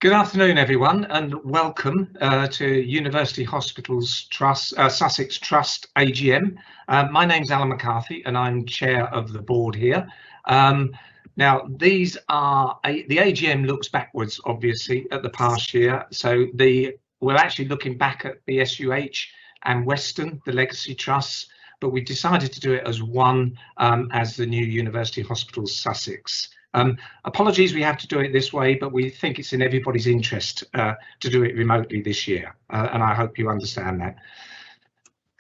Good afternoon, everyone, and welcome to University Hospitals Trust, Sussex Trust AGM. My name's Alan McCarthy, and I'm chair of the board here. Now, these are the AGM looks backwards, obviously, at the past year. So we're actually looking back at BSUH and Western, the legacy trusts, but we decided to do it as one as the new University Hospitals Sussex. Apologies, we have to do it this way, but we think it's in everybody's interest to do it remotely this year, and I hope you understand that.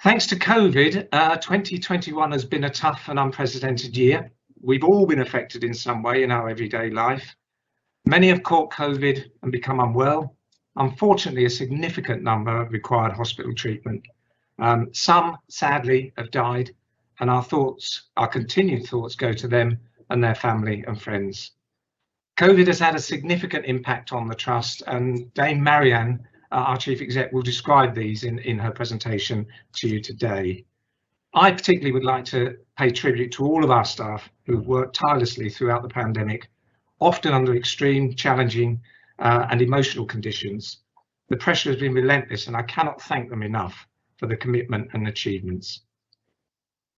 Thanks to COVID, 2021 has been a tough and unprecedented year. We've all been affected in some way in our everyday life. Many have caught COVID and become unwell. Unfortunately, a significant number have required hospital treatment. Some, sadly, have died, and our continued thoughts go to them and their family and friends. COVID has had a significant impact on the trust, and Dame Marianne, our chief exec, will describe these in her presentation to you today. I particularly would like to pay tribute to all of our staff who've worked tirelessly throughout the pandemic, often under extreme, challenging and emotional conditions. The pressure has been relentless, and I cannot thank them enough for the commitment and achievements.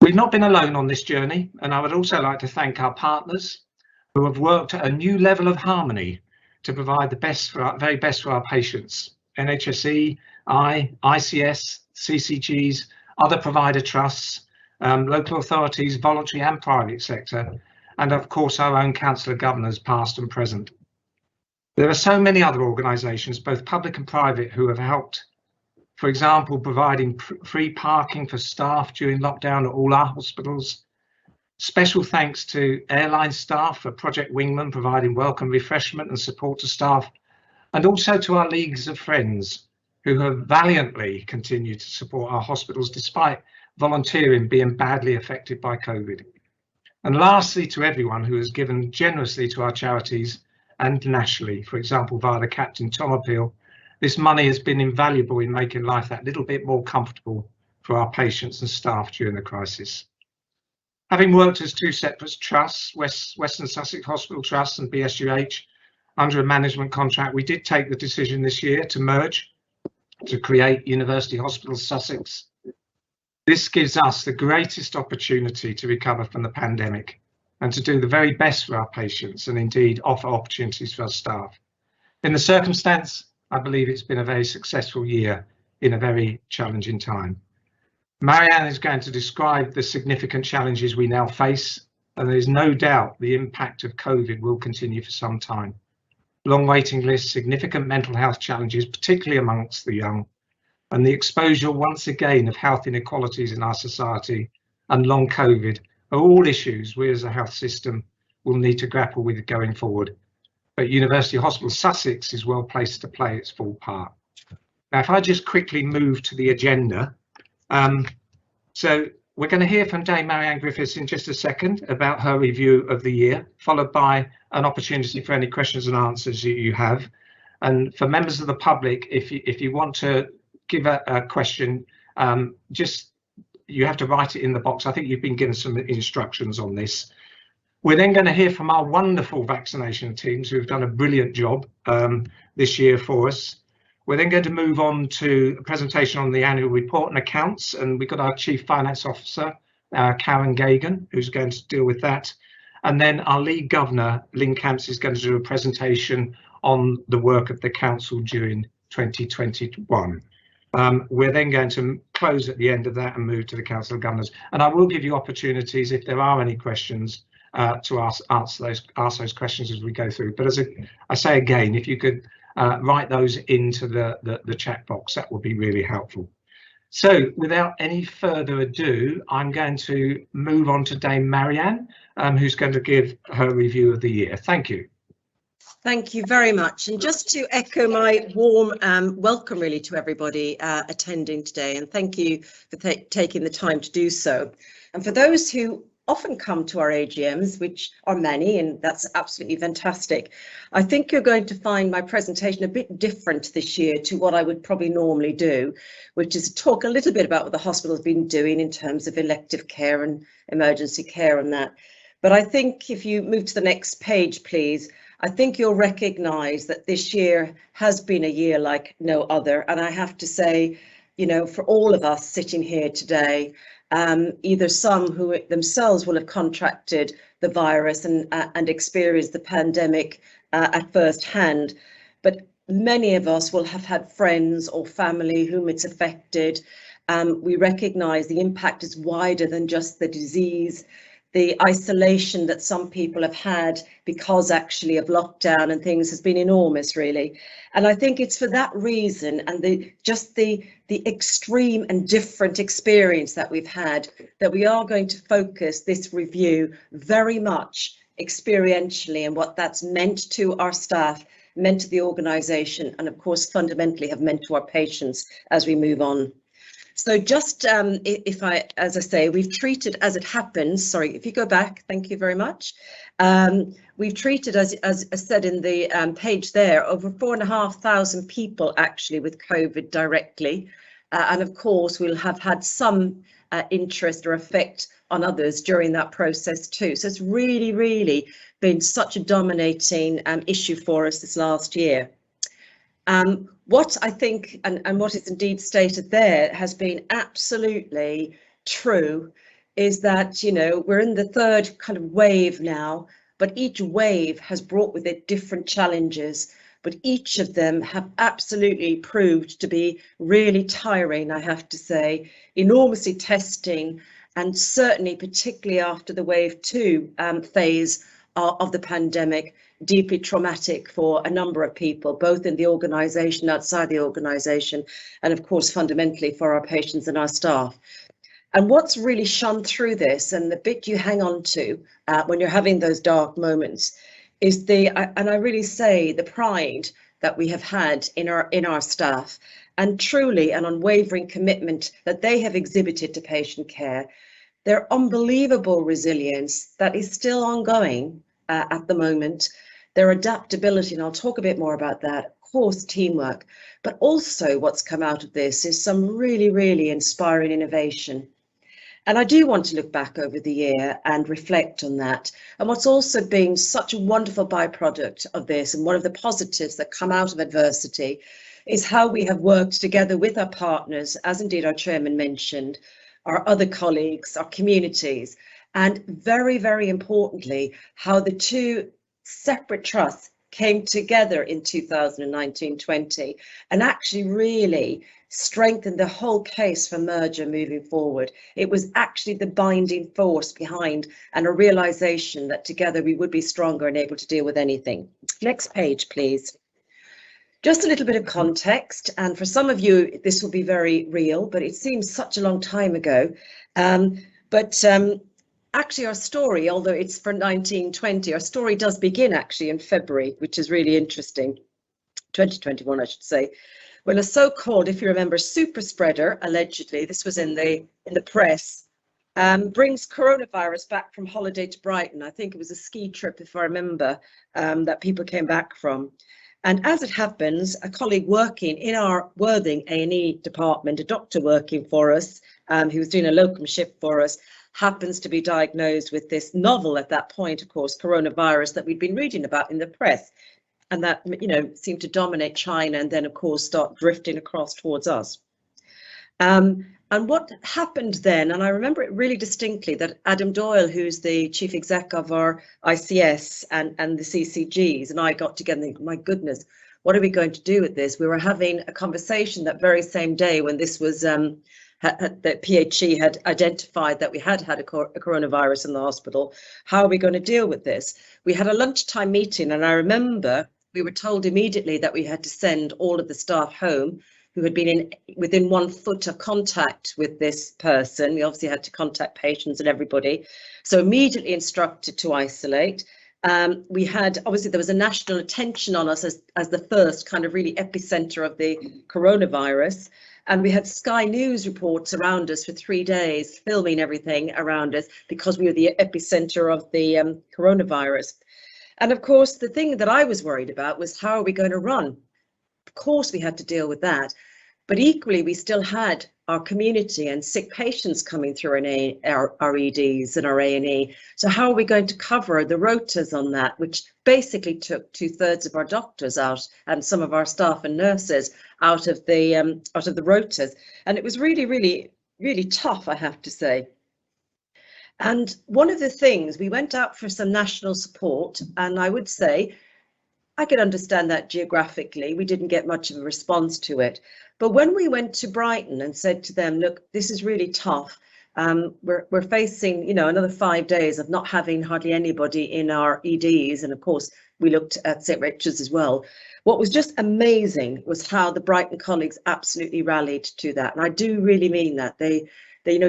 We've not been alone on this journey, and I would also like to thank our partners who have worked at a new level of harmony to provide the very best for our patients. NHSE, ICS, CCGs, other provider trusts, local authorities, voluntary and private sector, and of course our own council of governors, past and present. There are so many other organisations, both public and private, who have helped. For example, providing free parking for staff during lockdown at all our hospitals. Special thanks to airline staff for Project Wingman, providing welcome refreshment and support to staff, and also to our leagues of friends who have valiantly continued to support our hospitals despite volunteering being badly affected by COVID. And lastly, to everyone who has given generously to our charities and nationally, for example, via the Captain Tom Appeal. This money has been invaluable in making life that little bit more comfortable for our patients and staff during the crisis. Having worked as two separate trusts, Western Sussex Hospital Trust and BSUH, under a management contract, we did take the decision this year to merge to create University Hospitals Sussex. This gives us the greatest opportunity to recover from the pandemic and to do the very best for our patients and indeed offer opportunities for our staff. In the circumstance, I believe it's been a very successful year in a very challenging time. Marianne is going to describe the significant challenges we now face, and there is no doubt the impact of COVID will continue for some time. Long waiting lists, significant mental health challenges, particularly amongst the young, and the exposure once again of health inequalities in our society and long COVID are all issues we as a health system will need to grapple with going forward. But University Hospital Sussex is well placed to play its full part. Now, if I just quickly move to the agenda. So we're going to hear from Dame Marianne Griffiths in just a second about her review of the year, followed by an opportunity for any questions and answers you have. And for members of the public, if you want to give a question, you have to write it in the box. I think you've been given some instructions on this. We're then going to hear from our wonderful vaccination teams who've done a brilliant job this year for us. We're then going to move on to a presentation on the annual report and accounts, and we've got our Chief Finance Officer, Karen Gagan, who's going to deal with that. And then our lead governor, Lynn Camps, is going to do a presentation on the work of the council during 2021. We're then going to close at the end of that and move to the Council of Governors. And I will give you opportunities if there are any questions to ask those questions as we go through. But as I say again, if you could write those into the chat box, that would be really helpful. So without any further ado, I'm going to move on to Dame Marianne, who's going to give her review of the year. Thank you. Thank you very much. And just to echo my warm welcome really to everybody attending today, and thank you for taking the time to do so. And for those who often come to our AGMs, which are many, and that's absolutely fantastic, I think you're going to find my presentation a bit different this year to what I would probably normally do, which is talk a little bit about what the hospital's been doing in terms of elective care and emergency care and that. But I think if you move to the next page, please, I think you'll recognise that this year has been a year like no other. And I have to say, you know, for all of us sitting here today, either some who themselves will have contracted the virus and experienced the pandemic at first hand, but many of us will have had friends or family whom it's affected. We recognise the impact is wider than just the disease. The isolation that some people have had because actually of lockdown and things has been enormous, really. And I think it's for that reason and the extreme and different experience that we've had that we are going to focus this review very much experientially and what that's meant to our staff, meant to the organisation, and of course fundamentally have meant to our patients as we move on. So just as I say, we've treated as it happens, sorry, if you go back, thank you very much. We've treated, as said in the page there, over 4,500 people actually with COVID directly. And of course, we'll have had some interest or effect on others during that process too. So it's really, really been such a dominating issue for us this last year. What I think, and what is indeed stated there, has been absolutely true, is that, you know, we're in the third kind of wave now, but each wave has brought with it different challenges, but each of them have absolutely proved to be really tiring, I have to say, enormously testing, and certainly particularly after the wave 2 phase of the pandemic, deeply traumatic for a number of people, both in the organisation, outside the organisation, and of course fundamentally for our patients and our staff. And what's really shone through this, and the bit you hang on to when you're having those dark moments, is and I really say the pride that we have had in our staff, and truly an unwavering commitment that they have exhibited to patient care, their unbelievable resilience that is still ongoing at the moment, their adaptability, and I'll talk a bit more about that, of course, teamwork, but also what's come out of this is some really, really inspiring innovation. And I do want to look back over the year and reflect on that. And what's also been such a wonderful byproduct of this, and one of the positives that come out of adversity, is how we have worked together with our partners, as indeed our chairman mentioned, our other colleagues, our communities, and very, very importantly, how the two separate trusts came together in 2019-20 and actually really strengthened the whole case for merger moving forward. It was actually the binding force behind, and a realization that together we would be stronger and able to deal with anything. Next page, please. Just a little bit of context, and for some of you this will be very real, but it seems such a long time ago. Actually our story, although it's for 1920, our story does begin actually in February, which is really interesting, 2021 I should say, when a so-called, if you remember, super spreader, allegedly, this was in the press, brings coronavirus back from holiday to Brighton. I think it was a ski trip, if I remember, that people came back from. And as it happens, a colleague working in our Worthing A&E department, a doctor working for us, who was doing a locum shift for us, happens to be diagnosed with this novel at that point, of course, coronavirus that we'd been reading about in the press, and that, you know, seemed to dominate China and then, of course, start drifting across towards us. And what happened then, and I remember it really distinctly, that Adam Doyle, who's the chief exec of our ICS and the CCGs, and I got together and think, my goodness, what are we going to do with this? We were having a conversation that very same day when this was that PHE had identified that we had a coronavirus in the hospital. How are we going to deal with this? We had a lunchtime meeting, and I remember we were told immediately that we had to send all of the staff home who had been within 1 foot of contact with this person. We obviously had to contact patients and everybody, so immediately instructed to isolate. We had, obviously there was a national attention on us as the first kind of really epicenter of the coronavirus. And we had Sky News reports around us for 3 days, filming everything around us because we were the epicenter of the coronavirus. And of course, the thing that I was worried about was, how are we going to run? Of course, we had to deal with that. But equally, we still had our community and sick patients coming through our EDs and our A&E. So how are we going to cover the rotas on that, which basically took 2/3 of our doctors out and some of our staff and nurses out of the rotas. And it was really, really, really tough, I have to say. And one of the things, we went out for some national support, and I would say I could understand that geographically, we didn't get much of a response to it. But when we went to Brighton and said to them, look, this is really tough. We're facing, another 5 days of not having hardly anybody in our EDs. And of course, we looked at St. Richard's as well. What was just amazing was how the Brighton colleagues absolutely rallied to that. And I do really mean that. They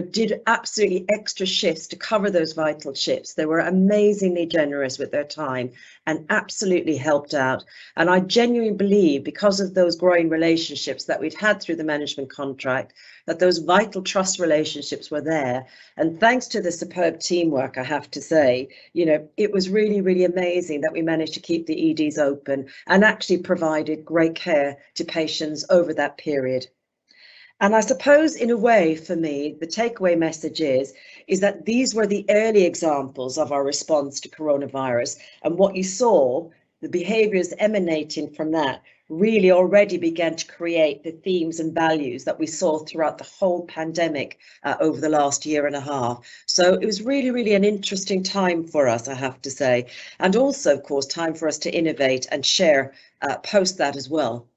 did absolutely extra shifts to cover those vital shifts. They were amazingly generous with their time and absolutely helped out. And I genuinely believe, because of those growing relationships that we'd had through the management contract, that those vital trust relationships were there. And thanks to the superb teamwork, I have to say, it was really, really amazing that we managed to keep the EDs open and actually provided great care to patients over that period. And I suppose, in a way, for me, the takeaway message is that these were the early examples of our response to coronavirus. And what you saw, the behaviours emanating from that, really already began to create the themes and values that we saw throughout the whole pandemic over the last year and a half. So it was really, really an interesting time for us, I have to say. And also, of course, time for us to innovate and share post that as well.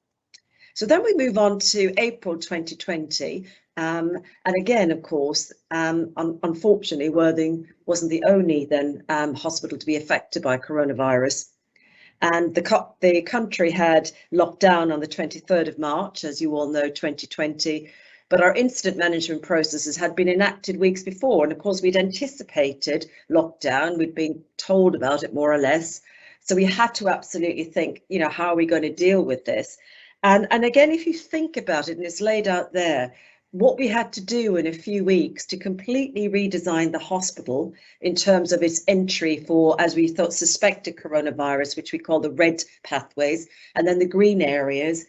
So then we move on to April 2020. And again, of course, unfortunately, Worthing wasn't the only then hospital to be affected by coronavirus. And the country had locked down on the 23rd of March, as you all know, 2020. But our incident management processes had been enacted weeks before. And of course, we'd anticipated lockdown. We'd been told about it more or less. So we had to absolutely think, how are we going to deal with this? And again, if you think about it, and it's laid out there, what we had to do in a few weeks to completely redesign the hospital in terms of its entry for, as we thought, suspected coronavirus, which we call the red pathways, and then the green areas,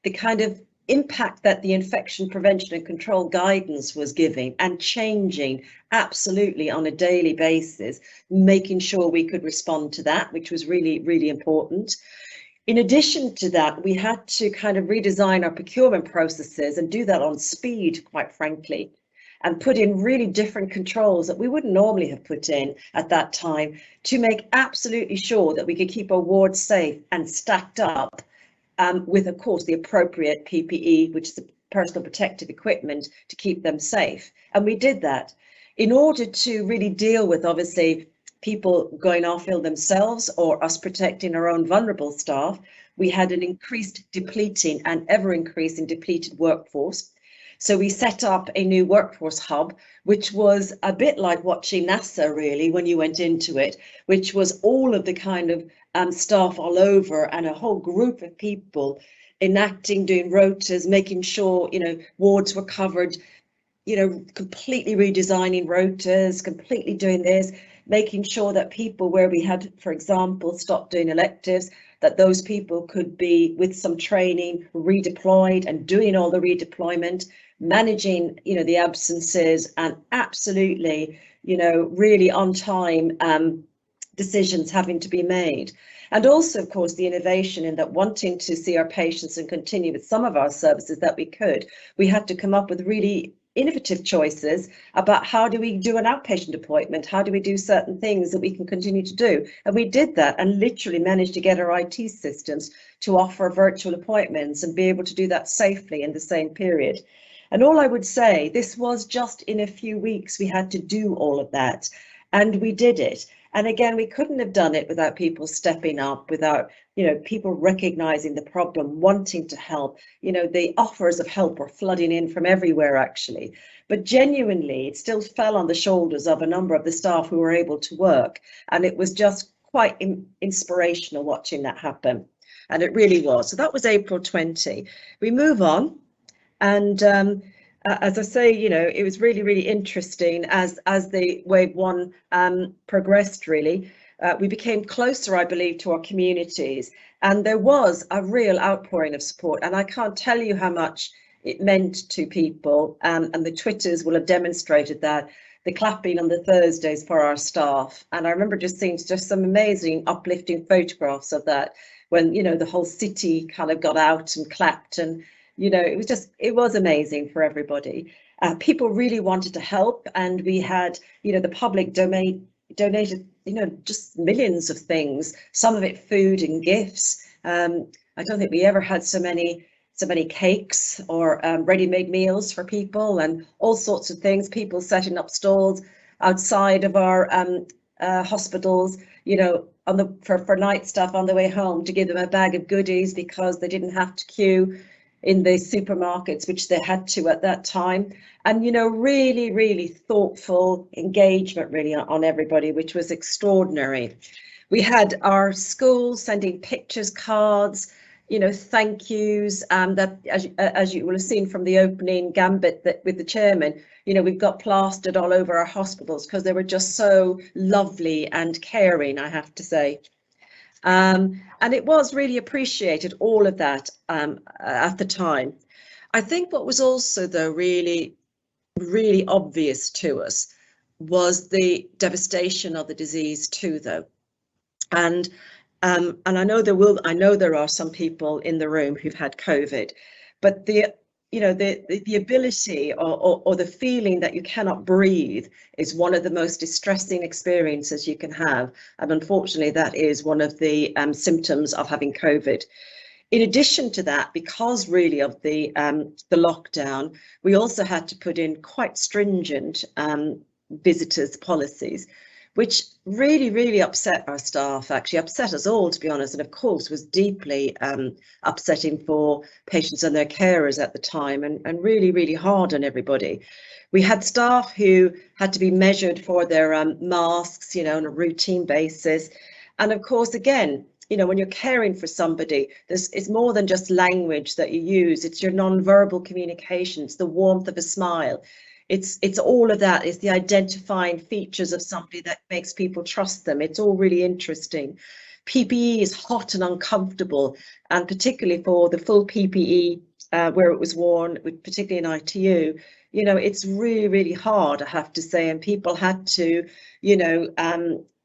the kind of impact that the infection prevention and control guidance was giving and changing absolutely on a daily basis, making sure we could respond to that, which was really, really important. In addition to that, we had to kind of redesign our procurement processes and do that on speed, quite frankly, and put in really different controls that we wouldn't normally have put in at that time to make absolutely sure that we could keep our wards safe and stacked up with, of course, the appropriate PPE, which is the personal protective equipment, to keep them safe. And we did that in order to really deal with, obviously, people going off ill themselves or us protecting our own vulnerable staff. We had an increased depleting and ever increasing depleted workforce. So we set up a new workforce hub, which was a bit like watching NASA really when you went into it, which was all of the kind of staff all over and a whole group of people enacting, doing rotas, making sure, wards were covered, completely redesigning rotas, completely doing this, making sure that people where we had, for example, stopped doing electives, that those people could be, with some training, redeployed and doing all the redeployment, managing, the absences, and absolutely, really on time decisions having to be made. And also, of course, the innovation in that, wanting to see our patients and continue with some of our services that we could, we had to come up with really innovative choices about how do we do an outpatient appointment, how do we do certain things that we can continue to do. And we did that and literally managed to get our IT systems to offer virtual appointments and be able to do that safely in the same period. And all I would say, this was just in a few weeks we had to do all of that, and we did it. And again, we couldn't have done it without people stepping up, without, people recognizing the problem, wanting to help. The offers of help were flooding in from everywhere, actually. But genuinely, it still fell on the shoulders of a number of the staff who were able to work. And it was just quite inspirational watching that happen. And it really was. So that was April 20. We move on. And as I say, it was really, really interesting as the wave one progressed, really. We became closer, I believe, to our communities, and there was a real outpouring of support. And I can't tell you how much it meant to people, and the Twitters will have demonstrated that, the clapping on the Thursdays for our staff. And I remember just seeing just some amazing uplifting photographs of that when, you know, the whole city kind of got out and clapped, and, you know, it was amazing for everybody. People really wanted to help, and we had, you know, the public donated, you know, just millions of things, some of it food and gifts. I don't think we ever had so many cakes or ready-made meals for people, and all sorts of things. People setting up stalls outside of our hospitals, you know, for night staff on the way home, to give them a bag of goodies because they didn't have to queue in the supermarkets, which they had to at that time. And, you know, really, really thoughtful engagement really on everybody, which was extraordinary. We had our schools sending pictures, cards, you know, thank yous, that as you will have seen from the opening gambit that with the chairman, you know, we've got plastered all over our hospitals because they were just so lovely and caring, I have to say. And it was really appreciated, all of that, at the time. I think what was also, though, really obvious to us was the devastation of the disease too, though. And I know there are some people in the room who've had COVID, but the ability or the feeling that you cannot breathe is one of the most distressing experiences you can have. And unfortunately, that is one of the symptoms of having COVID. In addition to that, because really of the lockdown, we also had to put in quite stringent visitors policies, which really upset our staff, actually upset us all, to be honest, and of course was deeply upsetting for patients and their carers at the time, and really hard on everybody. We had staff who had to be measured for their masks, you know, on a routine basis. And of course, again, you know, when you're caring for somebody, it's more than just language that you use. It's your non-verbal communication, it's the warmth of a smile. It's all of that. It's the identifying features of somebody that makes people trust them. It's all really interesting. PPE is hot and uncomfortable, and particularly for the full PPE where it was worn, particularly in ITU, you know, it's really hard, I have to say, and people had to, you know,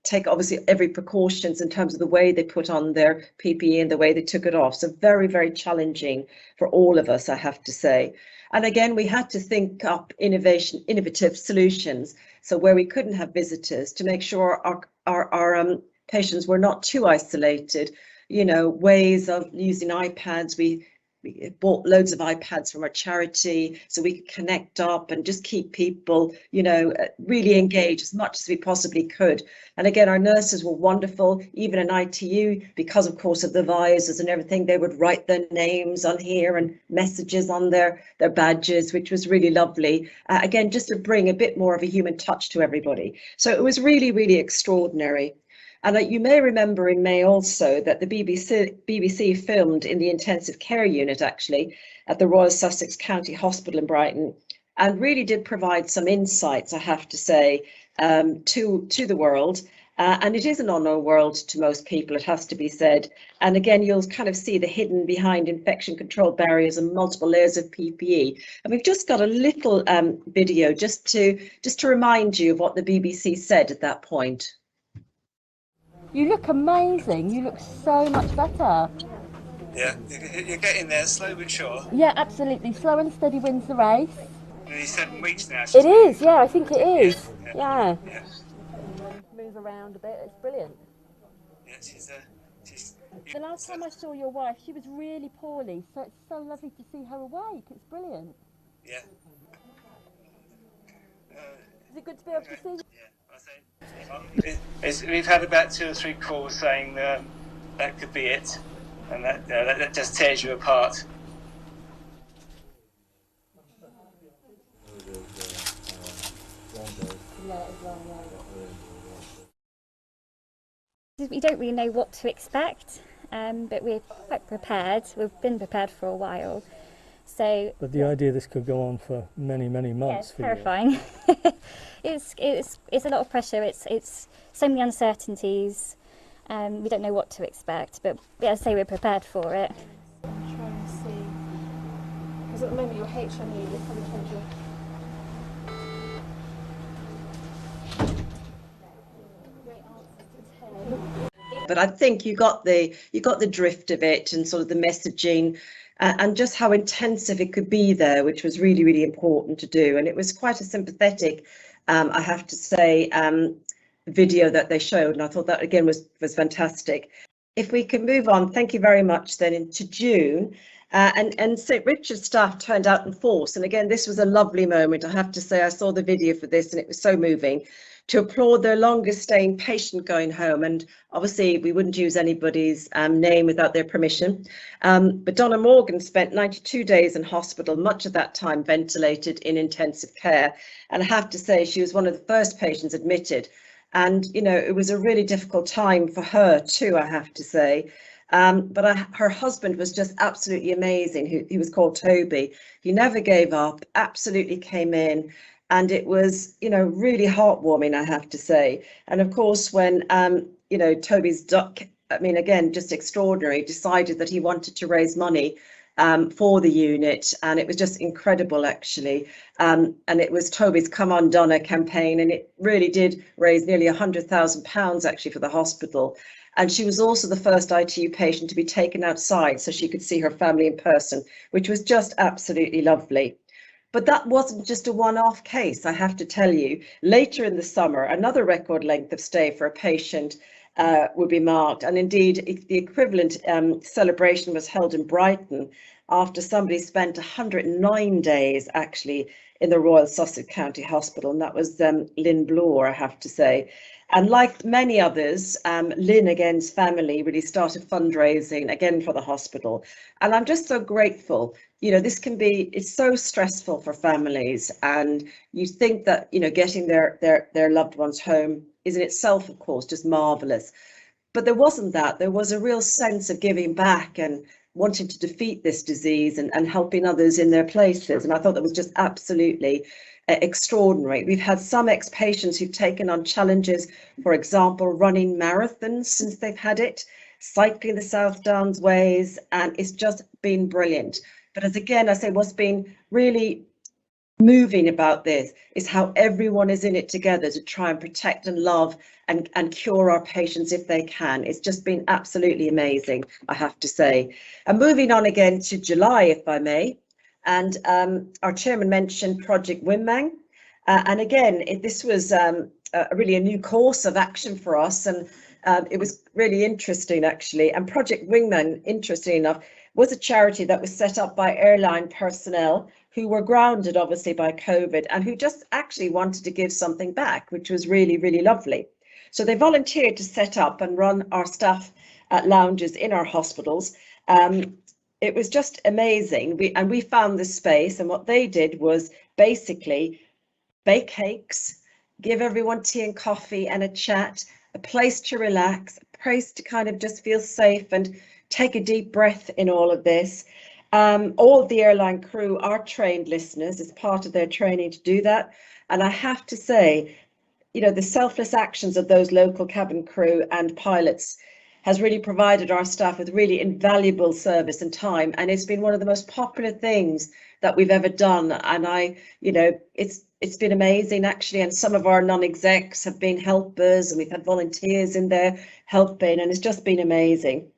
take obviously every precautions in terms of the way they put on their PPE and the way they took it off. So very challenging for all of us, I have to say. And again, we had to think up innovative solutions. So where we couldn't have visitors, to make sure our patients were not too isolated, you know, ways of using iPads. We bought loads of iPads from our charity so we could connect up and just keep people, you know, really engaged as much as we possibly could. And again, our nurses were wonderful, even in ITU, because of course of the visors and everything, they would write their names on here and messages on their badges, which was really lovely. Again, just to bring a bit more of a human touch to everybody. So it was really extraordinary. And you may remember in May also that the BBC filmed in the intensive care unit, actually, at the Royal Sussex County Hospital in Brighton, and really did provide some insights, I have to say, to the world. And it is an unknown world to most people, it has to be said. And again, you'll kind of see the hidden behind infection control barriers and multiple layers of PPE. And we've just got a little video just to remind you of what the BBC said at that point. You look amazing. You look so much better. Yeah, you're getting there, slow but sure. Yeah, absolutely. Slow and steady wins the race. Nearly 7 weeks now. It is, yeah, I think it is. Yeah. Move around a bit, it's brilliant. Yeah, she's The last time I saw your wife, she was really poorly, so it's so lovely to see her awake. It's brilliant. Yeah. Is it good to be able to see you? We've had about 2 or 3 calls saying that could be it, and that just tears you apart. We don't really know what to expect, but we're quite prepared. We've been prepared for a while. So, but the idea this could go on for many months. Yeah, it's terrifying. It's a lot of pressure. It's so many uncertainties. We don't know what to expect, but as I say, we're prepared for it. Try and see, because Because at the moment your HME, you've probably told your... But I think you got the drift of it, and sort of the messaging, and just how intensive it could be there, which was really, really important to do. And it was quite a sympathetic, I have to say, video that they showed, and I thought that again was fantastic. If we can move on, thank you very much. Then into June, and St Richard's staff turned out in force, and again this was a lovely moment. I have to say, I saw the video for this and it was so moving, to applaud their longest staying patient going home. And obviously we wouldn't use anybody's name without their permission, but Donna Morgan spent 92 days in hospital, much of that time ventilated in intensive care, and I have to say she was one of the first patients admitted. And, you know, it was a really difficult time for her too, I have to say. But her husband was just absolutely amazing. He was called Toby. He never gave up, absolutely came in. And it was, you know, really heartwarming, I have to say. And of course, when, you know, Toby's duck, I mean, again, just extraordinary, decided that he wanted to raise money for the unit, and it was just incredible actually, and it was Toby's Come On Donna campaign, and it really did raise nearly £100,000 actually for the hospital. And she was also the first ITU patient to be taken outside so she could see her family in person, which was just absolutely lovely. But that wasn't just a one-off case, I have to tell you. Later in the summer, another record length of stay for a patient would be marked, and indeed the equivalent celebration was held in Brighton after somebody spent 109 days actually in the Royal Sussex County Hospital, and that was Lynn Bloor, I have to say. And like many others, Lynn again's family really started fundraising again for the hospital, and I'm just so grateful. You know, this can be, it's so stressful for families, and you think that, you know, getting their loved ones home is in itself, of course, just marvelous. But there wasn't that. There was a real sense of giving back and wanting to defeat this disease and helping others in their places. And I thought that was just absolutely extraordinary. We've had some ex-patients who've taken on challenges, for example, running marathons since they've had it, cycling the South Downs ways, and it's just been brilliant. But as again, I say, what's been really moving about this is how everyone is in it together to try and protect and love and cure our patients if they can. It's just been absolutely amazing, I have to say. And moving on again to July, if I may, and our chairman mentioned Project Wingman, and again this was really a new course of action for us, and it was really interesting actually. And Project Wingman, interesting enough, was a charity that was set up by airline personnel who were grounded obviously by COVID and who just actually wanted to give something back, which was really, really lovely. So they volunteered to set up and run our staff lounges in our hospitals. It was just amazing. We found this space, and what they did was basically bake cakes, give everyone tea and coffee and a chat, a place to relax, a place to kind of just feel safe and take a deep breath in all of this. All of the airline crew are trained listeners as part of their training to do that. And I have to say, you know, the selfless actions of those local cabin crew and pilots has really provided our staff with really invaluable service and time. And it's been one of the most popular things that we've ever done. And you know, it's been amazing actually. And some of our non-execs have been helpers, and we've had volunteers in there helping, and it's just been amazing.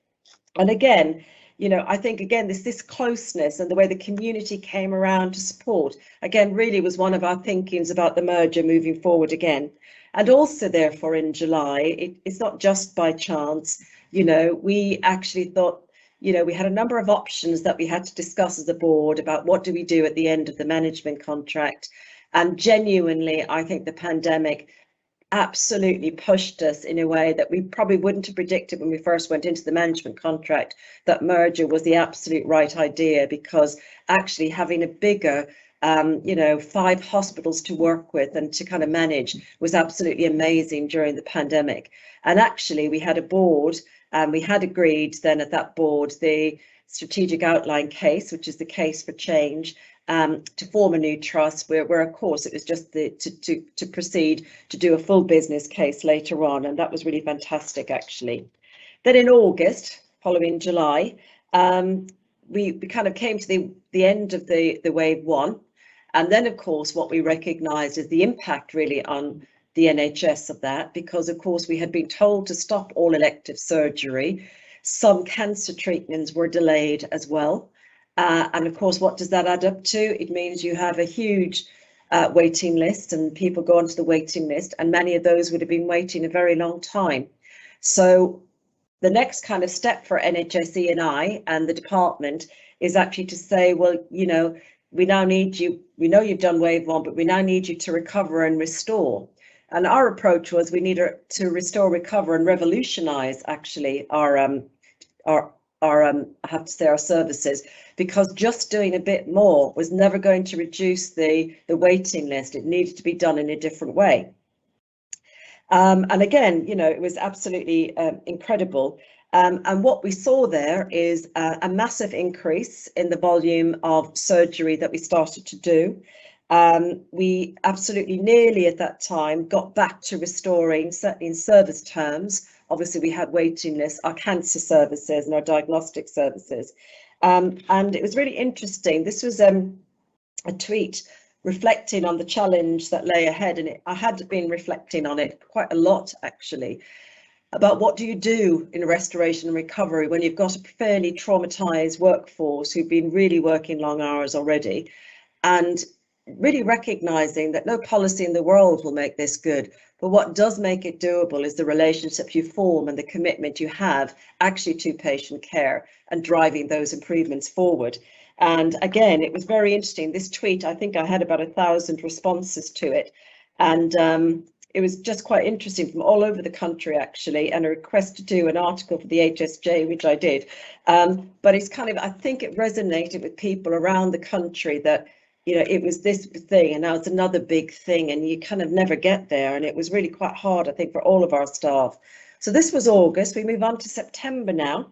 And again, you know, I think again, this closeness and the way the community came around to support, again, really was one of our thinkings about the merger moving forward again. And also, therefore, in July, it's not just by chance, you know, we actually thought, you know, we had a number of options that we had to discuss as a board about what do we do at the end of the management contract. And genuinely, I think the pandemic absolutely pushed us in a way that we probably wouldn't have predicted when we first went into the management contract, that merger was the absolute right idea, because actually having a bigger, you know, 5 hospitals to work with and to kind of manage was absolutely amazing during the pandemic. And actually we had a board, and we had agreed then at that board the strategic outline case, which is the case for change, to form a new trust, where of course it was just to proceed to do a full business case later on, and that was really fantastic actually. Then in August, following July, we kind of came to the end of the wave one. And then, of course, what we recognised is the impact really on the NHS of that, because, of course, we had been told to stop all elective surgery. Some cancer treatments were delayed as well. And, of course, what does that add up to? It means you have a huge waiting list, and people go onto the waiting list, and many of those would have been waiting a very long time. So the next kind of step for NHS E&I and the department is actually to say, well, you know, we now need you, we know you've done wave one, but we now need you to recover and restore. And our approach was we need to restore, recover and revolutionize actually our I have to say our services, because just doing a bit more was never going to reduce the waiting list. It needed to be done in a different way. And again, you know, it was absolutely incredible. And what we saw there is a massive increase in the volume of surgery that we started to do. We absolutely nearly at that time got back to restoring, certainly in service terms. Obviously, we had waiting lists, our cancer services and our diagnostic services. And it was really interesting. This was a tweet reflecting on the challenge that lay ahead. And I had been reflecting on it quite a lot, actually, about what do you do in restoration and recovery when you've got a fairly traumatized workforce who've been really working long hours already, and really recognizing that no policy in the world will make this good. But what does make it doable is the relationship you form and the commitment you have actually to patient care and driving those improvements forward. And again, it was very interesting. This tweet, I think I had about 1,000 responses to it. And it was just quite interesting from all over the country, actually, and a request to do an article for the HSJ, which I did. But it's kind of, I think it resonated with people around the country that, you know, it was this thing and now it's another big thing, and you kind of never get there. And it was really quite hard, I think, for all of our staff. So this was August. We move on to September now.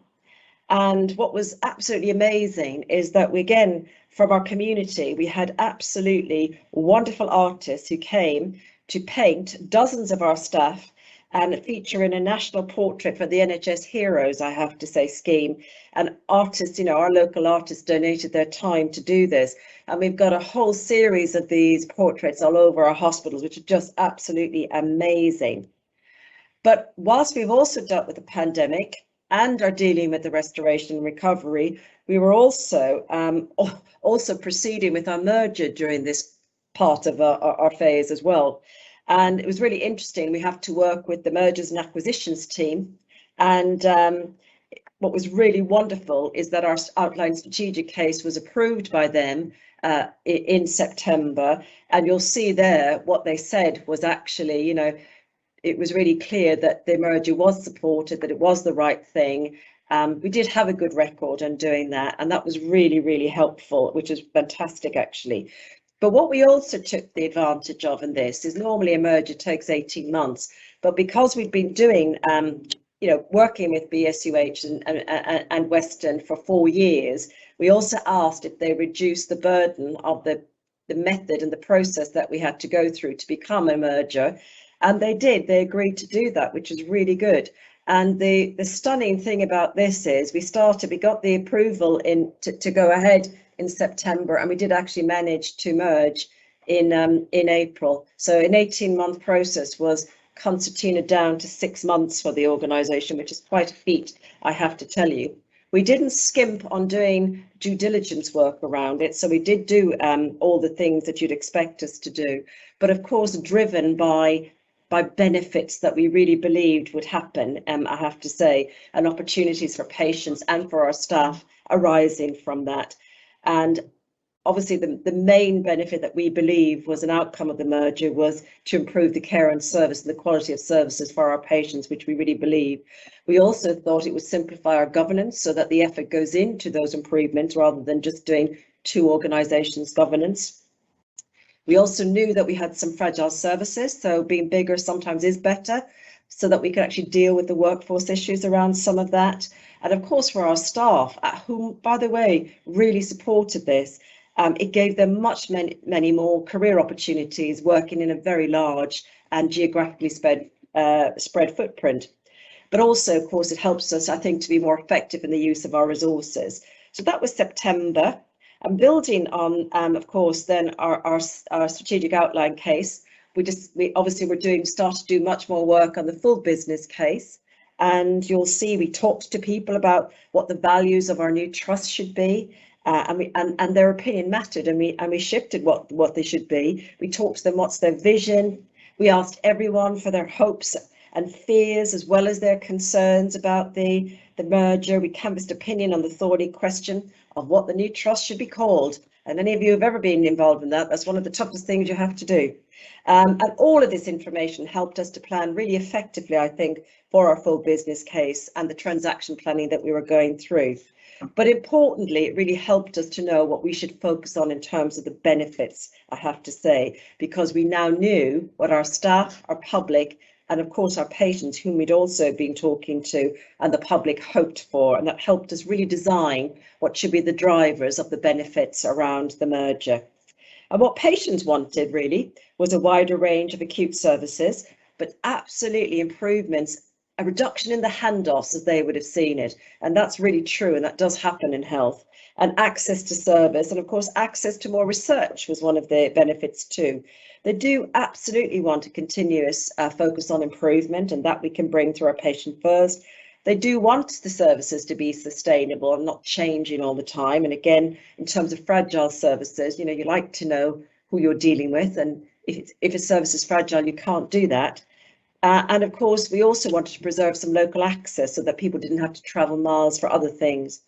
And what was absolutely amazing is that we, again, from our community, we had absolutely wonderful artists who came to paint dozens of our staff and feature in a national portrait for the NHS Heroes, I have to say, scheme. And artists, you know, our local artists donated their time to do this. And we've got a whole series of these portraits all over our hospitals, which are just absolutely amazing. But whilst we've also dealt with the pandemic and are dealing with the restoration and recovery, we were also proceeding with our merger during this part of our phase as well. And it was really interesting. We have to work with the mergers and acquisitions team. And what was really wonderful is that our outline strategic case was approved by them in September. And you'll see there what they said was actually, you know, it was really clear that the merger was supported, that it was the right thing. We did have a good record on doing that, and that was really, really helpful, which is fantastic, actually. But what we also took the advantage of in this is normally a merger takes 18 months, but because we've been doing, you know, working with BSUH and Western for 4 years, we also asked if they reduce the burden of the method and the process that we had to go through to become a merger. And they did, they agreed to do that, which was really good. And the stunning thing about this is we got the approval to go ahead in September, and we did actually manage to merge in April. So an 18-month process was concertina down to 6 months for the organisation, which is quite a feat, I have to tell you. We didn't skimp on doing due diligence work around it, so we did do all the things that you'd expect us to do, but of course driven by benefits that we really believed would happen, I have to say, and opportunities for patients and for our staff arising from that. And obviously the main benefit that we believe was an outcome of the merger was to improve the care and service and the quality of services for our patients, which we really believe. We also thought it would simplify our governance so that the effort goes into those improvements rather than just doing two organisations' governance. We also knew that we had some fragile services, so being bigger sometimes is better, so that we could actually deal with the workforce issues around some of that. And of course, for our staff, whom, by the way, really supported this, it gave them many more career opportunities working in a very large and geographically spread footprint. But also, of course, it helps us, I think, to be more effective in the use of our resources. So that was September. And building on, of course, then our strategic outline case, we obviously started to do much more work on the full business case. And you'll see we talked to people about what the values of our new trust should be, and their opinion mattered, and we shifted what they should be. We talked to them, what's their vision. We asked everyone for their hopes and fears, as well as their concerns about the merger. We canvassed opinion on the thorny question of what the new trust should be called. And any of you have ever been involved in that, that's one of the toughest things you have to do. And all of this information helped us to plan really effectively, I think, for our full business case and the transaction planning that we were going through. But importantly, it really helped us to know what we should focus on in terms of the benefits, I have to say, because we now knew what our staff, our public, and of course our patients, whom we'd also been talking to, and the public hoped for, and that helped us really design what should be the drivers of the benefits around the merger. And what patients wanted really was a wider range of acute services, but absolutely improvements, a reduction in the handoffs as they would have seen it. And that's really true, and that does happen in health. And access to service, and of course access to more research was one of the benefits too. They do absolutely want a continuous focus on improvement, and that we can bring through our patient first. They do want the services to be sustainable and not changing all the time. And again, in terms of fragile services, you know, you like to know who you're dealing with, and if a service is fragile, you can't do that. And of course, we also wanted to preserve some local access so that people didn't have to travel miles for other things.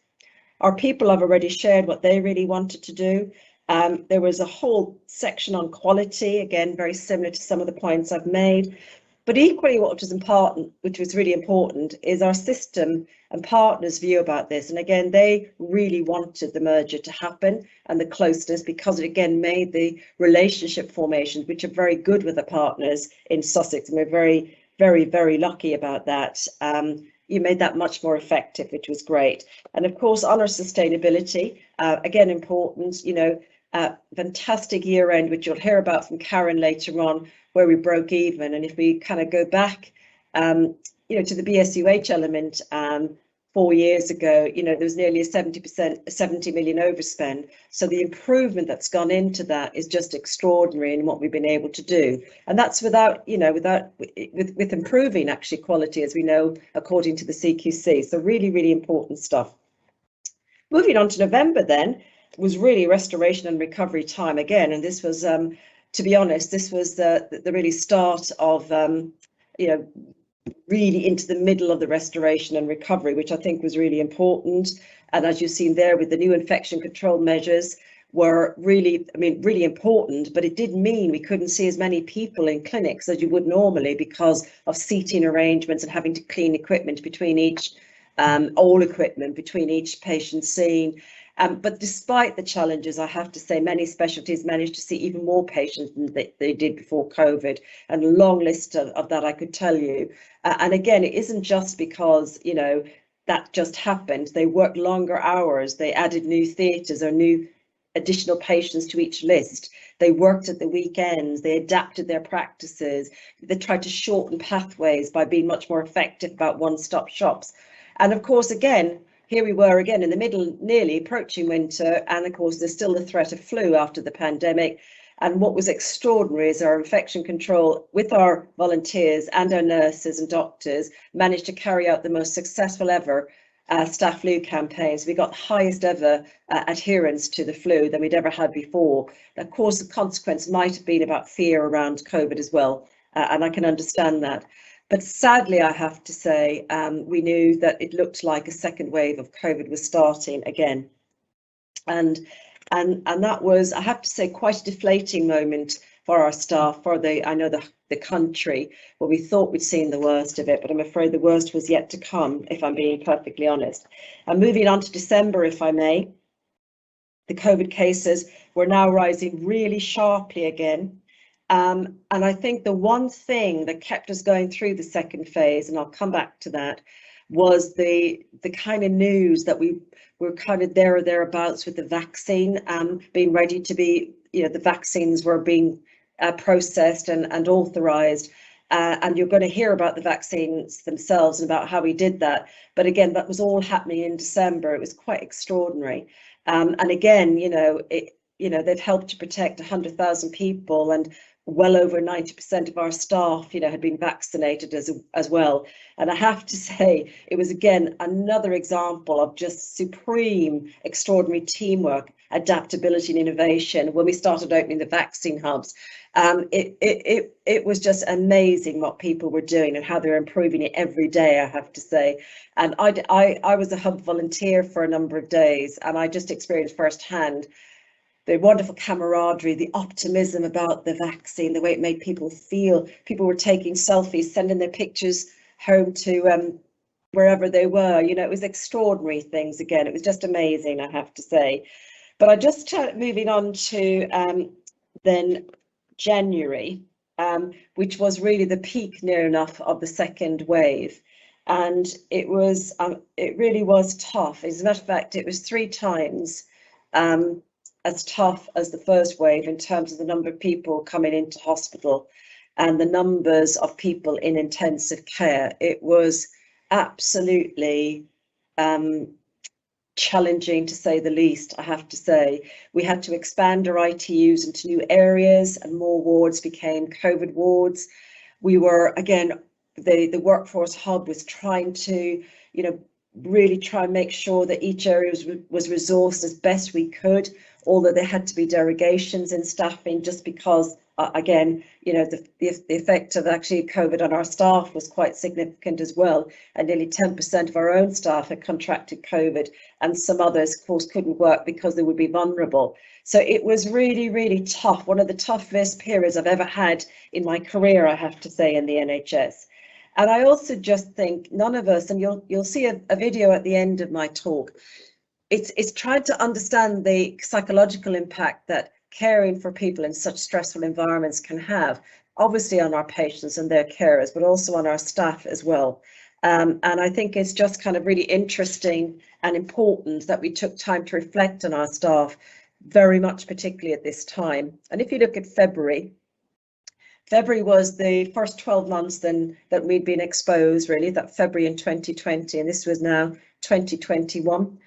Our people have already shared what they really wanted to do. There was a whole section on quality, again, very similar to some of the points I've made. But equally, what was important, which was really important, is our system and partners' view about this. And again, they really wanted the merger to happen and the closeness, because it again made the relationship formations, which are very good with the partners in Sussex, and we're very, very, very lucky about that. You made that much more effective, which was great. And of course, on our sustainability, again, important, you know, fantastic year end, which you'll hear about from Karen later on, where we broke even. And if we kind of go back, you know, to the BSUH element 4 years ago, you know, there was nearly a 70 million overspend. So the improvement that's gone into that is just extraordinary in what we've been able to do. And that's without, you know, with improving actually quality, as we know, according to the CQC. So really, really important stuff. Moving on to November then, was really restoration and recovery time again. And this was, to be honest, this was the really start of, you know, really into the middle of the restoration and recovery, which I think was really important. And as you've seen there with the new infection control measures were really, I mean, really important, but it did mean we couldn't see as many people in clinics as you would normally because of seating arrangements and having to clean equipment between each, all equipment between each patient scene. But despite the challenges, I have to say many specialties managed to see even more patients than they did before COVID, and a long list of that I could tell you. And again, it isn't just because, you know, that just happened. They worked longer hours, they added new theatres or new additional patients to each list. They worked at the weekends, they adapted their practices, they tried to shorten pathways by being much more effective about one-stop shops. And of course, again, here we were again in the middle, nearly approaching winter, and of course there's still the threat of flu after the pandemic. And what was extraordinary is our infection control with our volunteers and our nurses and doctors managed to carry out the most successful ever staff flu campaigns. We got the highest ever adherence to the flu than we'd ever had before. Of course, the consequence might have been about fear around COVID as well, and I can understand that. But sadly, I have to say, we knew that it looked like a second wave of COVID was starting again. And that was, I have to say, quite a deflating moment for our staff, for the country, where we thought we'd seen the worst of it, but I'm afraid the worst was yet to come, if I'm being perfectly honest. And moving on to December, if I may, the COVID cases were now rising really sharply again. And I think the one thing that kept us going through the second phase, and I'll come back to that, was the kind of news that we were kind of there or thereabouts with the vaccine being ready to be, you know, the vaccines were being processed and authorised. and you're going to hear about the vaccines themselves and about how we did that. But again, that was all happening in December. It was quite extraordinary. And again, they've helped to protect 100,000 people, and well over 90% of our staff, had been vaccinated as well. And I have to say, it was again another example of just supreme, extraordinary teamwork, adaptability, and innovation when we started opening the vaccine hubs. It was just amazing what people were doing and how they're improving it every day, I have to say. And I was a hub volunteer for a number of days, and I just experienced firsthand the wonderful camaraderie, the optimism about the vaccine, the way it made people feel. People were taking selfies, sending their pictures home to wherever they were. It was extraordinary things. Again, it was just amazing, I have to say. But I just moving on to then January, which was really the peak near enough of the second wave. And it really was tough. As a matter of fact, it was 3 times as tough as the first wave in terms of the number of people coming into hospital and the numbers of people in intensive care. It was absolutely challenging, to say the least, I have to say. We had to expand our ITUs into new areas, and more wards became COVID wards. We were, again, the workforce hub was trying to, really try and make sure that each area was resourced as best we could, although there had to be derogations in staffing, just because, again, the effect of actually COVID on our staff was quite significant as well. And nearly 10% of our own staff had contracted COVID, and some others, of course, couldn't work because they would be vulnerable. So it was really, really tough. One of the toughest periods I've ever had in my career, I have to say, in the NHS. And I also just think none of us, and you'll see a video at the end of my talk, it's trying to understand the psychological impact that caring for people in such stressful environments can have, obviously on our patients and their carers, but also on our staff as well. And I think it's just kind of really interesting and important that we took time to reflect on our staff very much, particularly at this time. And if you look at February was the first 12 months then that we'd been exposed, really, that February in 2020, and this was now 2021.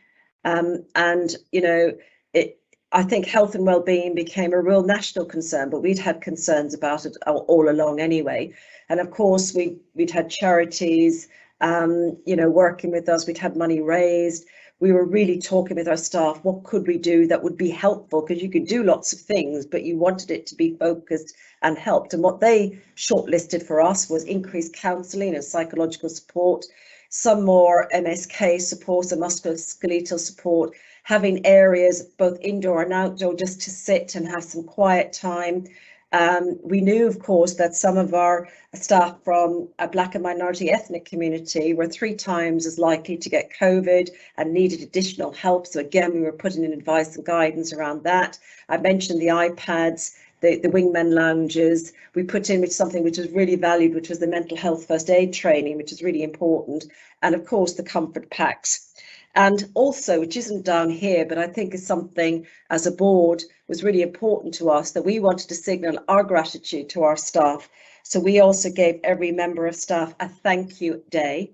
I think health and well-being became a real national concern, but we'd had concerns about it all along anyway. And of course, we'd had charities, working with us. We'd had money raised. We were really talking with our staff, what could we do that would be helpful? Because you could do lots of things, but you wanted it to be focused and helped. And what they shortlisted for us was increased counselling and psychological support, some more MSK support, and musculoskeletal support, having areas both indoor and outdoor just to sit and have some quiet time. We knew, of course, that some of our staff from a Black and minority ethnic community were 3 times as likely to get COVID and needed additional help. So again, we were putting in advice and guidance around that. I mentioned the iPads, the Wingman lounges. We put in something which was really valued, which was the mental health first aid training, which is really important. And of course, the comfort packs. And also, which isn't down here, but I think is something as a board was really important to us, that we wanted to signal our gratitude to our staff. So we also gave every member of staff a thank you day,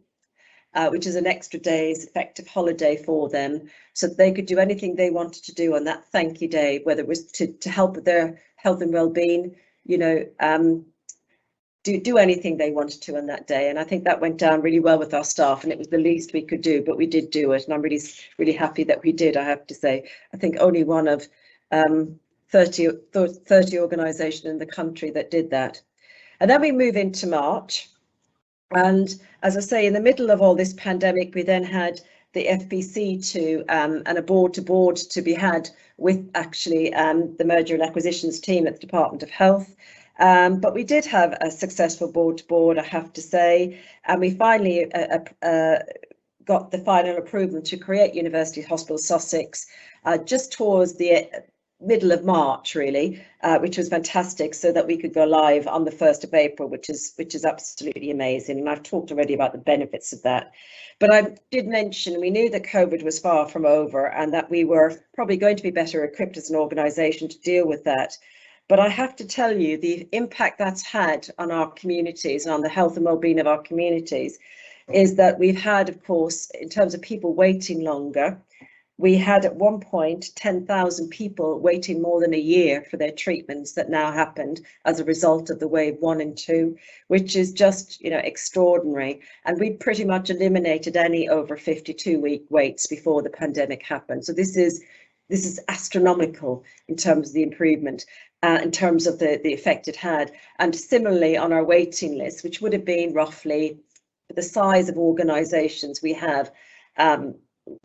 which is an extra day's effective holiday for them, so that they could do anything they wanted to do on that thank you day, whether it was to help with their health and well-being, do anything they wanted to on that day. And I think that went down really well with our staff, and it was the least we could do, but we did do it. And I'm really, really happy that we did, I have to say. I think only one of 30 organisations in the country that did that. And then we move into March. And as I say, in the middle of all this pandemic, we then had the FBC and a board-to-board to be had with actually the merger and acquisitions team at the Department of Health. But we did have a successful board-to-board, I have to say, and we finally got the final approval to create University Hospital Sussex just towards the middle of March, really, which was fantastic, so that we could go live on the 1st of April, which is absolutely amazing. And I've talked already about the benefits of that. But I did mention we knew that COVID was far from over, and that we were probably going to be better equipped as an organisation to deal with that. But I have to tell you, the impact that's had on our communities and on the health and well-being of our communities is that we've had, of course, in terms of people waiting longer, we had at one point 10,000 people waiting more than a year for their treatments that now happened as a result of the wave 1 and 2, which is just, you know, extraordinary. And we pretty much eliminated any over 52-week waits before the pandemic happened. So this is astronomical in terms of the improvement, in terms of the effect it had. And similarly on our waiting list, which would have been roughly the size of organisations we have,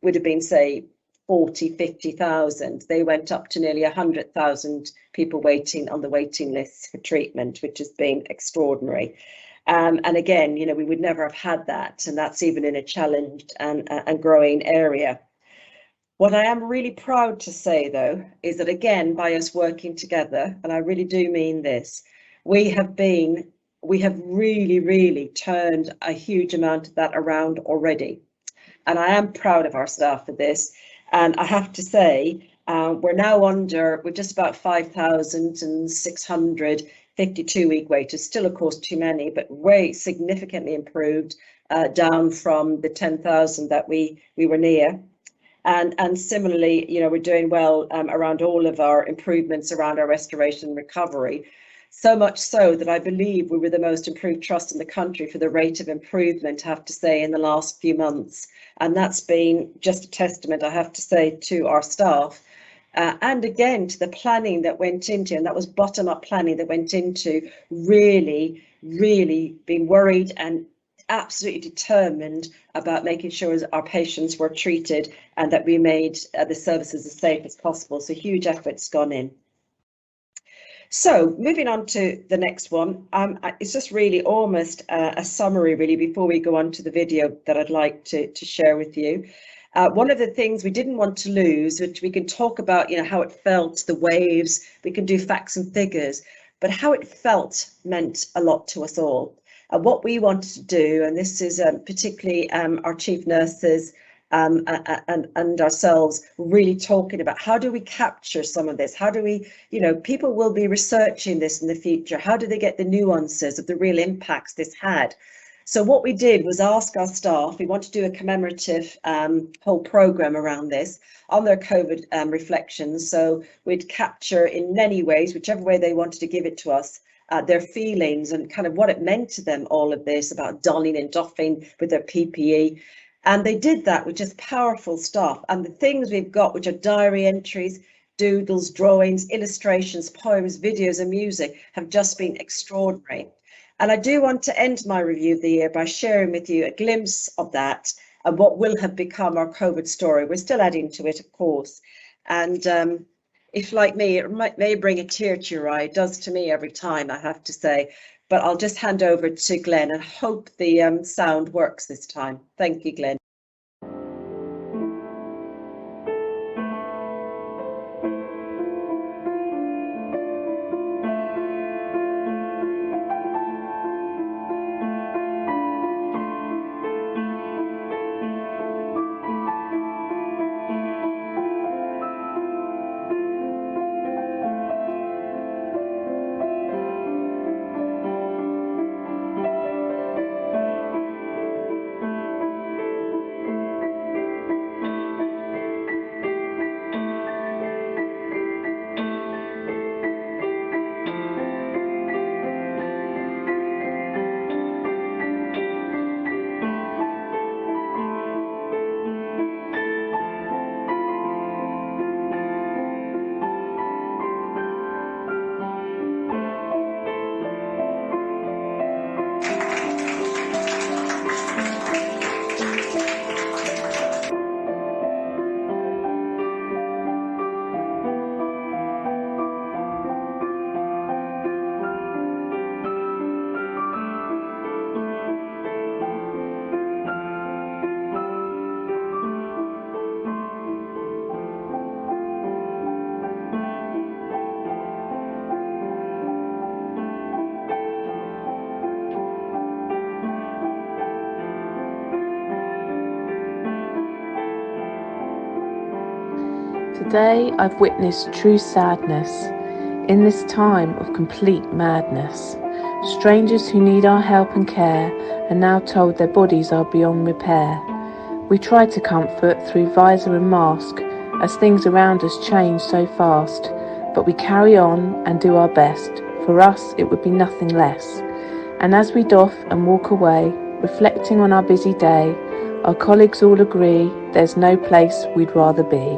would have been, say, 40, 50,000. They went up to nearly 100,000 people waiting on the waiting list for treatment, which has been extraordinary. And again, you know, we would never have had that, and that's even in a challenged and growing area. What I am really proud to say, though, is that again, by us working together, and I really do mean this, we have really turned a huge amount of that around already. And I am proud of our staff for this. And I have to say, we're just about 5,600 52-week waiters, still of course too many, but way significantly improved, down from the 10,000 that we were near. And similarly, you know, we're doing well around all of our improvements around our restoration and recovery. So much so that I believe we were the most improved trust in the country for the rate of improvement, I have to say, in the last few months. And that's been just a testament, I have to say, to our staff. And again, to the planning that went into, and that was bottom-up planning that went into really being worried and absolutely determined about making sure our patients were treated and that we made the services as safe as possible. So huge efforts gone in. So moving on to the next one, it's just really almost a summary really before we go on to the video that I'd like to share with you. One of the things we didn't want to lose, which we can talk about, you know, how it felt, the waves, we can do facts and figures, but how it felt meant a lot to us all. What we wanted to do, and this is particularly our chief nurses and ourselves really talking about how do we capture some of this? How do we, you know, people will be researching this in the future. How do they get the nuances of the real impacts this had? So what we did was ask our staff, we want to do a commemorative whole program around this on their COVID reflections. So we'd capture in many ways, whichever way they wanted to give it to us, their feelings and kind of what it meant to them, all of this about donning and doffing with their PPE. And they did that with just powerful stuff. And the things we've got, which are diary entries, doodles, drawings, illustrations, poems, videos and music, have just been extraordinary. And I do want to end my review of the year by sharing with you a glimpse of that and what will have become our COVID story. We're still adding to it, of course. And if, like me, it may bring a tear to your eye, it does to me every time, I have to say. But I'll just hand over to Glenn and hope the sound works this time. Thank you, Glenn. Today I've witnessed true sadness In this time of complete madness, strangers who need our help and care are now told their bodies are beyond repair. We try to comfort through visor and mask as things around us change so fast, but we carry on and do our best. For us, it would be nothing less. And as we doff and walk away, reflecting on our busy day, our colleagues all agree there's no place we'd rather be.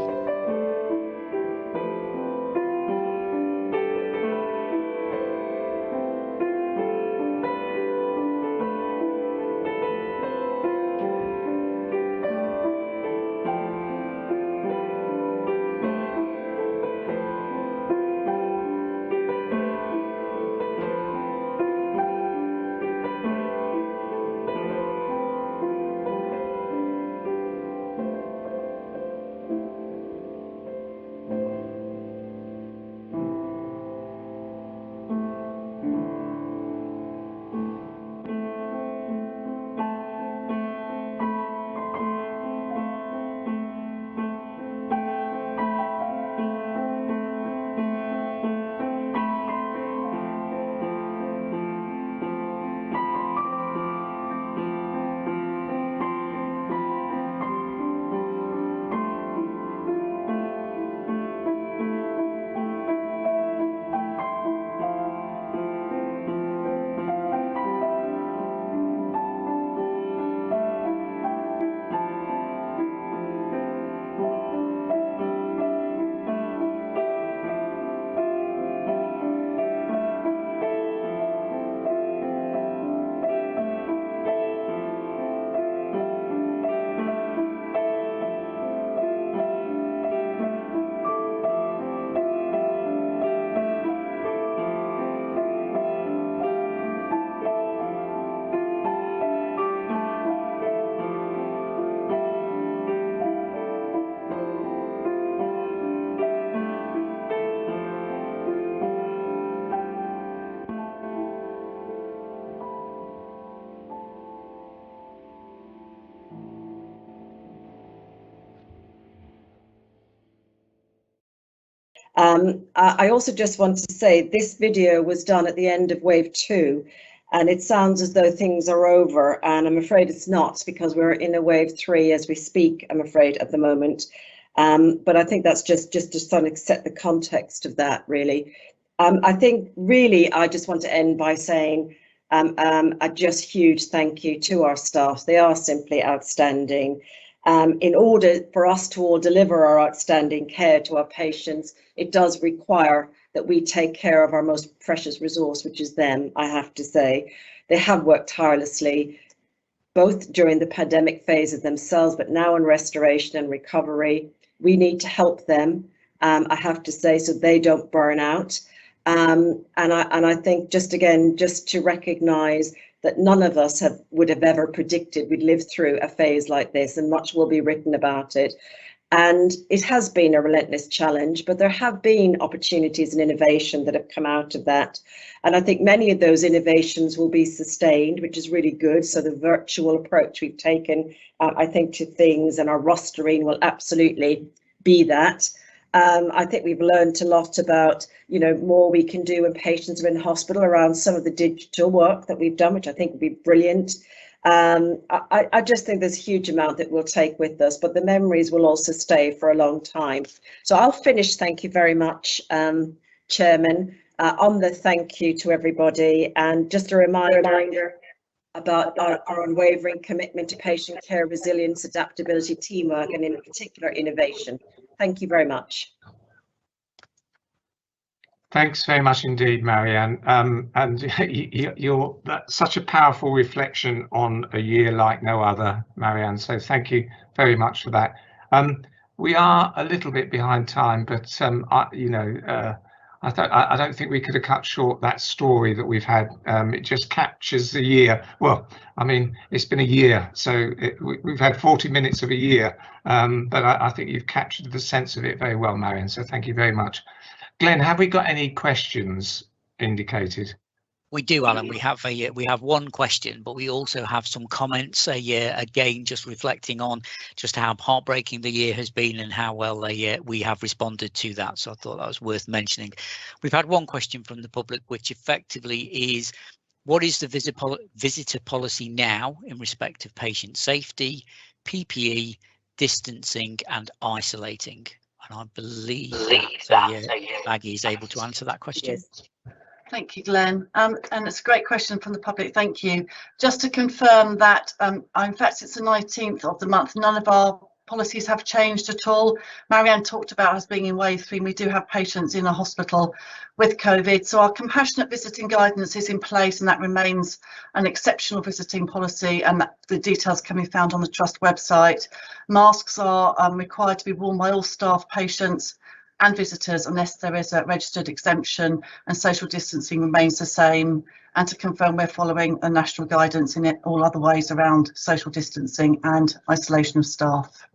I also just want to say this video was done at the end of wave 2, and it sounds as though things are over, and I'm afraid it's not, because we're in a wave 3 as we speak, I'm afraid, at the moment. But I think that's just to sort of set the context of that, really. I think really I just want to end by saying a just huge thank you to our staff. They are simply outstanding. In order for us to all deliver our outstanding care to our patients, it does require that we take care of our most precious resource, which is them, I have to say. They have worked tirelessly, both during the pandemic phases themselves, but now in restoration and recovery. We need to help them, I have to say, so they don't burn out. And I think just to recognise that none of us would have ever predicted we'd live through a phase like this, and much will be written about it. And it has been a relentless challenge, but there have been opportunities and innovation that have come out of that. And I think many of those innovations will be sustained, which is really good. So the virtual approach we've taken, I think, to things, and our rostering will absolutely be that. I think we've learned a lot about, more we can do when patients are in hospital around some of the digital work that we've done, which I think would be brilliant. I just think there's a huge amount that we'll take with us, but the memories will also stay for a long time. So I'll finish, thank you very much, Chairman, on the thank you to everybody, and just a reminder about our unwavering commitment to patient care, resilience, adaptability, teamwork, and in particular innovation. Thank you very much. Thanks very much indeed, Marianne. And you're such a powerful reflection on a year like no other, Marianne. So thank you very much for that. We are a little bit behind time, but I don't think we could have cut short that story that we've had. It just captures the year. Well, I mean, it's been a year, so we've had 40 minutes of a year, but I think you've captured the sense of it very well, Marianne. So thank you very much. Glenn, have we got any questions indicated? We do, Alan. We have one question, but we also have some comments. Again, just reflecting on just how heartbreaking the year has been and how well we have responded to that. So I thought that was worth mentioning. We've had one question from the public, which effectively is, what is the visitor policy now in respect of patient safety, PPE, distancing, and isolating? And I believe that Maggie is able to answer that question. Yes. Thank you, Glenn. And it's a great question from the public. Thank you. Just to confirm that, in fact, it's the 19th of the month. None of our policies have changed at all. Marianne talked about us being in wave 3. We do have patients in a hospital with COVID. So our compassionate visiting guidance is in place, and that remains an exceptional visiting policy, and that the details can be found on the Trust website. Masks are required to be worn by all staff, patients and visitors unless there is a registered exemption, and social distancing remains the same. And to confirm, we're following the national guidance in all other ways around social distancing and isolation of staff.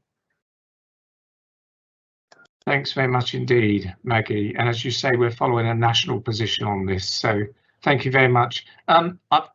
Thanks very much indeed, Maggie. And as you say, we're following a national position on this. So thank you very much.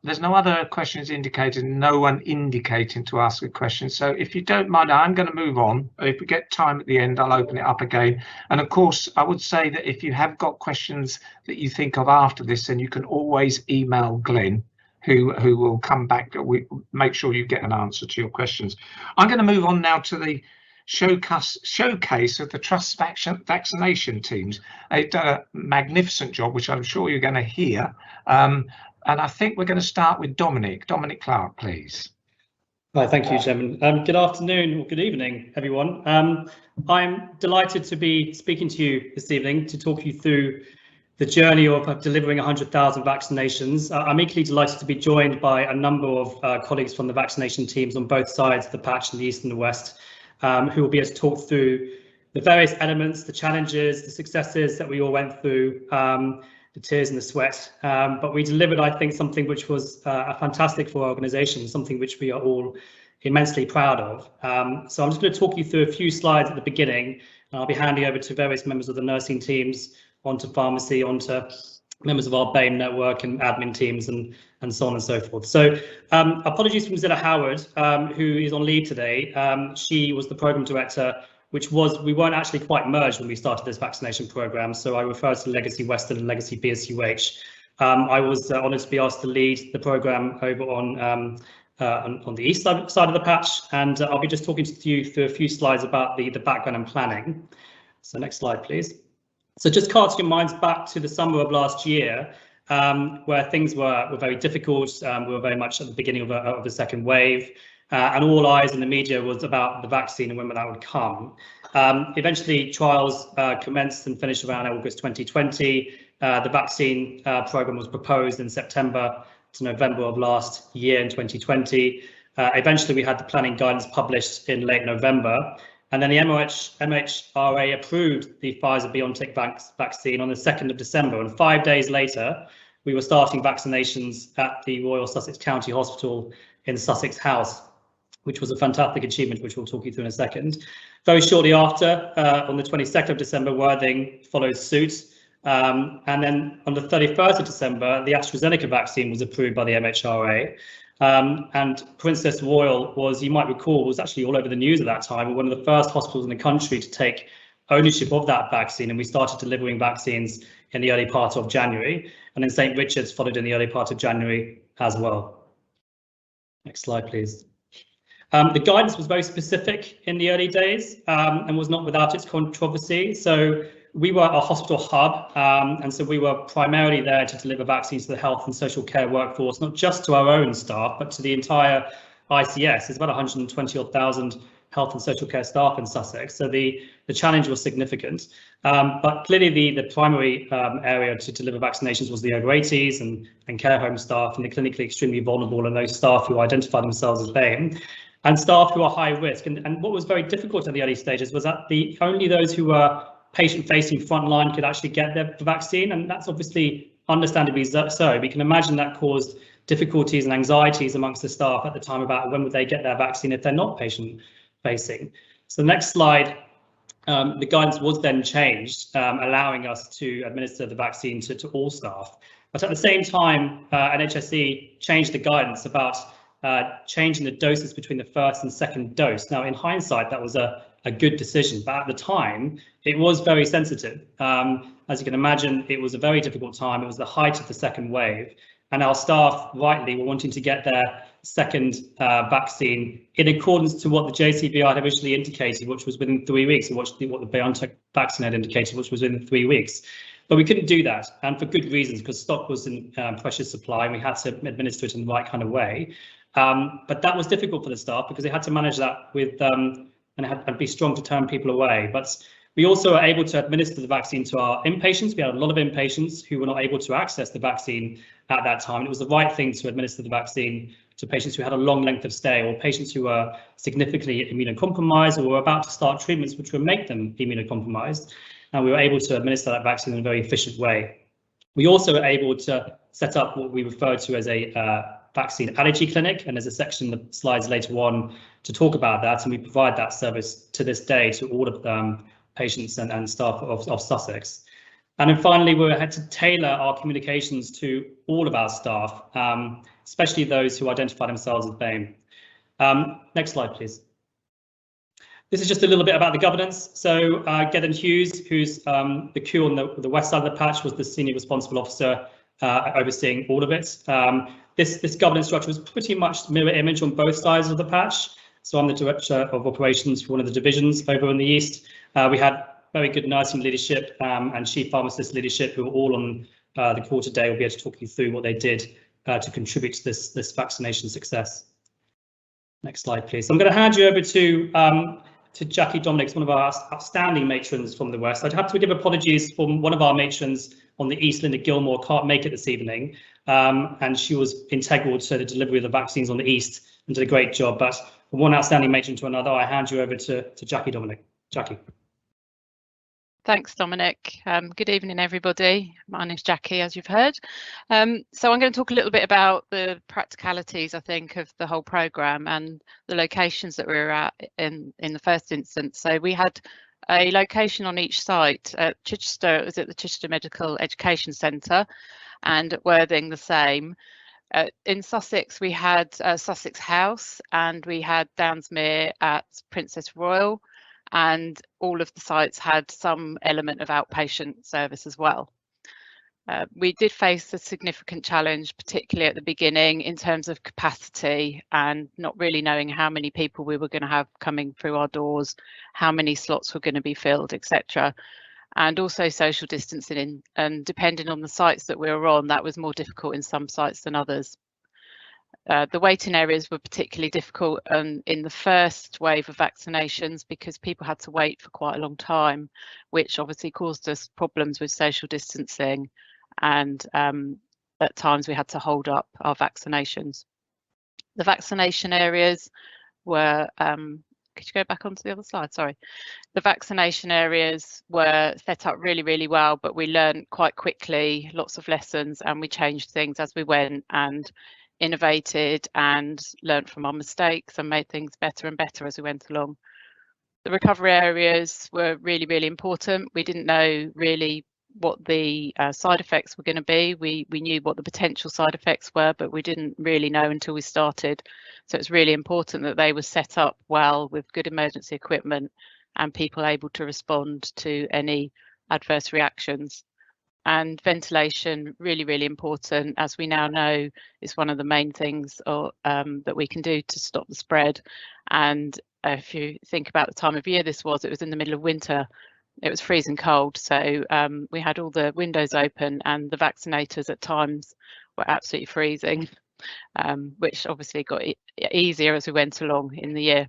There's no other questions indicated, no one indicating to ask a question. So if you don't mind, I'm going to move on. If we get time at the end, I'll open it up again. And of course, I would say that if you have got questions that you think of after this, then you can always email Glenn, who will come back. We make sure you get an answer to your questions. I'm going to move on now to the showcase of the Trust vaccination teams. They've done a magnificent job, which I'm sure you're going to hear. And I think we're going to start with Dominic. Dominic Clark, please. Hi, thank you, Chairman. Good afternoon or good evening, everyone. I'm delighted to be speaking to you this evening to talk you through the journey of delivering 100,000 vaccinations. I'm equally delighted to be joined by a number of colleagues from the vaccination teams on both sides of the patch in the East and the West, who will be able to talk through the various elements, the challenges, the successes that we all went through, the tears and the sweat. But we delivered, I think, something which was fantastic for our organisation, something which we are all immensely proud of. So I'm just going to talk you through a few slides at the beginning, and I'll be handing over to various members of the nursing teams, onto pharmacy, onto members of our BAME network and admin teams, and so on and so forth. So apologies from Zilla Howard, who is on leave today. She was the programme director, we weren't actually quite merged when we started this vaccination programme, so I refer to Legacy Western and Legacy BSUH. I was honoured to be asked to lead the programme over on the east side of the patch, and I'll be just talking to you through a few slides about the background and planning. So next slide, please. So just casting your minds back to the summer of last year, where things were very difficult. We were very much at the beginning of the second wave, and all eyes in the media was about the vaccine and when that would come. Eventually, trials commenced and finished around August 2020. The vaccine programme was proposed in September to November of last year in 2020. Eventually, we had the planning guidance published in late November. And then the MHRA approved the Pfizer-BioNTech vaccine on the 2nd of December. And 5 days later, we were starting vaccinations at the Royal Sussex County Hospital in Sussex House, which was a fantastic achievement, which we'll talk you through in a second. Very shortly after, on the 22nd of December, Worthing followed suit. And then on the 31st of December, the AstraZeneca vaccine was approved by the MHRA. And Princess Royal was, you might recall, was actually all over the news at that time, one of the first hospitals in the country to take ownership of that vaccine, and we started delivering vaccines in the early part of January, and then St Richard's followed in the early part of January as well. Next slide, please. The guidance was very specific in the early days and was not without its controversy. So we were a hospital hub, and so we were primarily there to deliver vaccines to the health and social care workforce, not just to our own staff, but to the entire ICS. There's about 120,000 health and social care staff in Sussex, so the challenge was significant. But clearly the primary area to deliver vaccinations was the over 80s and care home staff and the clinically extremely vulnerable and those staff who identify themselves as BAME, and staff who are high risk. And what was very difficult in the early stages was that only those who were patient-facing frontline could actually get the vaccine, and that's obviously understandably so. We can imagine that caused difficulties and anxieties amongst the staff at the time about when would they get their vaccine if they're not patient-facing. So the next slide, the guidance was then changed, allowing us to administer the vaccine to all staff. But at the same time, NHSE changed the guidance about changing the doses between the first and second dose. Now, in hindsight, that was a good decision, but at the time, it was very sensitive. As you can imagine, it was a very difficult time. It was the height of the second wave, and our staff rightly were wanting to get their second vaccine in accordance to what the JCVI had originally indicated, which was within 3 weeks, and what the BioNTech vaccine had indicated, which was within 3 weeks. But we couldn't do that, and for good reasons, because stock was in precious supply, and we had to administer it in the right kind of way. But that was difficult for the staff because they had to manage that with and be strong to turn people away. But we also were able to administer the vaccine to our inpatients. We had a lot of inpatients who were not able to access the vaccine at that time. And it was the right thing to administer the vaccine to patients who had a long length of stay, or patients who were significantly immunocompromised or were about to start treatments which would make them immunocompromised. And we were able to administer that vaccine in a very efficient way. We also were able to set up what we refer to as a vaccine allergy clinic, and there's a section in the slides later on to talk about that, and we provide that service to this day to all of patients and staff of Sussex. And then finally, we had to tailor our communications to all of our staff, especially those who identify themselves as BAME. Next slide, please. This is just a little bit about the governance. So Gethin Hughes, who's the Q on the west side of the patch, was the senior responsible officer overseeing all of it. This governance structure was pretty much mirror image on both sides of the patch. So I'm the director of operations for one of the divisions over in the east. We had very good nursing leadership and chief pharmacist leadership who were all on the call today. We'll be able to talk you through what they did to contribute to this vaccination success. Next slide, please. So I'm going to hand you over to Jackie Dominic, one of our outstanding matrons from the West. I'd have to give apologies for one of our matrons on the East, Linda Gilmore, can't make it this evening, and she was integral to the delivery of the vaccines on the East and did a great job. But from one outstanding matron to another, I hand you over to Jackie Dominic. Jackie. Thanks, Dominic. Good evening, everybody. My name's Jackie, as you've heard. So I'm going to talk a little bit about the practicalities, I think, of the whole programme and the locations that we were at in the first instance. So we had a location on each site. At Chichester, it was at the Chichester Medical Education Centre, and at Worthing the same. In Sussex, we had Sussex House, and we had Downsmere at Princess Royal, and all of the sites had some element of outpatient service as well. We did face a significant challenge, particularly at the beginning, in terms of capacity and not really knowing how many people we were going to have coming through our doors, how many slots were going to be filled, etc. And also social distancing, and depending on the sites that we were on, that was more difficult in some sites than others. The waiting areas were particularly difficult in the first wave of vaccinations because people had to wait for quite a long time, which obviously caused us problems with social distancing, and at times we had to hold up our vaccinations. The vaccination areas were, could you go back onto the other slide? Sorry. The vaccination areas were set up really, really well, but we learned quite quickly lots of lessons, and we changed things as we went and innovated and learned from our mistakes and made things better and better as we went along. The recovery areas were really, really important. We didn't know really what the side effects were going to be. We knew what the potential side effects were, but we didn't really know until we started. So it's really important that they were set up well with good emergency equipment and people able to respond to any adverse reactions. And ventilation, really, really important, as we now know is one of the main things that we can do to stop the spread. And if you think about the time of year this was, it was in the middle of winter. It was freezing cold, so we had all the windows open, and the vaccinators at times were absolutely freezing, which obviously got easier as we went along in the year.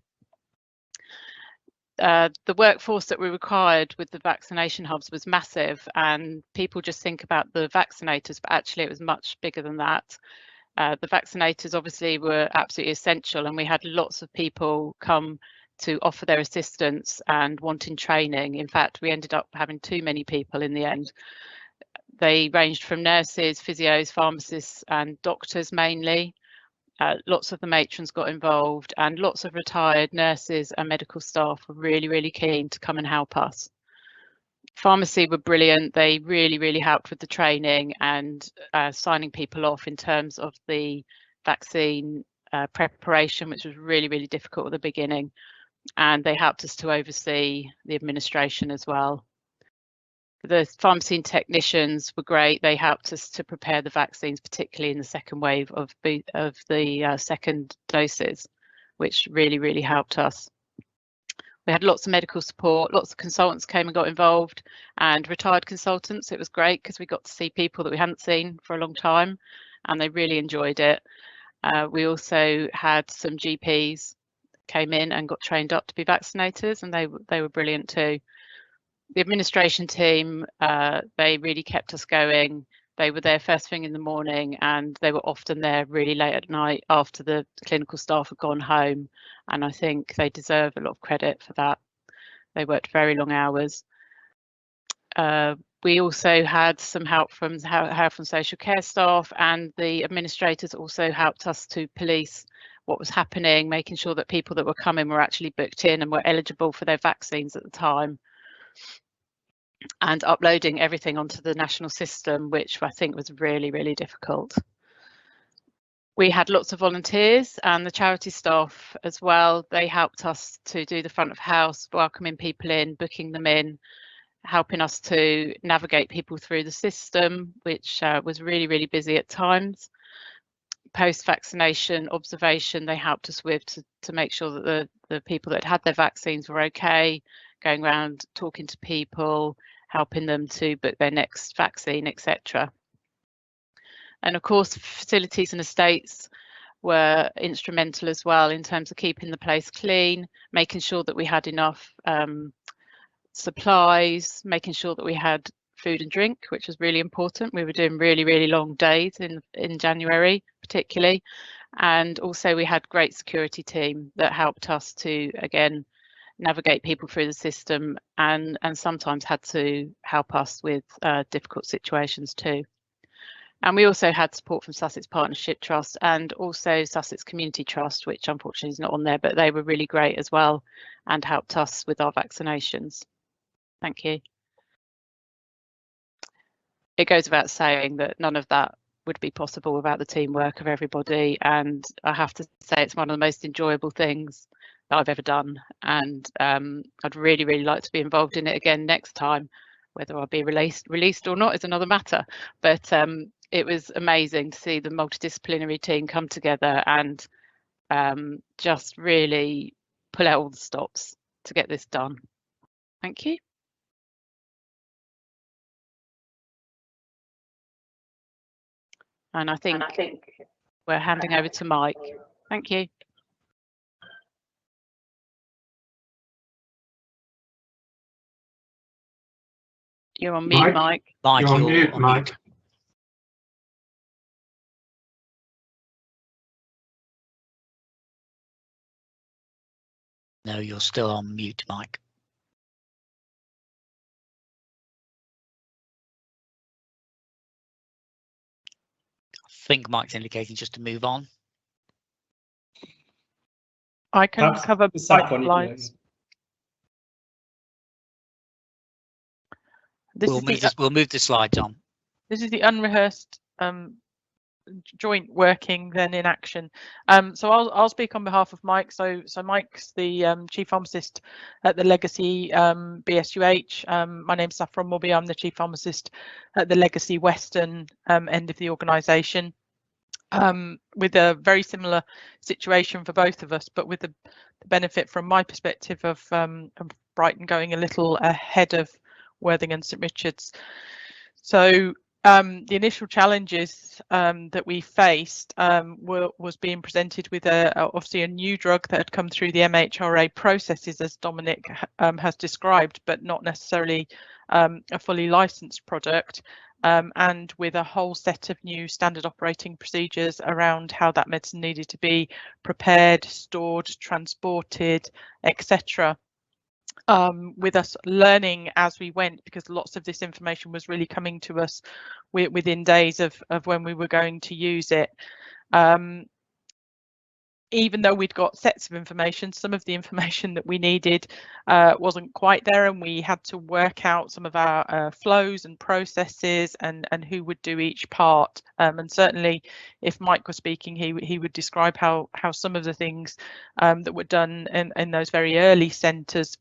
The workforce that we required with the vaccination hubs was massive, and people just think about the vaccinators, but actually it was much bigger than that. The vaccinators obviously were absolutely essential, and we had lots of people come to offer their assistance and wanting training. In fact, we ended up having too many people in the end. They ranged from nurses, physios, pharmacists and doctors mainly. Lots of the matrons got involved, and lots of retired nurses and medical staff were really, really keen to come and help us. Pharmacy were brilliant. They really helped with the training and signing people off in terms of the vaccine preparation, which was really difficult at the beginning. And they helped us to oversee the administration as well. The pharmacy technicians were great. They helped us to prepare the vaccines, particularly in the second wave of the second doses, which really helped us. We had lots of medical support, lots of consultants came and got involved, and retired consultants. It was great because we got to see people that we hadn't seen for a long time, and they really enjoyed it. We also had some GPs came in and got trained up to be vaccinators, and they were brilliant too. The administration team, they really kept us going. They were there first thing in the morning, and they were often there really late at night after the clinical staff had gone home. And I think they deserve a lot of credit for that. They worked very long hours. We also had some help from health and social care staff, and the administrators also helped us to police what was happening, making sure that people that were coming were actually booked in and were eligible for their vaccines at the time, and uploading everything onto the national system, which I think was really difficult. We had lots of volunteers and the charity staff as well. They helped us to do the front of house, welcoming people in, booking them in, helping us to navigate people through the system, which was really busy at times. Post-vaccination observation, they helped us with to make sure that the people that had their vaccines were okay, going around talking to people, helping them to book their next vaccine, etc. And of course, facilities and estates were instrumental as well in terms of keeping the place clean, making sure that we had enough supplies, making sure that we had food and drink, which was really important. We were doing really long days in January particularly, and also we had great security team that helped us to again navigate people through the system, and sometimes had to help us with difficult situations too. And we also had support from Sussex Partnership Trust and also Sussex Community Trust, which unfortunately is not on there, but they were really great as well and helped us with our vaccinations. Thank you. It goes without saying that none of that would be possible without the teamwork of everybody, and I have to say it's one of the most enjoyable things that I've ever done, and I'd really like to be involved in it again next time. Whether I'll be released or not is another matter, but it was amazing to see the multidisciplinary team come together and just really pull out all the stops to get this done. Thank you. And I think we're handing over to Mike. Thank you. You're on mute, Mike. You're on mute, Mike. No, you're still on mute, Mike. I think Mike's indicating just to move on. I can cover the slides. We'll move the slides on. This is the unrehearsed joint working then in action. So I'll speak on behalf of Mike. So Mike's the chief pharmacist at the Legacy BSUH. My name's Saffron Morby. I'm the chief pharmacist at the Legacy Western end of the organisation. With a very similar situation for both of us, but with the benefit from my perspective of Brighton going a little ahead of Worthing and St Richards. So the initial challenges that we faced was being presented with obviously a new drug that had come through the MHRA processes, as Dominic has described, but not necessarily a fully licensed product, and with a whole set of new standard operating procedures around how that medicine needed to be prepared, stored, transported, etc. With us learning as we went, because lots of this information was really coming to us within days of when we were going to use it. even though we'd got sets of information, some of the information that we needed wasn't quite there, and we had to work out some of our flows and processes and who would do each part. And certainly, if Mike was speaking, he would describe how some of the things that were done in those very early centres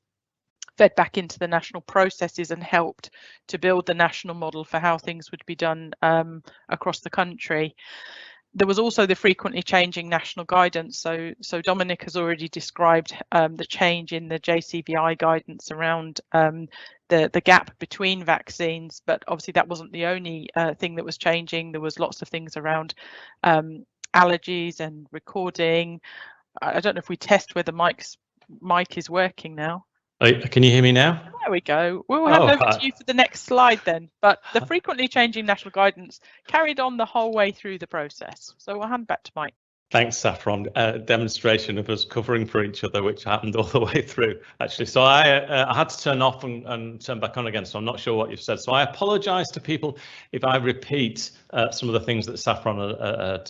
fed back into the national processes and helped to build the national model for how things would be done across the country. There was also the frequently changing national guidance. So Dominic has already described the change in the JCVI guidance around the gap between vaccines, but obviously that wasn't the only thing that was changing. There was lots of things around allergies and recording. I don't know if we test whether Mike's mic is working now. Can you hear me now? There we go. We'll hand over to you for the next slide then. But the frequently changing national guidance carried on the whole way through the process. So we'll hand back to Mike. Thanks, Saffron. Demonstration of us covering for each other, which happened all the way through, actually. So I had to turn off and turn back on again, so I'm not sure what you've said. So I apologise to people if I repeat some of the things that Saffron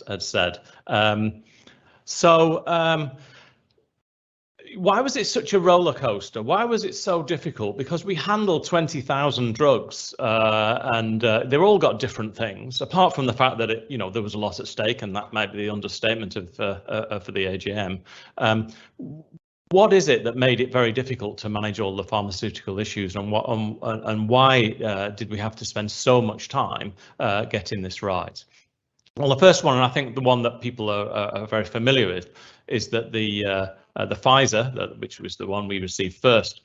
had said. Why was it such a roller coaster? Why was it so difficult? Because we handled 20,000 drugs and they've all got different things, apart from the fact that there was a lot at stake, and that might be the understatement of for the AGM. What is it that made it very difficult to manage all the pharmaceutical issues, and why did we have to spend so much time getting this right? Well, the first one, and I think the one that people are very familiar with, is that the Pfizer, which was the one we received first,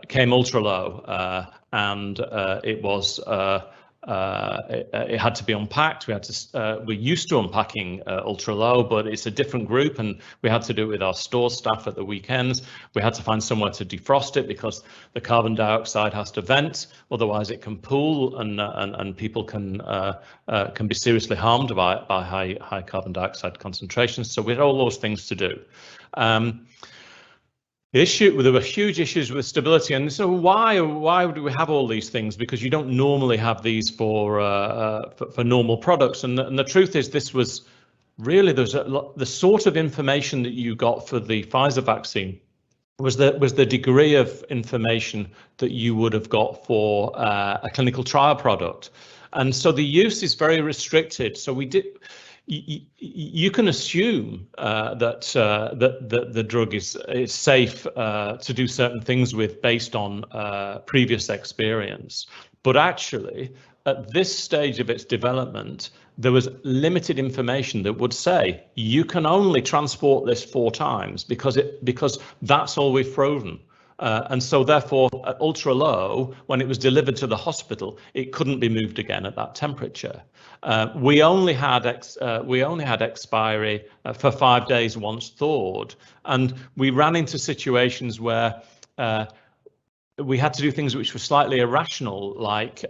came ultra low, and it was it had to be unpacked. We're used to unpacking ultra low, but it's a different group, and we had to do it with our store staff at the weekends. We had to find somewhere to defrost it because the carbon dioxide has to vent, otherwise it can pool, and people can be seriously harmed by high carbon dioxide concentrations. So we had all those things to do. There were huge issues with stability, and so why do we have all these things? Because you don't normally have these for normal products, and the truth is, this was really the sort of information that you got for the Pfizer vaccine was the degree of information that you would have got for a clinical trial product, and so the use is very restricted. So we did. You can assume that the drug is safe to do certain things with based on previous experience, but actually at this stage of its development there was limited information that would say you can only transport this 4 times because that's all we've proven. And so therefore at ultra low, when it was delivered to the hospital, it couldn't be moved again at that temperature. We only had expiry for 5 days once thawed, and we ran into situations where we had to do things which were slightly irrational, like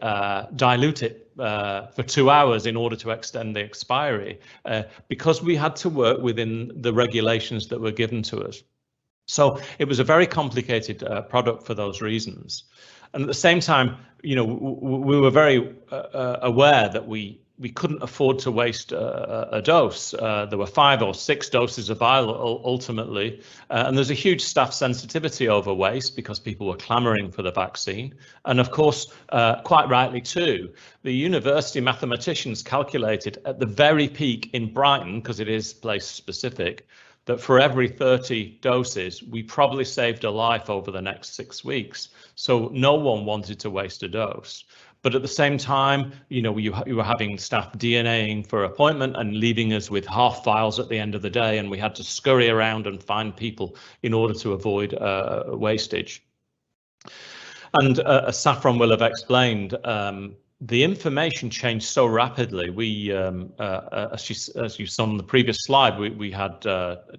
dilute it for 2 hours in order to extend the expiry, because we had to work within the regulations that were given to us. So it was a very complicated product for those reasons. And at the same time, we were very aware that we couldn't afford to waste a dose. There were 5 or 6 doses of vial ultimately, and there's a huge staff sensitivity over waste because people were clamoring for the vaccine. And of course, quite rightly too, the university mathematicians calculated at the very peak in Brighton, because it is place specific, that for every 30 doses, we probably saved a life over the next 6 weeks. So no one wanted to waste a dose. But at the same time, you were having staff DNAing for appointment and leaving us with half files at the end of the day, and we had to scurry around and find people in order to avoid wastage. And as Saffron will have explained, the information changed so rapidly. We, as you saw on the previous slide, we had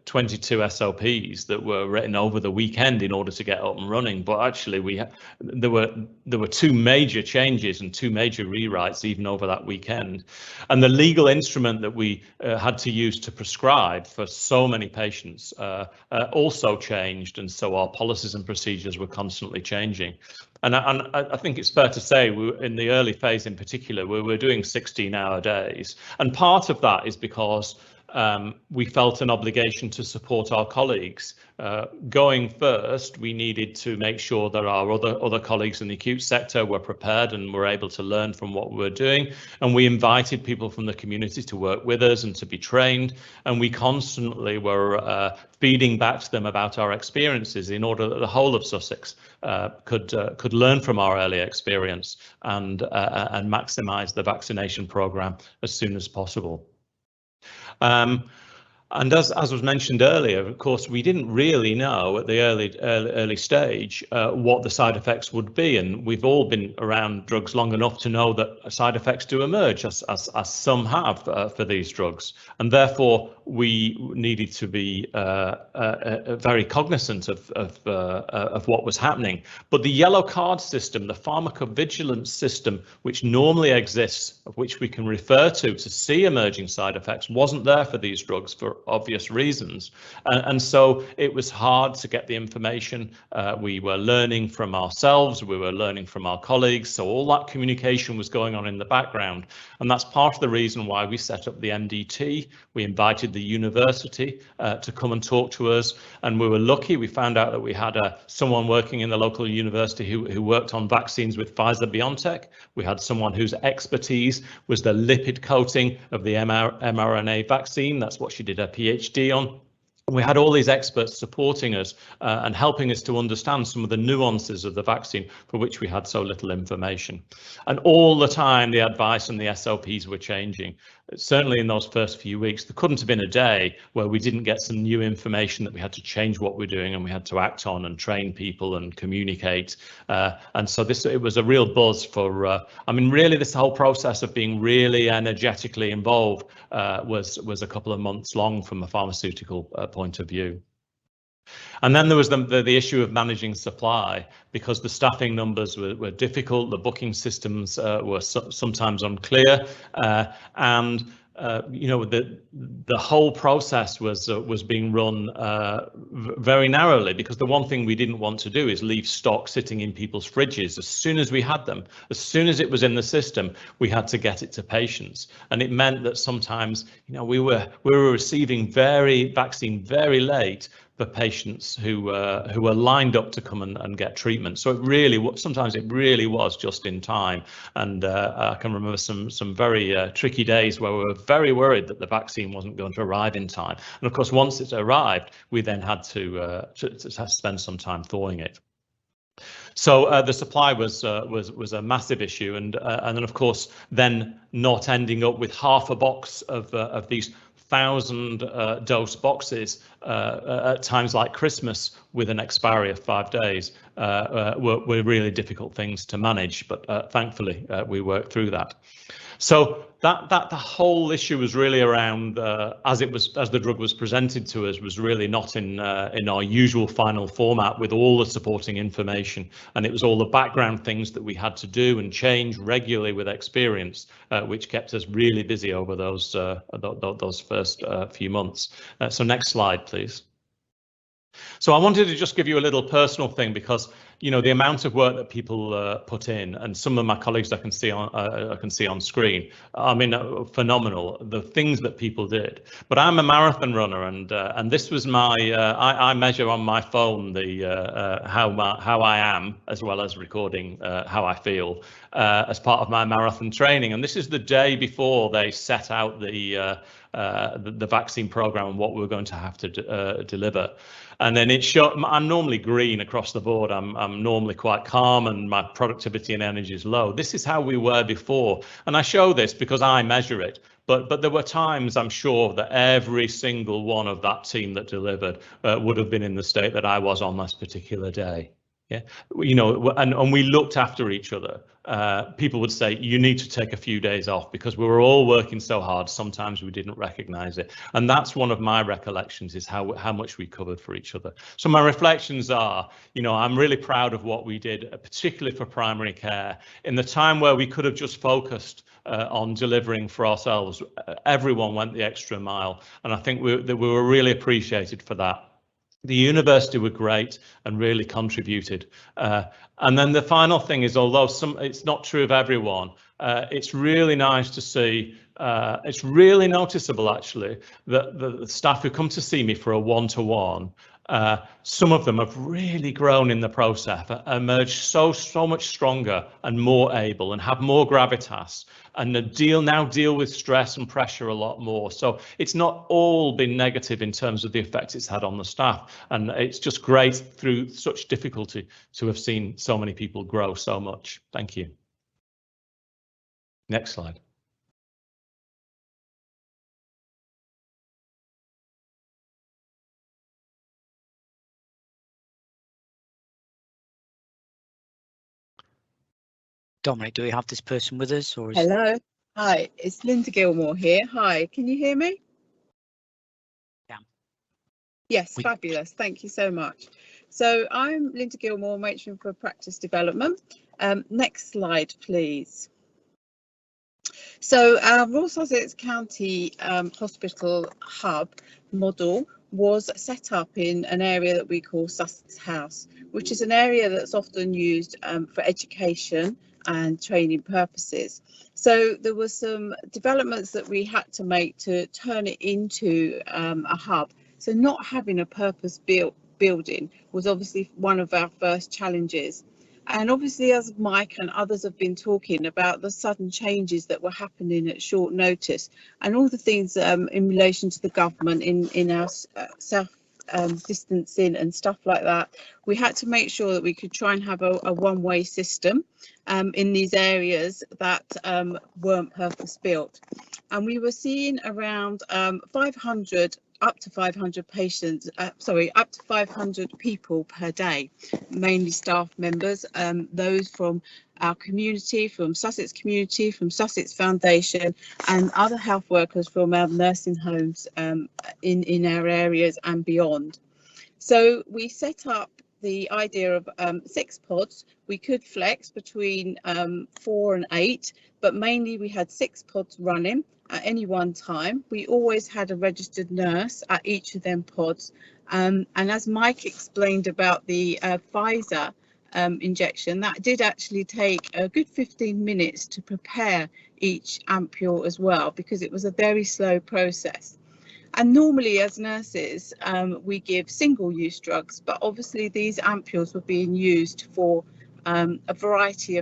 22 SOPs that were written over the weekend in order to get up and running. But actually, there were 2 major changes and 2 major rewrites even over that weekend. And the legal instrument that we had to use to prescribe for so many patients also changed, and so our policies and procedures were constantly changing. And I think it's fair to say in the early phase in particular, we were doing 16-hour days. And part of that is because we felt an obligation to support our colleagues. Going first, we needed to make sure that our other colleagues in the acute sector were prepared and were able to learn from what we were doing. And we invited people from the community to work with us and to be trained. And we constantly were feeding back to them about our experiences in order that the whole of Sussex could learn from our early experience and maximise the vaccination programme as soon as possible. And as was mentioned earlier, of course, we didn't really know at the early stage what the side effects would be, and we've all been around drugs long enough to know that side effects do emerge, as some have for these drugs, and therefore we needed to be very cognizant of what was happening. But the yellow card system, the pharmacovigilance system, which normally exists, of which we can refer to see emerging side effects, wasn't there for these drugs for obvious reasons, and so it was hard to get the information. We were learning from ourselves, we were learning from our colleagues, so all that communication was going on in the background, and that's part of the reason why we set up the MDT. We invited the university to come and talk to us, and we were lucky. We found out that we had someone working in the local university who worked on vaccines with Pfizer-BioNTech. We had someone whose expertise was the lipid coating of the mRNA vaccine. That's what she did her PhD on. We had all these experts supporting us and helping us to understand some of the nuances of the vaccine for which we had so little information. And all the time, the advice and the SOPs were changing. Certainly in those first few weeks, there couldn't have been a day where we didn't get some new information that we had to change what we're doing and we had to act on and train people and communicate. And so it was a real buzz for, I mean, really this whole process of being really energetically involved was a couple of months long from a pharmaceutical point of view. And then there was the issue of managing supply, because the staffing numbers were difficult, the booking systems were sometimes unclear, and you know, the whole process was being run very narrowly, because the one thing we didn't want to do is leave stock sitting in people's fridges. As soon as we had them, as soon as it was in the system, we had to get it to patients, and it meant that sometimes, you know, we were receiving vaccine very late for patients who were lined up to come and get treatment. So sometimes it really was just in time. And I can remember some very tricky days where we were very worried that the vaccine wasn't going to arrive in time. And of course, once it arrived, we then had to spend some time thawing it. So the supply was a massive issue, and then of course then not ending up with half a box of these 1,000 dose boxes at times like Christmas with an expiry of 5 days were really difficult things to manage, but thankfully we worked through that. So that the whole issue was really around, as the drug was presented to us, was really not in our usual final format with all the supporting information, and it was all the background things that we had to do and change regularly with experience, which kept us really busy over those first few months. So next slide, please. So I wanted to just give you a little personal thing, because you know the amount of work that people put in, and some of my colleagues I can see on screen. I mean, phenomenal, the things that people did. But I'm a marathon runner, and this was my I measure on my phone the how I am, as well as recording how I feel as part of my marathon training. And this is the day before they set out the vaccine program and what we're going to have to deliver. And then it showed, I'm normally green across the board. I'm normally quite calm, and my productivity and energy is low. This is how we were before. And I show this because I measure it. But there were times, I'm sure, that every single one of that team that delivered would have been in the state that I was on this particular day. Yeah, you know, and we looked after each other. People would say, you need to take a few days off, because we were all working so hard. Sometimes we didn't recognize it. And that's one of my recollections, is how much we covered for each other. So my reflections are, you know, I'm really proud of what we did, particularly for primary care. In the time where we could have just focused on delivering for ourselves, everyone went the extra mile. And I think we were really appreciated for that. The university were great and really contributed. And then the final thing is, although it's not true of everyone, it's really nice to see it's really noticeable actually that the staff who come to see me for a one-to-one, some of them have really grown in the process, emerged so much stronger and more able and have more gravitas, and now deal with stress and pressure a lot more. So it's not all been negative in terms of the effect it's had on the staff, and it's just great through such difficulty to have seen so many people grow so much. Thank you. Next slide. Dominic, do we have this person with us, or is... Hello. Hi, it's Linda Gilmore here. Hi, can you hear me? Yeah. Yes, fabulous. Thank you so much. So I'm Linda Gilmore, Matron for Practice Development. Next slide, please. So our Royal Sussex County Hospital hub model was set up in an area that we call Sussex House, which is an area that's often used for education and training purposes. So there were some developments that we had to make to turn it into a hub. So not having a purpose-built building was obviously one of our first challenges. And obviously, as Mike and others have been talking about the sudden changes that were happening at short notice, and all the things in relation to the government in our self-distancing and stuff like that, we had to make sure that we could try and have a one-way system in these areas that weren't purpose-built. And we were seeing around 500 up to 500 patients, up to 500 people per day, mainly staff members, those from our community, from Sussex Community, from Sussex Foundation, and other health workers from our nursing homes in our areas and beyond. So we set up the idea of 6 pods. We could flex between 4 and 8, but mainly we had 6 pods running at any one time. We always had a registered nurse at each of them pods. And as Mike explained about the Pfizer injection, that did actually take a good 15 minutes to prepare each ampule as well, because it was a very slow process. And normally as nurses, we give single-use drugs, but obviously these ampules were being used for a variety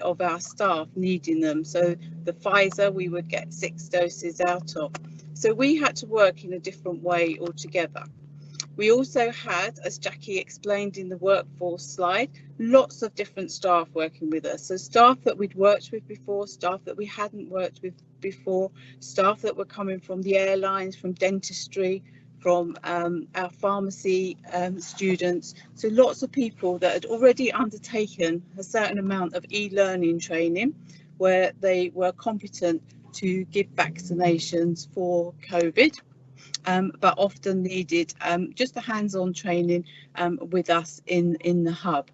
of our staff needing them. So the Pfizer we would get 6 doses out of. So we had to work in a different way altogether. We also had, as Jackie explained in the workforce slide, lots of different staff working with us. So staff that we'd worked with before, staff that we hadn't worked with before, staff that were coming from the airlines, from dentistry, from our pharmacy students. So lots of people that had already undertaken a certain amount of e-learning training where they were competent to give vaccinations for COVID. But often needed just the hands-on training with us in the hub.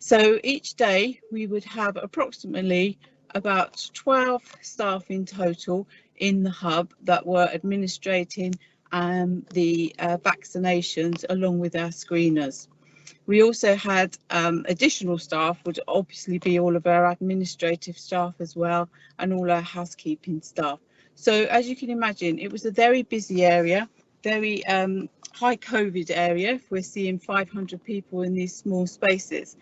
So each day we would have approximately about 12 staff in total in the hub that were administrating the vaccinations along with our screeners. We also had additional staff, would obviously be all of our administrative staff as well, and all our housekeeping staff. So as you can imagine, it was a very busy area, very high COVID area, if we're seeing 500 people in these small spaces.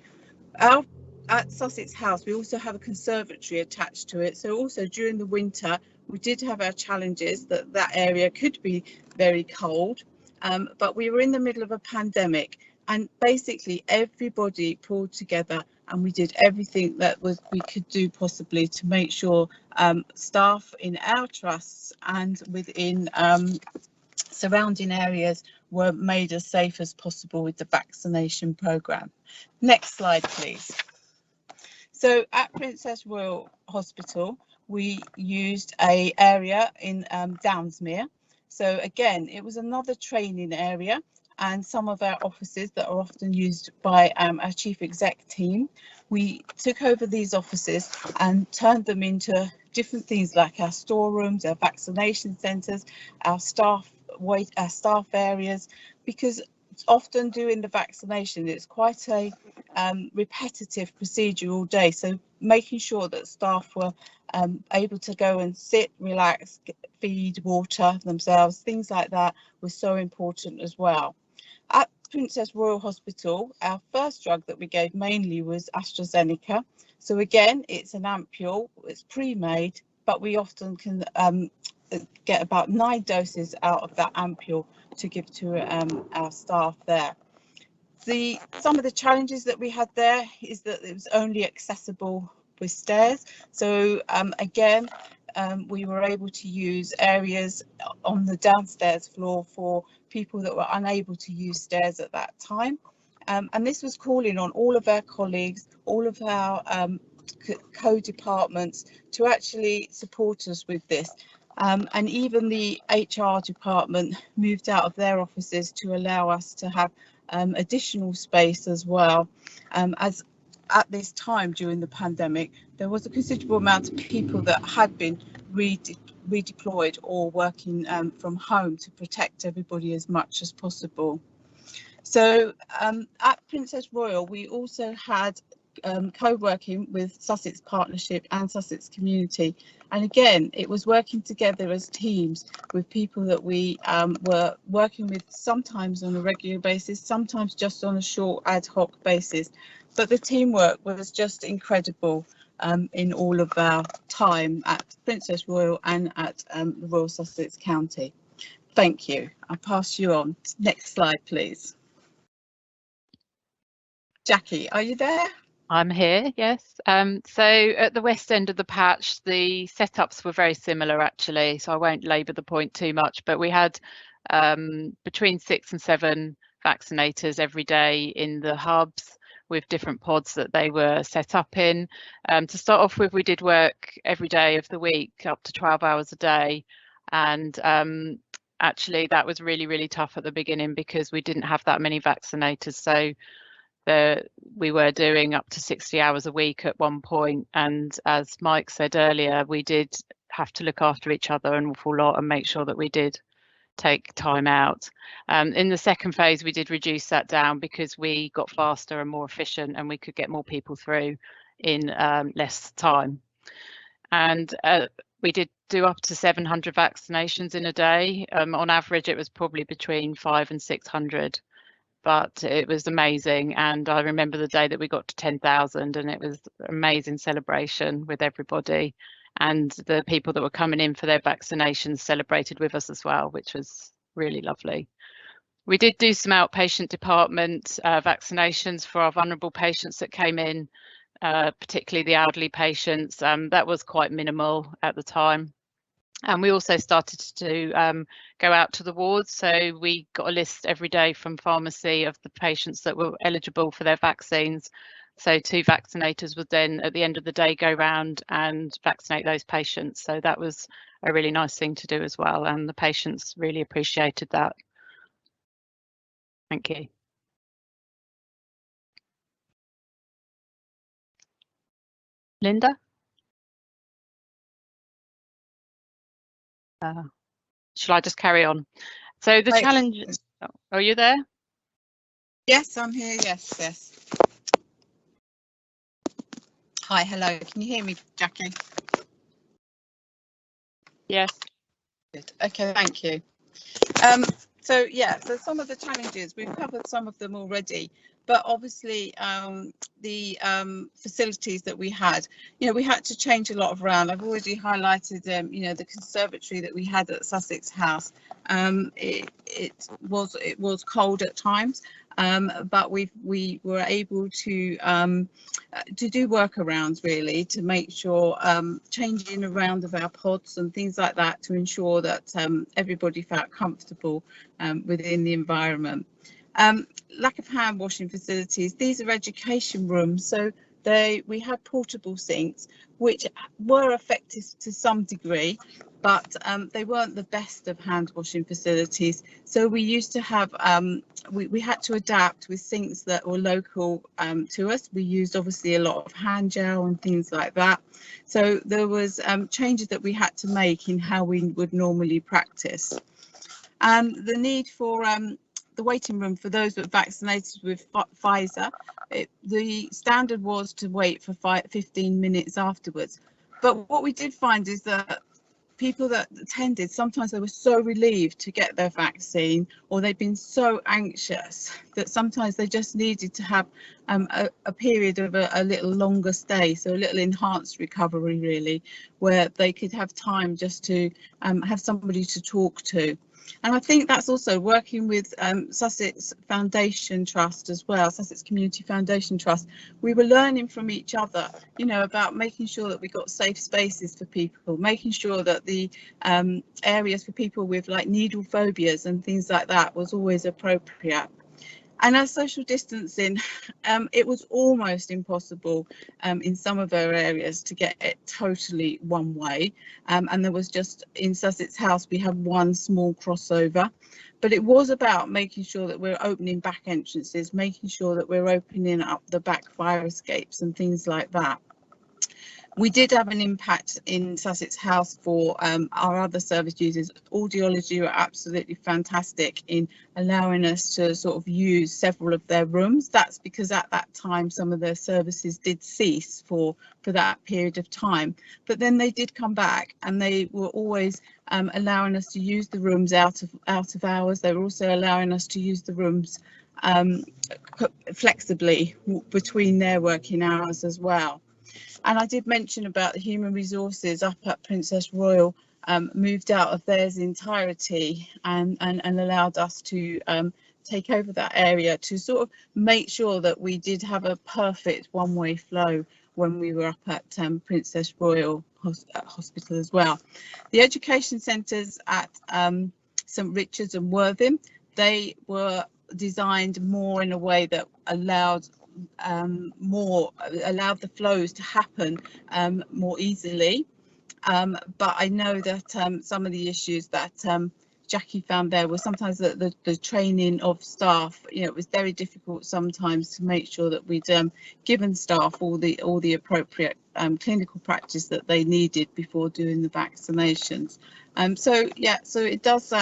At Sussex House, we also have a conservatory attached to it. So also during the winter, we did have our challenges that area could be very cold, but we were in the middle of a pandemic, and basically everybody pulled together and we did everything that we could do possibly to make sure staff in our trusts and within surrounding areas were made as safe as possible with the vaccination programme. Next slide, please. So at Princess Royal Hospital, we used an area in Downsmere. So again, it was another training area, and some of our offices that are often used by our chief exec team. We took over these offices and turned them into different things like our storerooms, our vaccination centres, our staff areas, because often doing the vaccination, it's quite a repetitive procedure all day. So making sure that staff were able to go and sit, relax, feed, water themselves, things like that was so important as well. At Princess Royal Hospital, our first drug that we gave mainly was AstraZeneca. So again, it's an ampule, it's pre-made, but we often can get about 9 doses out of that ampule to give to our staff there. Some of the challenges that we had there is that it was only accessible with stairs. So again, we were able to use areas on the downstairs floor for people that were unable to use stairs at that time. And this was calling on all of our colleagues, all of our co-departments to actually support us with this. And even the HR department moved out of their offices to allow us to have additional space as well. As at this time during the pandemic, there was a considerable amount of people that had been redeployed or working from home to protect everybody as much as possible. So at Princess Royal, we also had co-working with Sussex Partnership and Sussex Community, and again it was working together as teams with people that we were working with, sometimes on a regular basis, sometimes just on a short ad hoc basis, but the teamwork was just incredible in all of our time at Princess Royal and at the Royal Sussex County. Thank you. I'll pass you on. Next slide, please. Jackie, are you there? I'm here, yes. So at the west end of the patch, the setups were very similar actually, so I won't labour the point too much, but we had between 6 and 7 vaccinators every day in the hubs with different pods that they were set up in. To start off with, we did work every day of the week, up to 12 hours a day, and actually that was really, really tough at the beginning because we didn't have that many vaccinators. So we were doing up to 60 hours a week at one point, and as Mike said earlier, we did have to look after each other an awful lot and make sure that we did take time out. In the second phase, we did reduce that down because we got faster and more efficient and we could get more people through in less time. And we did do up to 700 vaccinations in a day. On average, it was probably between 500 and 600. But it was amazing, and I remember the day that we got to 10,000, and it was an amazing celebration with everybody, and the people that were coming in for their vaccinations celebrated with us as well, which was really lovely. We did do some outpatient department vaccinations for our vulnerable patients that came in, particularly the elderly patients. That was quite minimal at the time. And we also started to go out to the wards. So we got a list every day from pharmacy of the patients that were eligible for their vaccines. So 2 vaccinators would then at the end of the day go round and vaccinate those patients. So that was a really nice thing to do as well. And the patients really appreciated that. Thank you. Linda? Shall I just carry on? So the challenge, are you there? Yes, I'm here. Yes, yes. Hi, hello. Can you hear me, Jackie? Yes. Good. Okay, thank you. So yeah, so some of the challenges, we've covered some of them already, but obviously the facilities that we had, we had to change a lot around. I've already highlighted the conservatory that we had at Sussex House. It was cold at times, but we were able to do workarounds really to make sure changing around of our pods and things like that to ensure that everybody felt comfortable within the environment. Lack of hand washing facilities. These are education rooms, so we had portable sinks which were effective to some degree, but they weren't the best of hand washing facilities. So we used to have we had to adapt with sinks that were local to us. We used obviously a lot of hand gel and things like that. So there was changes that we had to make in how we would normally practice. And the need for the waiting room for those that were vaccinated with Pfizer, the standard was to wait for 15 minutes afterwards. But what we did find is that people that attended, sometimes they were so relieved to get their vaccine, or they'd been so anxious that sometimes they just needed to have a period of a little longer stay, so a little enhanced recovery really, where they could have time just to have somebody to talk to. And I think that's also working with Sussex Foundation Trust as well, Sussex Community Foundation Trust. We were learning from each other, you know, about making sure that we got safe spaces for people, making sure that the areas for people with like needle phobias and things like that was always appropriate. And as social distancing, it was almost impossible in some of our areas to get it totally one way. And there was just, in Sussex House, we had one small crossover. But it was about making sure that we're opening back entrances, making sure that we're opening up the back fire escapes and things like that. We did have an impact in Sussex House for our other service users. Audiology were absolutely fantastic in allowing us to sort of use several of their rooms. That's because at that time some of their services did cease for that period of time. But then they did come back, and they were always allowing us to use the rooms out of hours. They were also allowing us to use the rooms flexibly between their working hours as well. And I did mention about the human resources up at Princess Royal moved out of theirs entirety and allowed us to take over that area to sort of make sure that we did have a perfect one-way flow when we were up at Princess Royal Hospital as well. The education centres at St Richard's and Worthing, they were designed more in a way that allowed the flows to happen more easily, but I know that some of the issues that Jackie found there was sometimes the training of staff. You know, it was very difficult sometimes to make sure that we'd given staff all the appropriate clinical practice that they needed before doing the vaccinations. So yeah, so it does.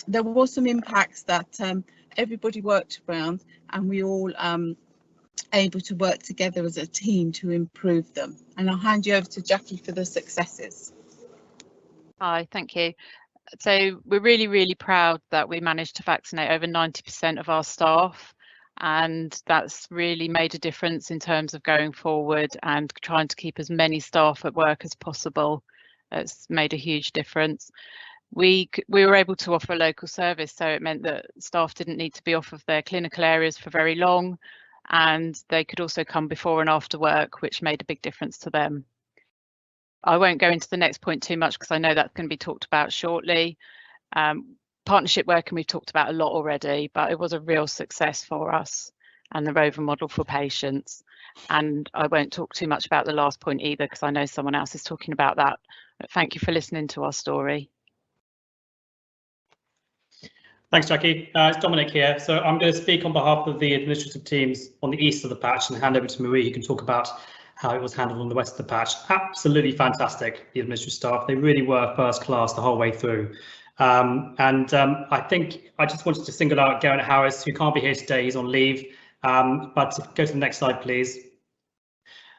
There were some impacts that everybody worked around, and we all able to work together as a team to improve them. And I'll hand you over to Jackie for the successes. Hi, thank you. So we're really, really proud that we managed to vaccinate over 90% of our staff, and that's really made a difference in terms of going forward and trying to keep as many staff at work as possible. It's made a huge difference. We were able to offer a local service, so it meant that staff didn't need to be off of their clinical areas for very long, and they could also come before and after work, which made a big difference to them. I won't go into the next point too much because I know that's going to be talked about shortly. Partnership working we've talked about a lot already, but it was a real success for us and the Rover model for patients. And I won't talk too much about the last point either because I know someone else is talking about that. But thank you for listening to our story. Thanks, Jackie. It's Dominic here. So I'm going to speak on behalf of the administrative teams on the east of the patch and hand over to Marie, who can talk about how it was handled on the west of the patch. Absolutely fantastic, the administrative staff. They really were first class the whole way through. I think I just wanted to single out Garrett Harris, who can't be here today. He's on leave. But go to the next slide, please.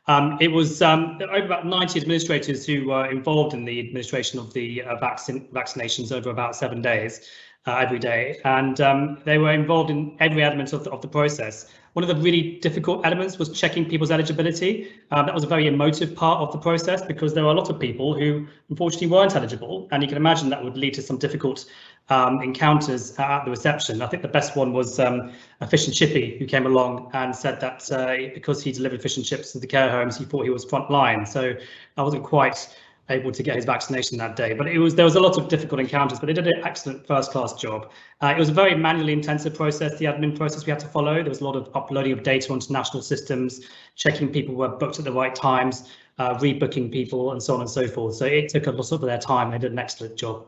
It was over about 90 administrators who were involved in the administration of the vaccinations over about 7 days. Every day, and they were involved in every element of the process. One of the really difficult elements was checking people's eligibility. That was a very emotive part of the process because there were a lot of people who unfortunately weren't eligible, and you can imagine that would lead to some difficult encounters at the reception. I think the best one was a fish and chippy who came along and said that because he delivered fish and chips to the care homes, he thought he was front line. So I wasn't quite able to get his vaccination that day, but there was a lot of difficult encounters, but they did an excellent first-class job. It was a very manually intensive process, the admin process we had to follow. There was a lot of uploading of data onto national systems, checking people were booked at the right times, rebooking people, and so on and so forth. So it took a lot of their time. They did an excellent job.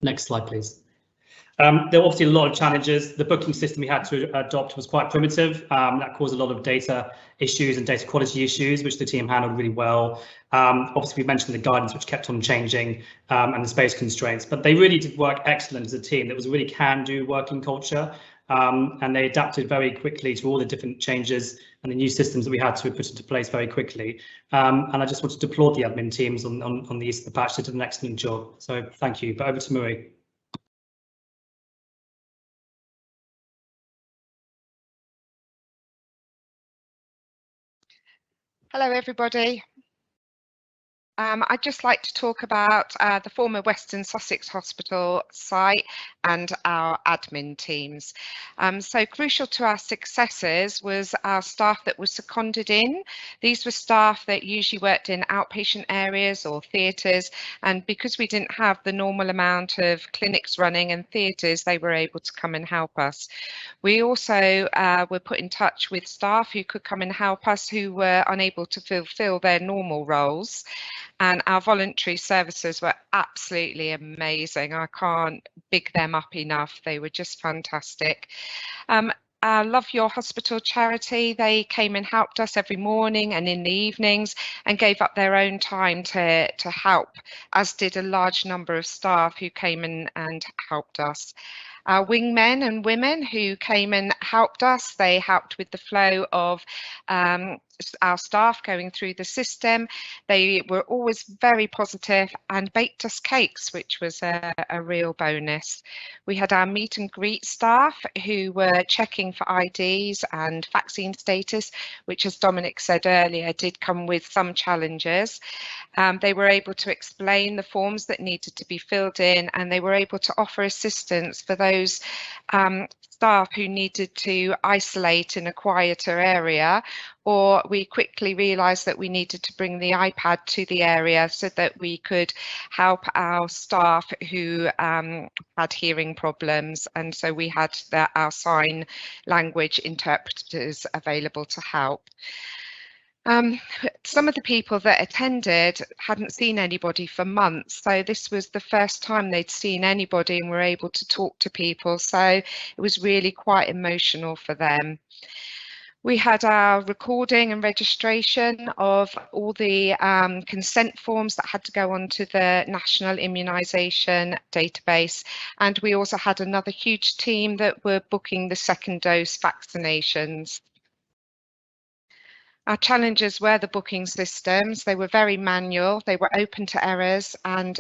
Next slide, please. There were obviously a lot of challenges. The booking system we had to adopt was quite primitive. That caused a lot of data issues and data quality issues, which the team handled really well. Obviously, we mentioned the guidance, which kept on changing, and the space constraints, but they really did work excellent as a team. There was a really can-do working culture. and they adapted very quickly to all the different changes and the new systems that we had to put into place very quickly. And I just wanted to applaud the admin teams on the Easter patch. They did an excellent job. So thank you. But over to Marie. Hello, everybody. I'd just like to talk about the former Western Sussex Hospital site and our admin teams. So crucial to our successes was our staff that was seconded in. These were staff that usually worked in outpatient areas or theatres, and because we didn't have the normal amount of clinics running and theatres, they were able to come and help us. We also were put in touch with staff who could come and help us who were unable to fulfil their normal roles. And our voluntary services were absolutely amazing. I can't big them up enough. They were just fantastic. Our Love Your Hospital charity, they came and helped us every morning and in the evenings and gave up their own time to help, as did a large number of staff who came in and helped us. Our wingmen and women who came and helped us, they helped with the flow of our staff going through the system. They were always very positive and baked us cakes, which was a real bonus. We had our meet and greet staff who were checking for IDs and vaccine status, which, as Dominic said earlier, did come with some challenges. They were able to explain the forms that needed to be filled in, and they were able to offer assistance for those staff who needed to isolate in a quieter area, or we quickly realised that we needed to bring the iPad to the area so that we could help our staff who had hearing problems, and so we had our sign language interpreters available to help. Some of the people that attended hadn't seen anybody for months, so this was the first time they'd seen anybody and were able to talk to people, so it was really quite emotional for them. We had our recording and registration of all the consent forms that had to go onto the National Immunization database, and we also had another huge team that were booking the second dose vaccinations. Our challenges were the booking systems. They were very manual, they were open to errors, and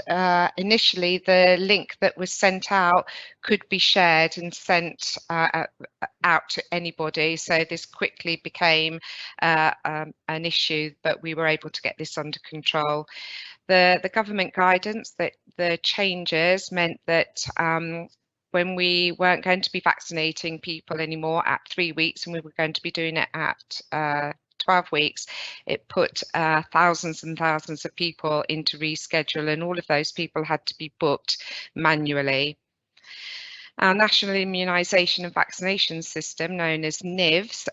initially the link that was sent out could be shared and sent out to anybody. So this quickly became an issue, but we were able to get this under control. The government guidance, that the changes meant that when we weren't going to be vaccinating people anymore at 3 weeks and we were going to be doing it at 12 weeks, it put thousands and thousands of people into reschedule, and all of those people had to be booked manually. Our National Immunisation and Vaccination System, known as NIVS,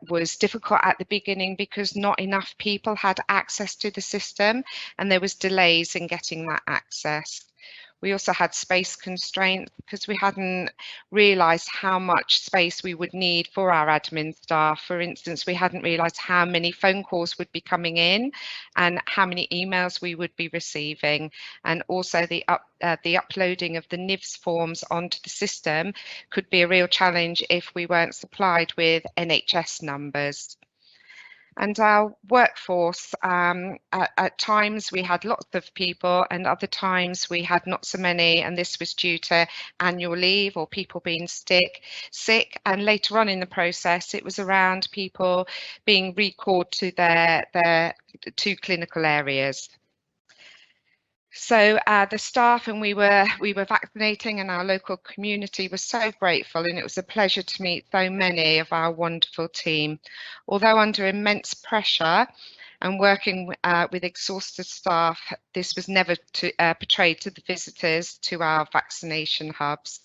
was difficult at the beginning because not enough people had access to the system and there was delays in getting that access. We also had space constraints because we hadn't realised how much space we would need for our admin staff. For instance, we hadn't realised how many phone calls would be coming in and how many emails we would be receiving. And also the uploading of the NIVS forms onto the system could be a real challenge if we weren't supplied with NHS numbers. And our workforce, at times we had lots of people and other times we had not so many, and this was due to annual leave or people being sick, and later on in the process it was around people being recalled to their two clinical areas. So the staff and we were vaccinating, and our local community was so grateful, and it was a pleasure to meet so many of our wonderful team. Although under immense pressure and working with exhausted staff, this was never portrayed to the visitors to our vaccination hubs.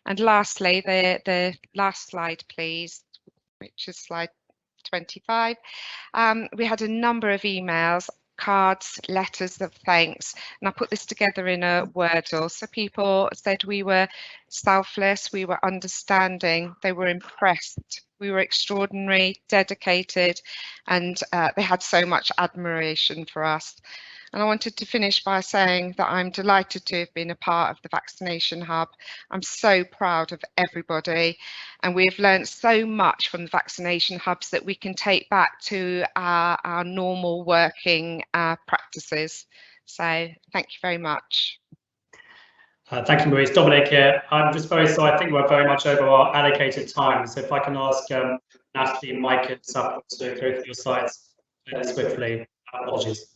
And lastly, the last slide, please, which is slide 25. We had a number of emails, cards, letters of thanks, and I put this together in a Wordle. So people said we were selfless, we were understanding, they were impressed, we were extraordinary, dedicated, and they had so much admiration for us. And I wanted to finish by saying that I'm delighted to have been a part of the Vaccination Hub. I'm so proud of everybody, and we have learned so much from the Vaccination Hubs that we can take back to our normal working practices. So thank you very much. Thank you, Maurice. Dominic here. I'm just very sorry, I think we're very much over our allocated time. So if I can ask Natalie, Mike, and Saf to go through your slides swiftly. Apologies.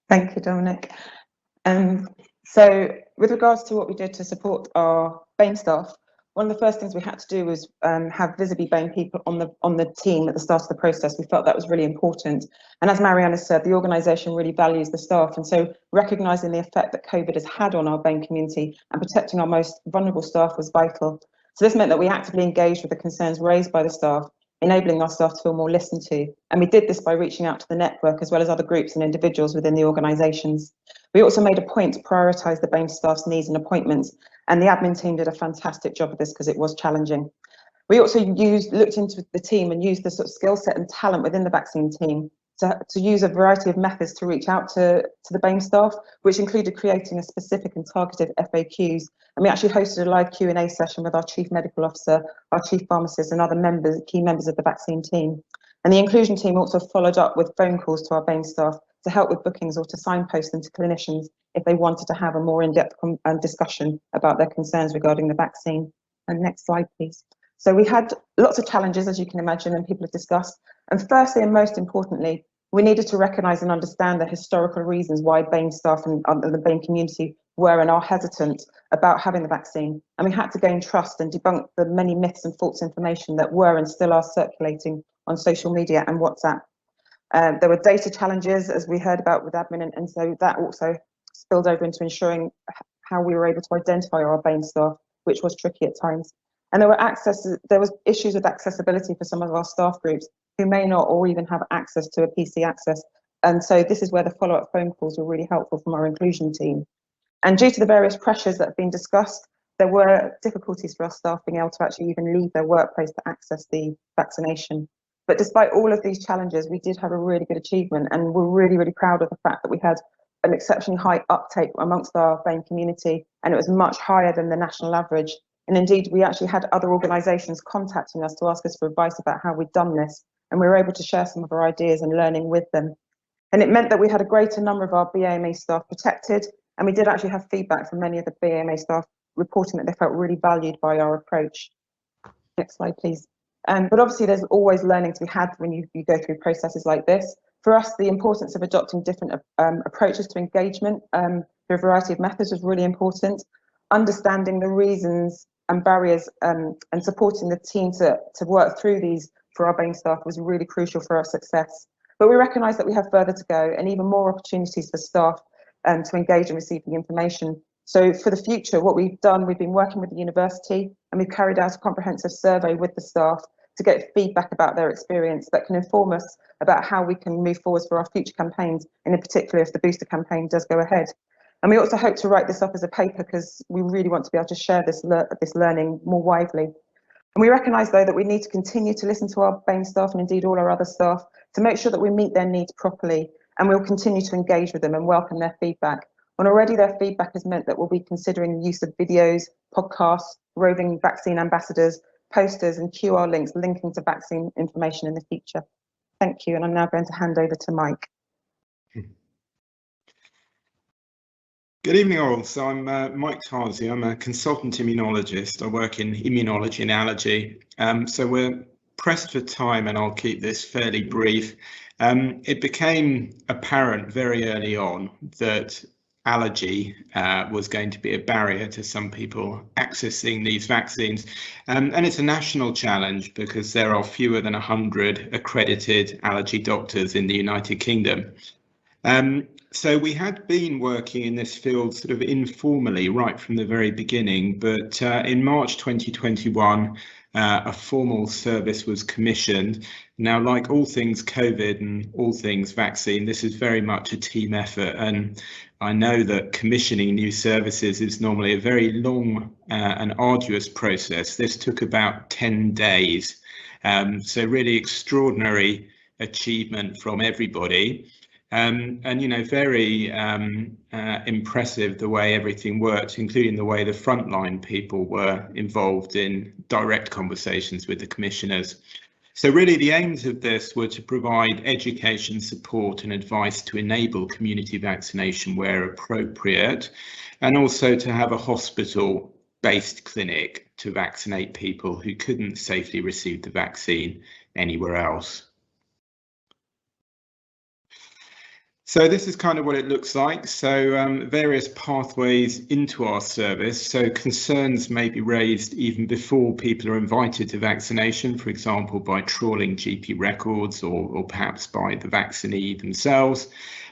Thank you, Dominic. So with regards to what we did to support our BAME staff, one of the first things we had to do was have visibly BAME people on the team at the start of the process. We felt that was really important. And as Marianne has said, the organisation really values the staff. And so recognising the effect that COVID has had on our BAME community and protecting our most vulnerable staff was vital. So this meant that we actively engaged with the concerns raised by the staff, enabling our staff to feel more listened to. And we did this by reaching out to the network as well as other groups and individuals within the organisations. We also made a point to prioritise the BAME staff's needs and appointments, and the admin team did a fantastic job of this because it was challenging. We also looked into the team and used the sort of skill set and talent within the vaccine team to use a variety of methods to reach out to the BAME staff, which included creating a specific and targeted FAQs. And we actually hosted a live Q&A session with our Chief Medical Officer, our Chief Pharmacist, and other key members of the vaccine team. And the inclusion team also followed up with phone calls to our BAME staff to help with bookings or to signpost them to clinicians if they wanted to have a more in-depth discussion about their concerns regarding the vaccine. And next slide, please. So we had lots of challenges, as you can imagine, and people have discussed. And firstly, and most importantly, we needed to recognise and understand the historical reasons why BAME staff and the BAME community were and are hesitant about having the vaccine. And we had to gain trust and debunk the many myths and false information that were and still are circulating on social media and WhatsApp. There were data challenges, as we heard about with admin, and so that also spilled over into ensuring how we were able to identify our BAME staff, which was tricky at times. And there was issues with accessibility for some of our staff groups who may not or even have access to a PC access. And so this is where the follow-up phone calls were really helpful from our inclusion team. And due to the various pressures that have been discussed, there were difficulties for our staff being able to actually even leave their workplace to access the vaccination. But despite all of these challenges, we did have a really good achievement, and we're really, really proud of the fact that we had an exceptionally high uptake amongst our BAME community, and it was much higher than the national average. And indeed, we actually had other organisations contacting us to ask us for advice about how we'd done this, and we were able to share some of our ideas and learning with them. And it meant that we had a greater number of our BAME staff protected, and we did actually have feedback from many of the BAME staff reporting that they felt really valued by our approach. Next slide, please. But obviously there's always learning to be had when you go through processes like this. For us, the importance of adopting different approaches to engagement through a variety of methods was really important. Understanding the reasons and barriers and supporting the team to work through these for our BAME staff was really crucial for our success. But we recognise that we have further to go and even more opportunities for staff to engage and receive the information. So for the future, what we've done, we've been working with the university and we've carried out a comprehensive survey with the staff to get feedback about their experience that can inform us about how we can move forward for our future campaigns, and in particular if the booster campaign does go ahead. And we also hope to write this up as a paper because we really want to be able to share this learning more widely. And we recognise, though, that we need to continue to listen to our BAME staff and indeed all our other staff to make sure that we meet their needs properly, and we'll continue to engage with them and welcome their feedback. And already their feedback has meant that we'll be considering the use of videos, podcasts, roving vaccine ambassadors, posters and QR links linking to vaccine information in the future. Thank you, and I'm now going to hand over to Mike. Good evening all. So I'm Mike Harzi. I'm a consultant immunologist. I work in immunology and allergy. So we're pressed for time and I'll keep this fairly brief. It became apparent very early on that allergy was going to be a barrier to some people accessing these vaccines. And it's a national challenge because there are fewer than 100 accredited allergy doctors in the United Kingdom. So we had been working in this field sort of informally right from the very beginning, but in March 2021, a formal service was commissioned. Now, like all things COVID and all things vaccine, this is very much a team effort. And I know that commissioning new services is normally a very long and arduous process. This took about 10 days. So really extraordinary achievement from everybody. And very impressive the way everything worked, including the way the frontline people were involved in direct conversations with the commissioners. So really the aims of this were to provide education, support and advice to enable community vaccination where appropriate, and also to have a hospital-based clinic to vaccinate people who couldn't safely receive the vaccine anywhere else. So this is kind of what it looks like. So various pathways into our service. So concerns may be raised even before people are invited to vaccination, for example, by trawling GP records or perhaps by the vaccinee themselves.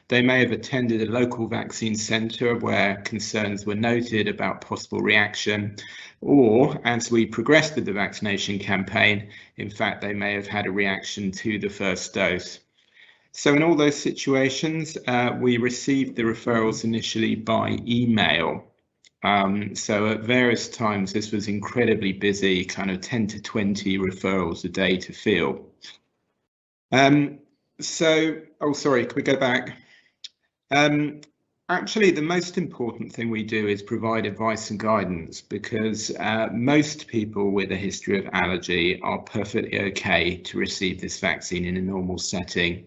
They may have attended a local vaccine centre where concerns were noted about possible reaction, or as we progressed with the vaccination campaign, in fact, they may have had a reaction to the first dose. So in all those situations, we received the referrals initially by email. So at various times, this was incredibly busy, kind of 10 to 20 referrals a day to field. Oh, sorry, can we go back? Actually, the most important thing we do is provide advice and guidance, because most people with a history of allergy are perfectly okay to receive this vaccine in a normal setting.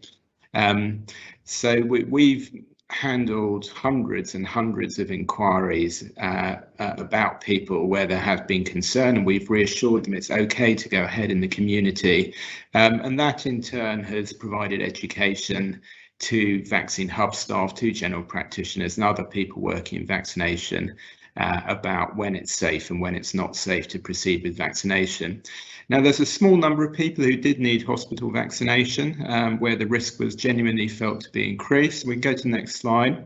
So we've handled hundreds and hundreds of inquiries about people where there have been concern, and we've reassured them it's okay to go ahead in the community. And that in turn has provided education to vaccine hub staff, to general practitioners and other people working in vaccination about when it's safe and when it's not safe to proceed with vaccination. Now, there's a small number of people who did need hospital vaccination where the risk was genuinely felt to be increased. We can go to the next slide.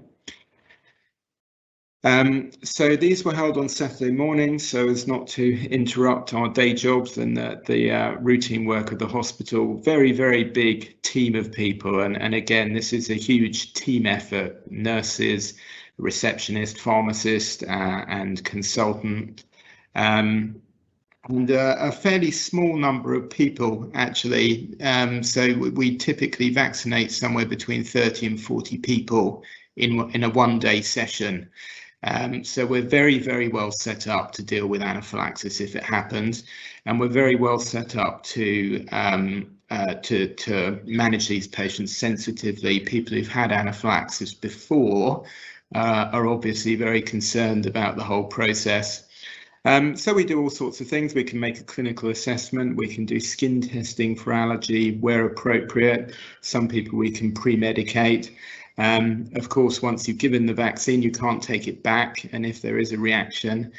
So these were held on Saturday morning so as not to interrupt our day jobs and the routine work of the hospital. Very, very big team of people. And again, this is a huge team effort. Nurses, receptionist, pharmacist and consultant. And a fairly small number of people actually. So we typically vaccinate somewhere between 30 and 40 people in a one-day session. So we're very, very well set up to deal with anaphylaxis if it happens, and we're very well set up to manage these patients sensitively. People who've had anaphylaxis before are obviously very concerned about the whole process. So we do all sorts of things. We can make a clinical assessment. We can do skin testing for allergy where appropriate. Some people we can pre-medicate. Of course, once you've given the vaccine, you can't take it back. And if there is a reaction,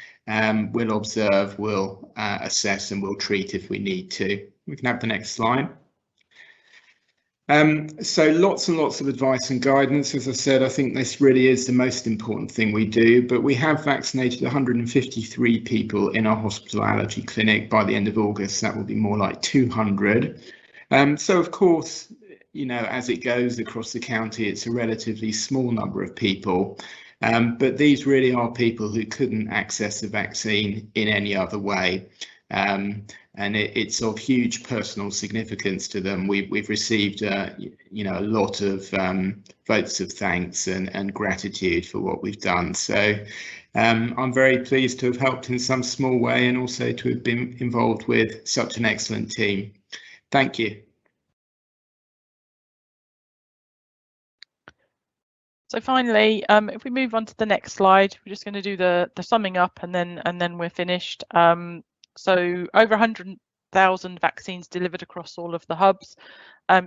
we'll observe, we'll assess and we'll treat if we need to. We can have the next slide. So lots and lots of advice and guidance. As I said, I think this really is the most important thing we do, but we have vaccinated 153 people in our hospital allergy clinic. By the end of August, that will be more like 200. So of course, you know, as it goes across the county, it's a relatively small number of people, but these really are people who couldn't access the vaccine in any other way. And it's of huge personal significance to them. We've received, you know, a lot of votes of thanks and gratitude for what we've done. So I'm very pleased to have helped in some small way and also to have been involved with such an excellent team. Thank you. So finally, if we move on to the next slide, we're just going to do the summing up and then we're finished. So over 100,000 vaccines delivered across all of the hubs.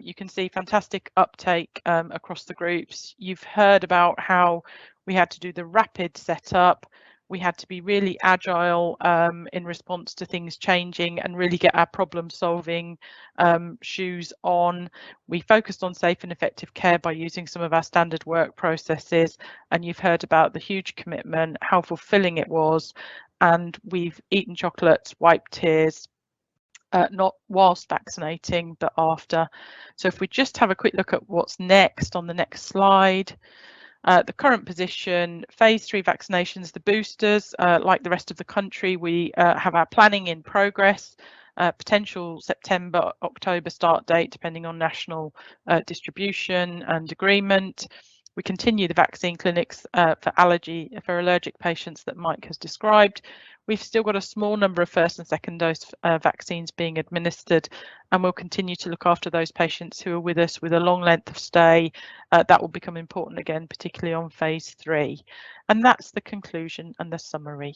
You can see fantastic uptake across the groups. You've heard about how we had to do the rapid setup. We had to be really agile in response to things changing and really get our problem solving shoes on. We focused on safe and effective care by using some of our standard work processes, and you've heard about the huge commitment, how fulfilling it was, and we've eaten chocolates, wiped tears, not whilst vaccinating but after. So if we just have a quick look at what's next on the next slide. The current position, phase 3 vaccinations, the boosters, like the rest of the country, we have our planning in progress. potential September, October start date, depending on national distribution and agreement. We continue the vaccine clinics for allergic patients that Mike has described. We've still got a small number of first and second dose vaccines being administered, and we'll continue to look after those patients who are with us with a long length of stay. That will become important again, particularly on phase 3. And that's the conclusion and the summary.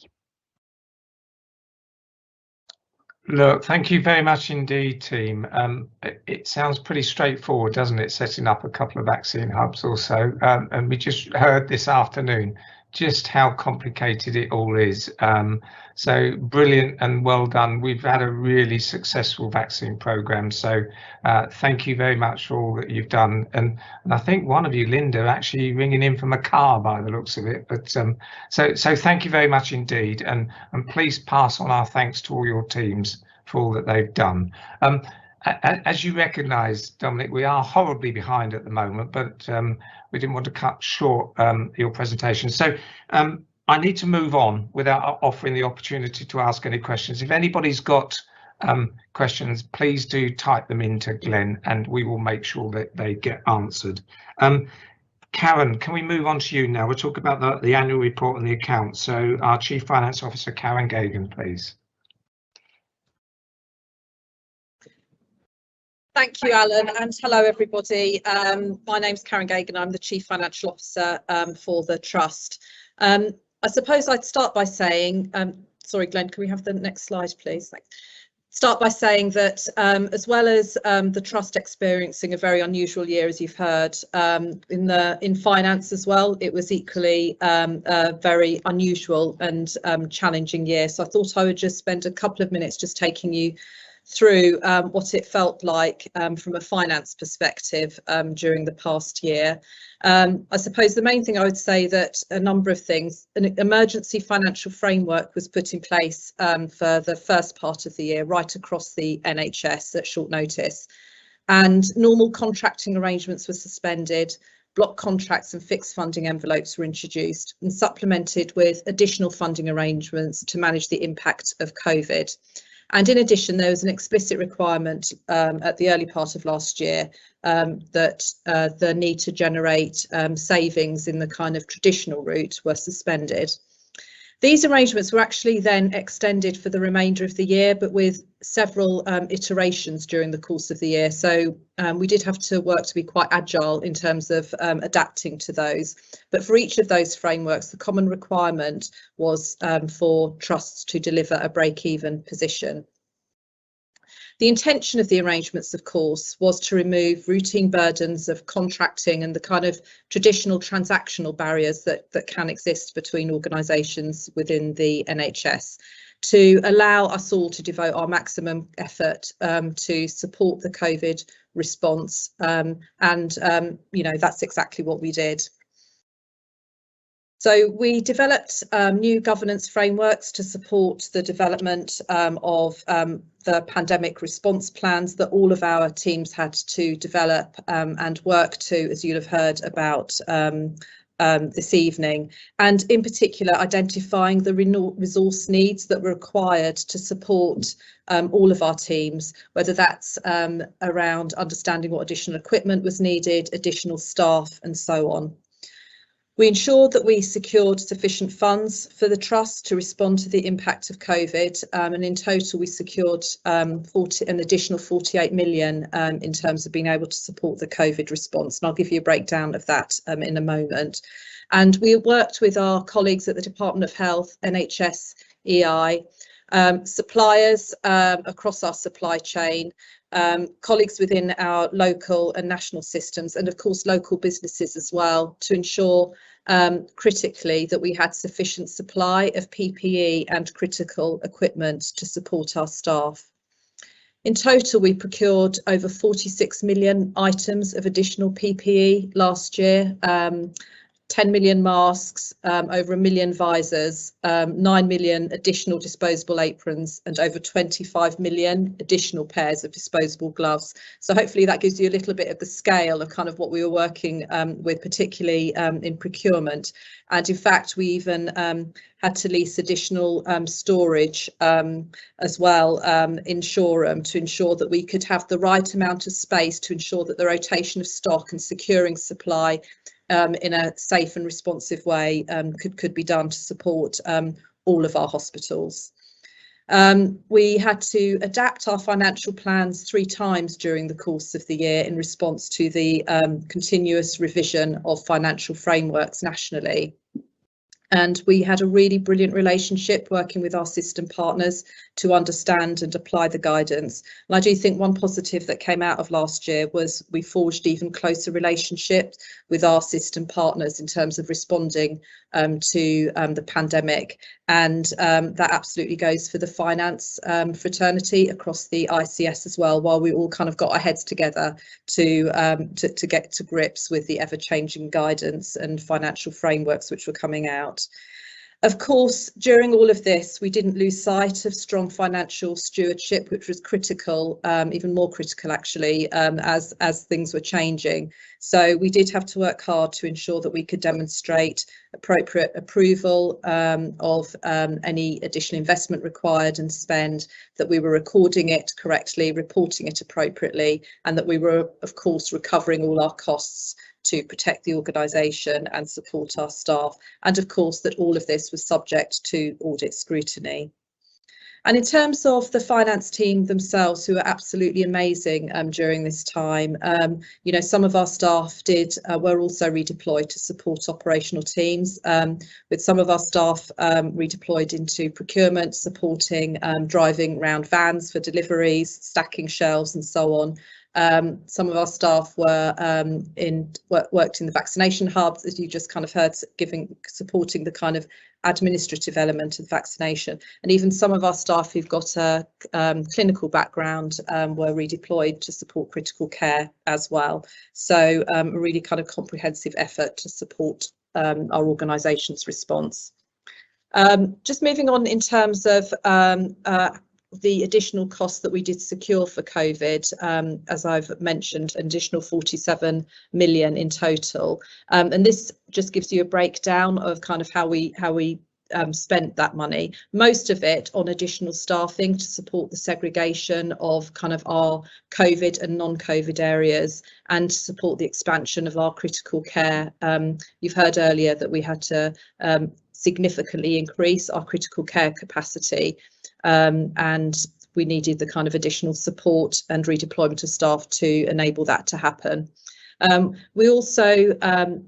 Look, thank you very much indeed, team. It sounds pretty straightforward, doesn't it, setting up a couple of vaccine hubs or so. And we just heard this afternoon just how complicated it all is. So brilliant and well done. We've had a really successful vaccine program. So thank you very much for all that you've done. And I think one of you, Linda, actually ringing in from a car by the looks of it. But so thank you very much indeed. And please pass on our thanks to all your teams for all that they've done. As you recognise, Dominic, we are horribly behind at the moment, but we didn't want to cut short your presentation. So I need to move on without offering the opportunity to ask any questions. If anybody's got questions, please do type them into Glenn and we will make sure that they get answered. Karen, can we move on to you now? We'll talk about the annual report and the accounts. So our Chief Finance Officer, Karen Gagan, please. Thank you, Alan, and hello, everybody. My name's Karen Gagan. I'm the Chief Financial Officer for the Trust. I suppose I'd start by saying, sorry, Glenn, can we have the next slide, please? Thanks. Start by saying that as well as the Trust experiencing a very unusual year, as you've heard, in finance as well, it was equally a very unusual and challenging year. So I thought I would just spend a couple of minutes just taking you through what it felt like from a finance perspective during the past year. I suppose the main thing I would say that a number of things, an emergency financial framework was put in place for the first part of the year right across the NHS at short notice, and normal contracting arrangements were suspended. Block contracts and fixed funding envelopes were introduced and supplemented with additional funding arrangements to manage the impact of COVID. And in addition, there was an explicit requirement at the early part of last year that the need to generate savings in the kind of traditional route were suspended. These arrangements were actually then extended for the remainder of the year, but with several iterations during the course of the year. So we did have to work to be quite agile in terms of adapting to those. But for each of those frameworks, the common requirement was for trusts to deliver a break-even position. The intention of the arrangements, of course, was to remove routine burdens of contracting and the kind of traditional transactional barriers that can exist between organisations within the NHS, to allow us all to devote our maximum effort to support the COVID response. You know, that's exactly what we did. So we developed new governance frameworks to support the development of the pandemic response plans that all of our teams had to develop and work to, as you'll have heard about this evening, and in particular identifying the resource needs that were required to support all of our teams, whether that's around understanding what additional equipment was needed, additional staff and so on. We ensured that we secured sufficient funds for the Trust to respond to the impact of COVID, and in total we secured an additional 48 million in terms of being able to support the COVID response, and I'll give you a breakdown of that in a moment. And we worked with our colleagues at the Department of Health, NHS, EI, suppliers across our supply chain, colleagues within our local and national systems, and of course local businesses as well, to ensure critically that we had sufficient supply of PPE and critical equipment to support our staff. In total, we procured over 46 million items of additional PPE last year, 10 million masks, over 1 million visors, 9 million additional disposable aprons, and over 25 million additional pairs of disposable gloves. So hopefully that gives you a little bit of the scale of kind of what we were working with, particularly in procurement. And in fact, we even had to lease additional storage as well in Shoreham to ensure that we could have the right amount of space to ensure that the rotation of stock and securing supply in a safe and responsive way could be done to support all of our hospitals. We had to adapt our financial plans 3 times during the course of the year in response to the continuous revision of financial frameworks nationally. And we had a really brilliant relationship working with our system partners to understand and apply the guidance. And I do think one positive that came out of last year was we forged even closer relationships with our system partners in terms of responding to the pandemic. And that absolutely goes for the finance fraternity across the ICS as well, while we all kind of got our heads together to get to grips with the ever-changing guidance and financial frameworks which were coming out. Of course, during all of this, we didn't lose sight of strong financial stewardship, which was critical, even more critical actually, as things were changing. So we did have to work hard to ensure that we could demonstrate appropriate approval of any additional investment required and spend, that we were recording it correctly, reporting it appropriately, and that we were, of course, recovering all our costs to protect the organisation and support our staff, and of course that all of this was subject to audit scrutiny. And in terms of the finance team themselves, who are absolutely amazing during this time, you know, some of our staff were also redeployed to support operational teams, with some of our staff redeployed into procurement, supporting driving round vans for deliveries, stacking shelves and so on. Some of our staff were worked in the vaccination hubs, as you just kind of heard, supporting the kind of administrative element of vaccination, and even some of our staff who've got a clinical background were redeployed to support critical care as well. So a really kind of comprehensive effort to support our organisation's response. Just moving on in terms of the additional costs that we did secure for COVID, as I've mentioned, an additional 47 million in total. And this just gives you a breakdown of kind of how we spent that money. Most of it on additional staffing to support the segregation of kind of our COVID and non-COVID areas, and to support the expansion of our critical care. You've heard earlier that we had to significantly increase our critical care capacity, and we needed the kind of additional support and redeployment of staff to enable that to happen. We also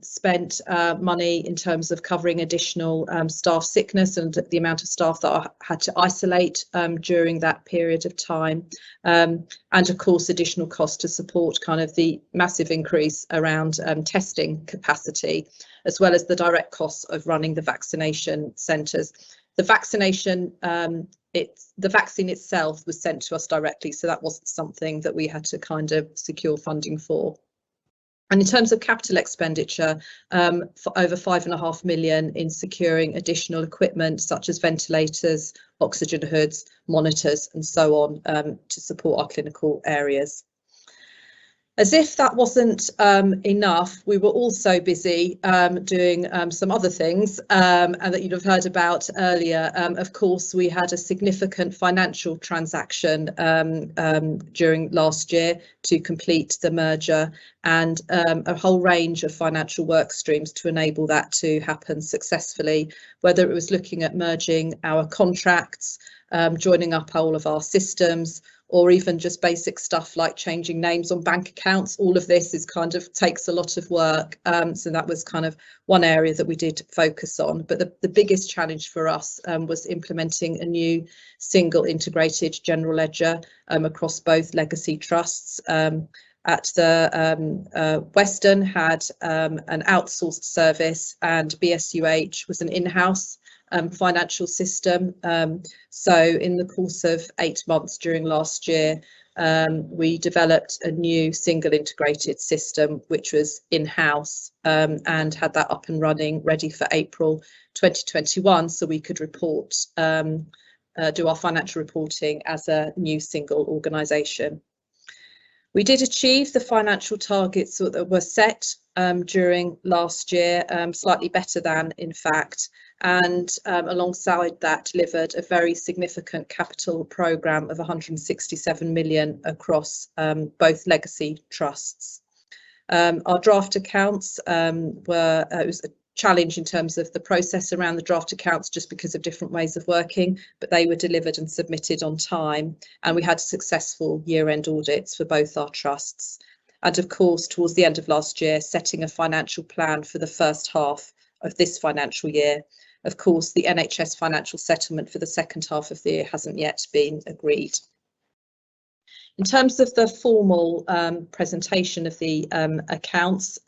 spent money in terms of covering additional staff sickness and the amount of staff that had to isolate during that period of time, and of course additional costs to support kind of the massive increase around testing capacity, as well as the direct costs of running the vaccination centres. The vaccination, the vaccine itself was sent to us directly, so that wasn't something that we had to kind of secure funding for. And in terms of capital expenditure, for over 5.5 million in securing additional equipment such as ventilators, oxygen hoods, monitors and so on, to support our clinical areas. As if that wasn't enough, we were also busy doing some other things and that you'd have heard about earlier. Of course, we had a significant financial transaction during last year to complete the merger, and a whole range of financial work streams to enable that to happen successfully, whether it was looking at merging our contracts, joining up all of our systems, or even just basic stuff like changing names on bank accounts. All of this is kind of takes a lot of work. So that was kind of one area that we did focus on. But the biggest challenge for us was implementing a new single integrated general ledger across both legacy trusts. At the Western had an outsourced service, and BSUH was an in-house financial system. So in the course of 8 months during last year, we developed a new single integrated system which was in-house, and had that up and running ready for April 2021, so we could report, do our financial reporting as a new single organisation. We did achieve the financial targets that were set during last year, slightly better than, in fact, and alongside that delivered a very significant capital programme of 167 million across both legacy trusts. Our draft accounts it was a challenge in terms of the process around the draft accounts just because of different ways of working, but they were delivered and submitted on time, and we had successful year-end audits for both our trusts. And of course, towards the end of last year, setting a financial plan for the first half of this financial year. Of course, the NHS financial settlement for the second half of the year hasn't yet been agreed. In terms of the formal presentation of the accounts,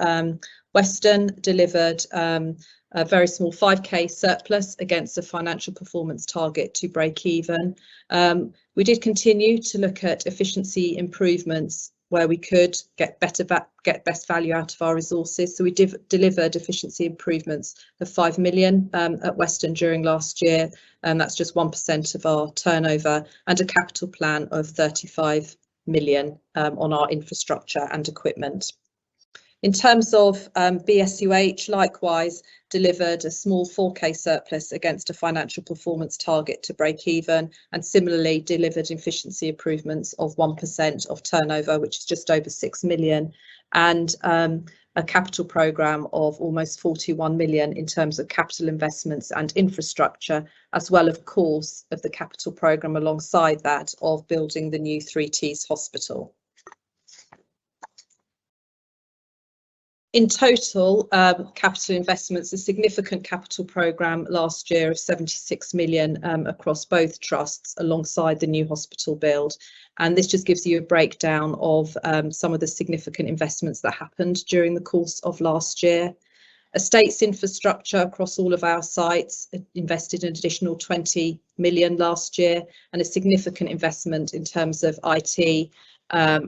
Western delivered a very small 5k surplus against a financial performance target to break even. We did continue to look at efficiency improvements where we could get best value out of our resources. So we delivered efficiency improvements of 5 million at Western during last year, and that's just 1% of our turnover, and a capital plan of 35 million on our infrastructure and equipment. In terms of BSUH, likewise delivered a small 4k surplus against a financial performance target to break even, and similarly delivered efficiency improvements of 1% of turnover, which is just over 6 million, and a capital programme of almost 41 million in terms of capital investments and infrastructure, as well, of course, of the capital programme alongside that of building the new 3Ts hospital. In total, capital investments, a significant capital programme last year of 76 million across both trusts alongside the new hospital build. And this just gives you a breakdown of some of the significant investments that happened during the course of last year. Estates infrastructure across all of our sites invested an additional 20 million last year, and a significant investment in terms of IT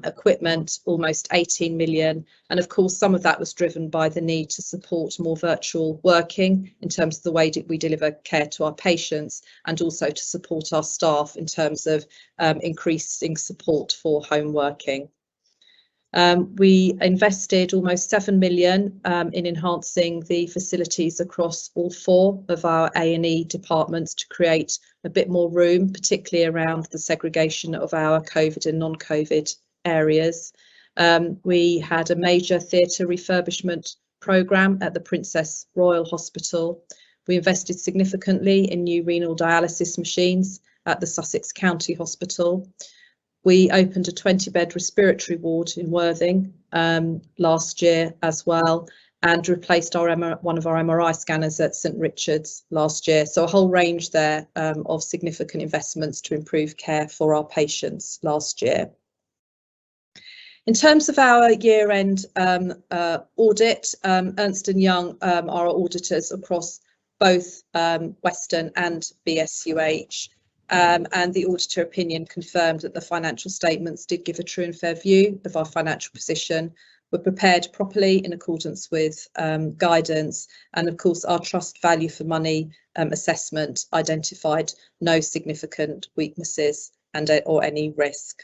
equipment, almost 18 million, and of course some of that was driven by the need to support more virtual working in terms of the way we deliver care to our patients, and also to support our staff in terms of increasing support for home working. We invested almost 7 million in enhancing the facilities across all 4 of our A&E departments to create a bit more room, particularly around the segregation of our COVID and non-COVID areas. We had a major theatre refurbishment programme at the Princess Royal Hospital. We invested significantly in new renal dialysis machines at the Sussex County Hospital. We opened a 20-bed respiratory ward in Worthing last year as well, and replaced one of our MRI scanners at St Richard's last year. So a whole range there of significant investments to improve care for our patients last year. In terms of our year-end audit, Ernst & Young are our auditors across both Western and BSUH. And the auditor opinion confirmed that the financial statements did give a true and fair view of our financial position, were prepared properly in accordance with guidance, and of course our trust value for money assessment identified no significant weaknesses or any risk.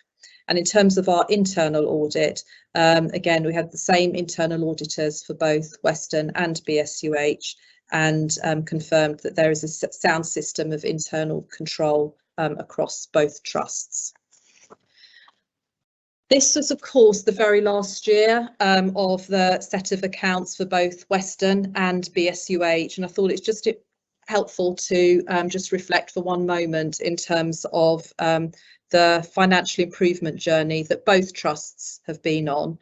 And in terms of our internal audit, again we had the same internal auditors for both Western and BSUH, and confirmed that there is a sound system of internal control across both trusts. This was, of course, the very last year of the set of accounts for both Western and BSUH, and I thought it's just helpful to just reflect for one moment in terms of the financial improvement journey that both trusts have been on.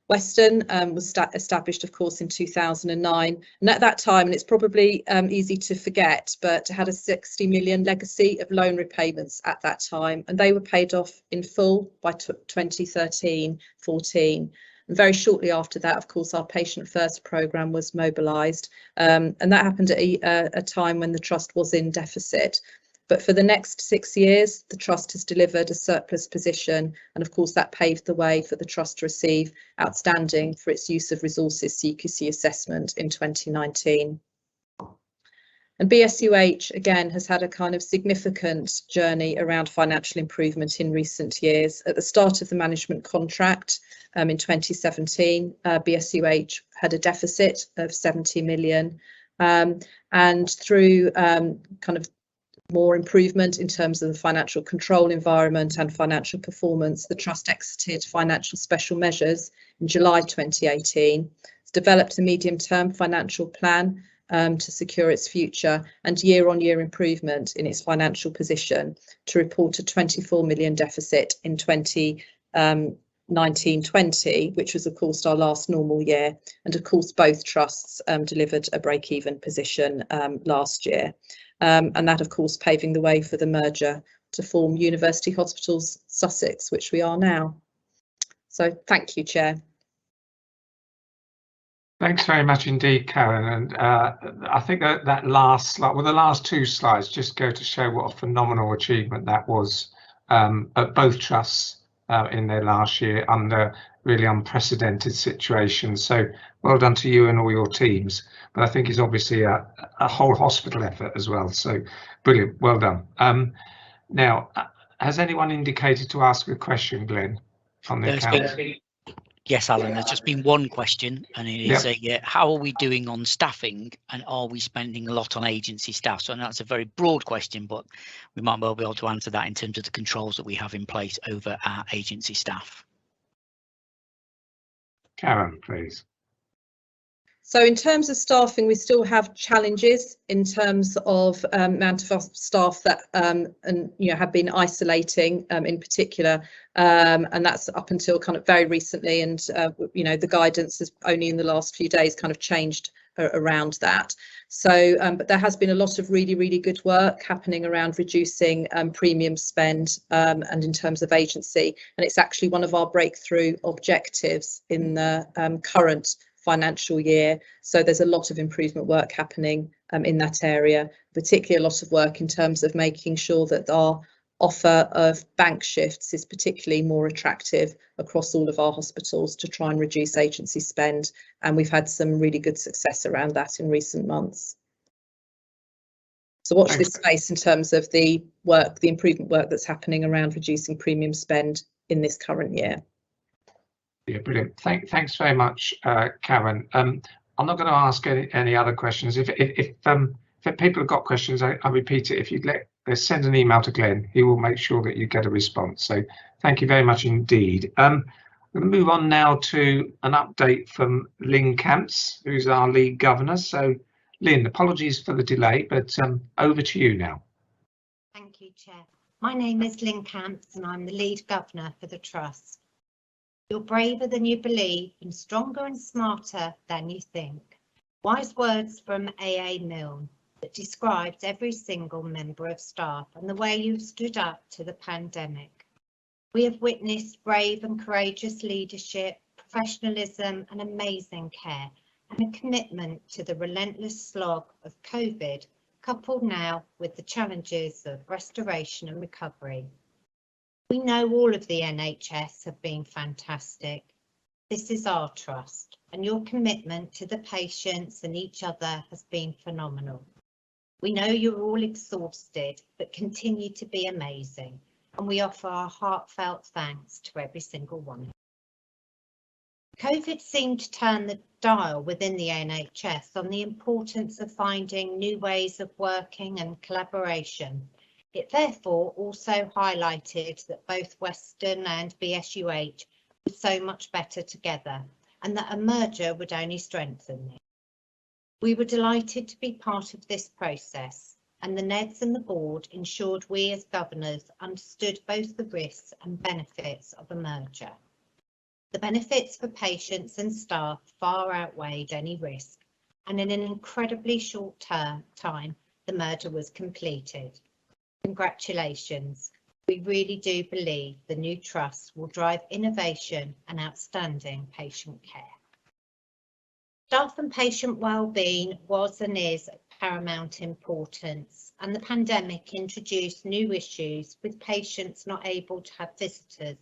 Western was established, of course, in 2009, and at that time, and it's probably easy to forget, but had a 60 million legacy of loan repayments at that time, and they were paid off in full by 2013-14. And very shortly after that, of course, our Patient First programme was mobilised, and that happened at a time when the Trust was in deficit. But for the next 6 years, the Trust has delivered a surplus position, and of course that paved the way for the Trust to receive outstanding for its use of resources Cqc Assessment in 2019. And BSUH, again, has had a kind of significant journey around financial improvement in recent years. At the start of the management contract in 2017, BSUH had a deficit of 70 million. And through kind of more improvement in terms of the financial control environment and financial performance, the Trust exited financial special measures in July 2018. It's developed a medium-term financial plan to secure its future and year-on-year improvement in its financial position to report a 24 million deficit in 2019-20, which was of course our last normal year. And of course both trusts delivered a break-even position last year. And that of course paving the way for the merger to form University Hospitals Sussex, which we are now. So thank you, Chair. Thanks very much indeed, Karen. And I think that last slide, well, the last two slides just go to show what a phenomenal achievement that was at both trusts in their last year under really unprecedented situations. So well done to you and all your teams. But I think it's obviously a whole hospital effort as well. So brilliant, well done. Now, has anyone indicated to ask a question, Glenn, on the account? Yes, Alan, there's just been one question, and it is how are we doing on staffing, and are we spending a lot on agency staff? So that's a very broad question, but we might well be able to answer that in terms of the controls that we have in place over our agency staff. Karen, please. So in terms of staffing, we still have challenges in terms of amount of staff that have been isolating in particular, and that's up until kind of very recently, and the guidance has only in the last few days kind of changed around that. So but there has been a lot of really good work happening around reducing premium spend and in terms of agency, and it's actually one of our breakthrough objectives in the current financial year. So there's a lot of improvement work happening in that area, particularly a lot of work in terms of making sure that our offer of bank shifts is particularly more attractive across all of our hospitals to try and reduce agency spend, and we've had some really good success around that in recent months. So watch this space in terms of the improvement work that's happening around reducing premium spend in this current year. Yeah, brilliant. Thanks very much, Karen. I'm not going to ask any other questions. If people have got questions, I'll repeat it. If you'd send an email to Glenn, he will make sure that you get a response. So thank you very much indeed. I'm going to move on now to an update from Lynn Camps, who's our lead governor. So Lynn, apologies for the delay, but over to you now. Thank you, Chair. My name is Lynn Camps and I'm the lead governor for the Trust. You're braver than you believe and stronger and smarter than you think. Wise words from AA Milne that describes every single member of staff and the way you've stood up to the pandemic. We have witnessed brave and courageous leadership, professionalism and amazing care, and a commitment to the relentless slog of COVID, coupled now with the challenges of restoration and recovery. We know all of the NHS have been fantastic. This is our trust, and your commitment to the patients and each other has been phenomenal. We know you're all exhausted, but continue to be amazing, and we offer our heartfelt thanks to every single one. COVID seemed to turn the dial within the NHS on the importance of finding new ways of working and collaboration. It therefore also highlighted that both Western and BSUH were so much better together, and that a merger would only strengthen it. We were delighted to be part of this process, and the NEDs and the board ensured we as governors understood both the risks and benefits of a merger. The benefits for patients and staff far outweighed any risk, and in an incredibly short time, the merger was completed. Congratulations. We really do believe the new trust will drive innovation and outstanding patient care. Staff and patient wellbeing was and is of paramount importance, and the pandemic introduced new issues with patients not able to have visitors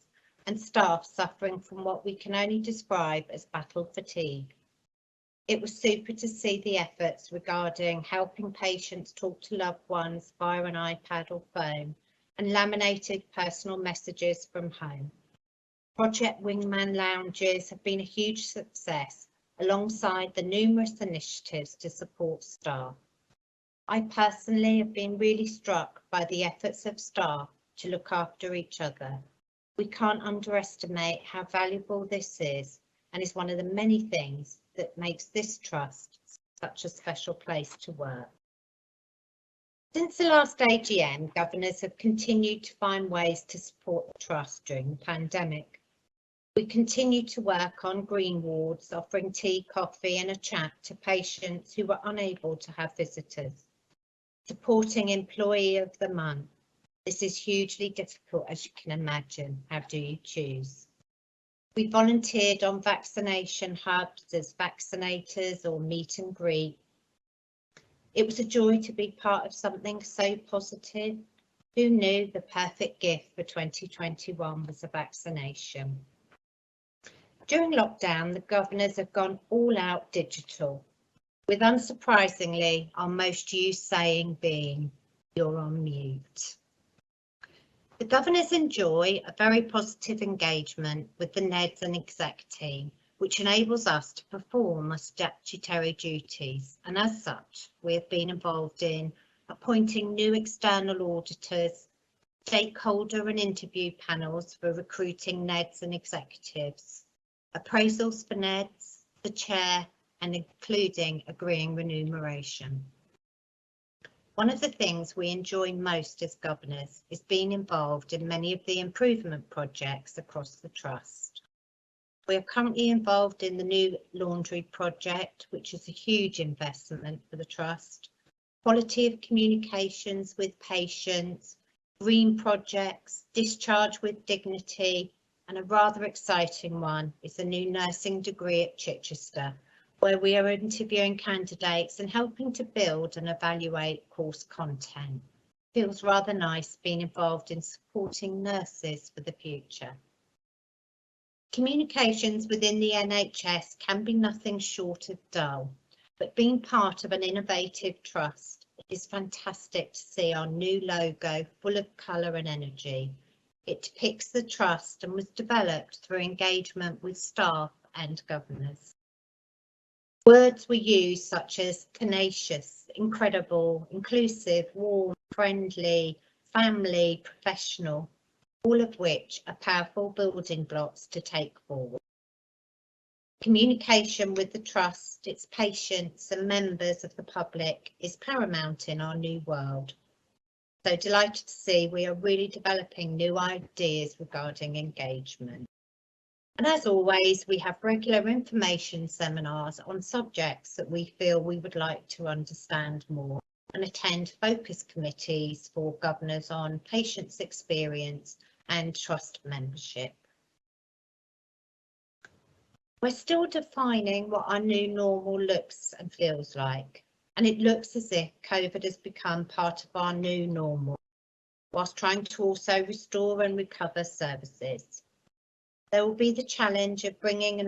and staff suffering from what we can only describe as battle fatigue. It was super to see the efforts regarding helping patients talk to loved ones via an iPad or phone and laminated personal messages from home. Project Wingman lounges have been a huge success alongside the numerous initiatives to support staff. I personally have been really struck by the efforts of staff to look after each other. We can't underestimate how valuable this is, and is one of the many things that makes this trust such a special place to work. Since the last AGM, governors have continued to find ways to support the trust during the pandemic. We continue to work on green wards, offering tea, coffee and a chat to patients who were unable to have visitors. Supporting Employee of the Month. This is hugely difficult, as you can imagine. How do you choose? We volunteered on vaccination hubs as vaccinators or meet and greet. It was a joy to be part of something so positive. Who knew the perfect gift for 2021 was a vaccination? During lockdown, the governors have gone all out digital, with unsurprisingly our most used saying being, "You're on mute." The governors enjoy a very positive engagement with the NEDs and exec team, which enables us to perform our statutory duties, and as such we have been involved in appointing new external auditors, stakeholder and interview panels for recruiting NEDs and executives, appraisals for NEDs, the chair, and including agreeing remuneration. One of the things we enjoy most as governors is being involved in many of the improvement projects across the trust. We are currently involved in the new laundry project, which is a huge investment for the trust, quality of communications with patients, green projects, discharge with dignity, and a rather exciting one is a new nursing degree at Chichester, where we are interviewing candidates and helping to build and evaluate course content. Feels rather nice being involved in supporting nurses for the future. Communications within the NHS can be nothing short of dull, but being part of an innovative trust, it is fantastic to see our new logo full of colour and energy. It depicts the trust and was developed through engagement with staff and governors. Words were used such as tenacious, incredible, inclusive, warm, friendly, family, professional, all of which are powerful building blocks to take forward. Communication with the trust, its patients and members of the public is paramount in our new world. So delighted to see we are really developing new ideas regarding engagement. And as always, we have regular information seminars on subjects that we feel we would like to understand more, and attend focus committees for governors on patients' experience and trust membership. We're still defining what our new normal looks and feels like, and it looks as if COVID has become part of our new normal, whilst trying to also restore and recover services. There will be the challenge of bringing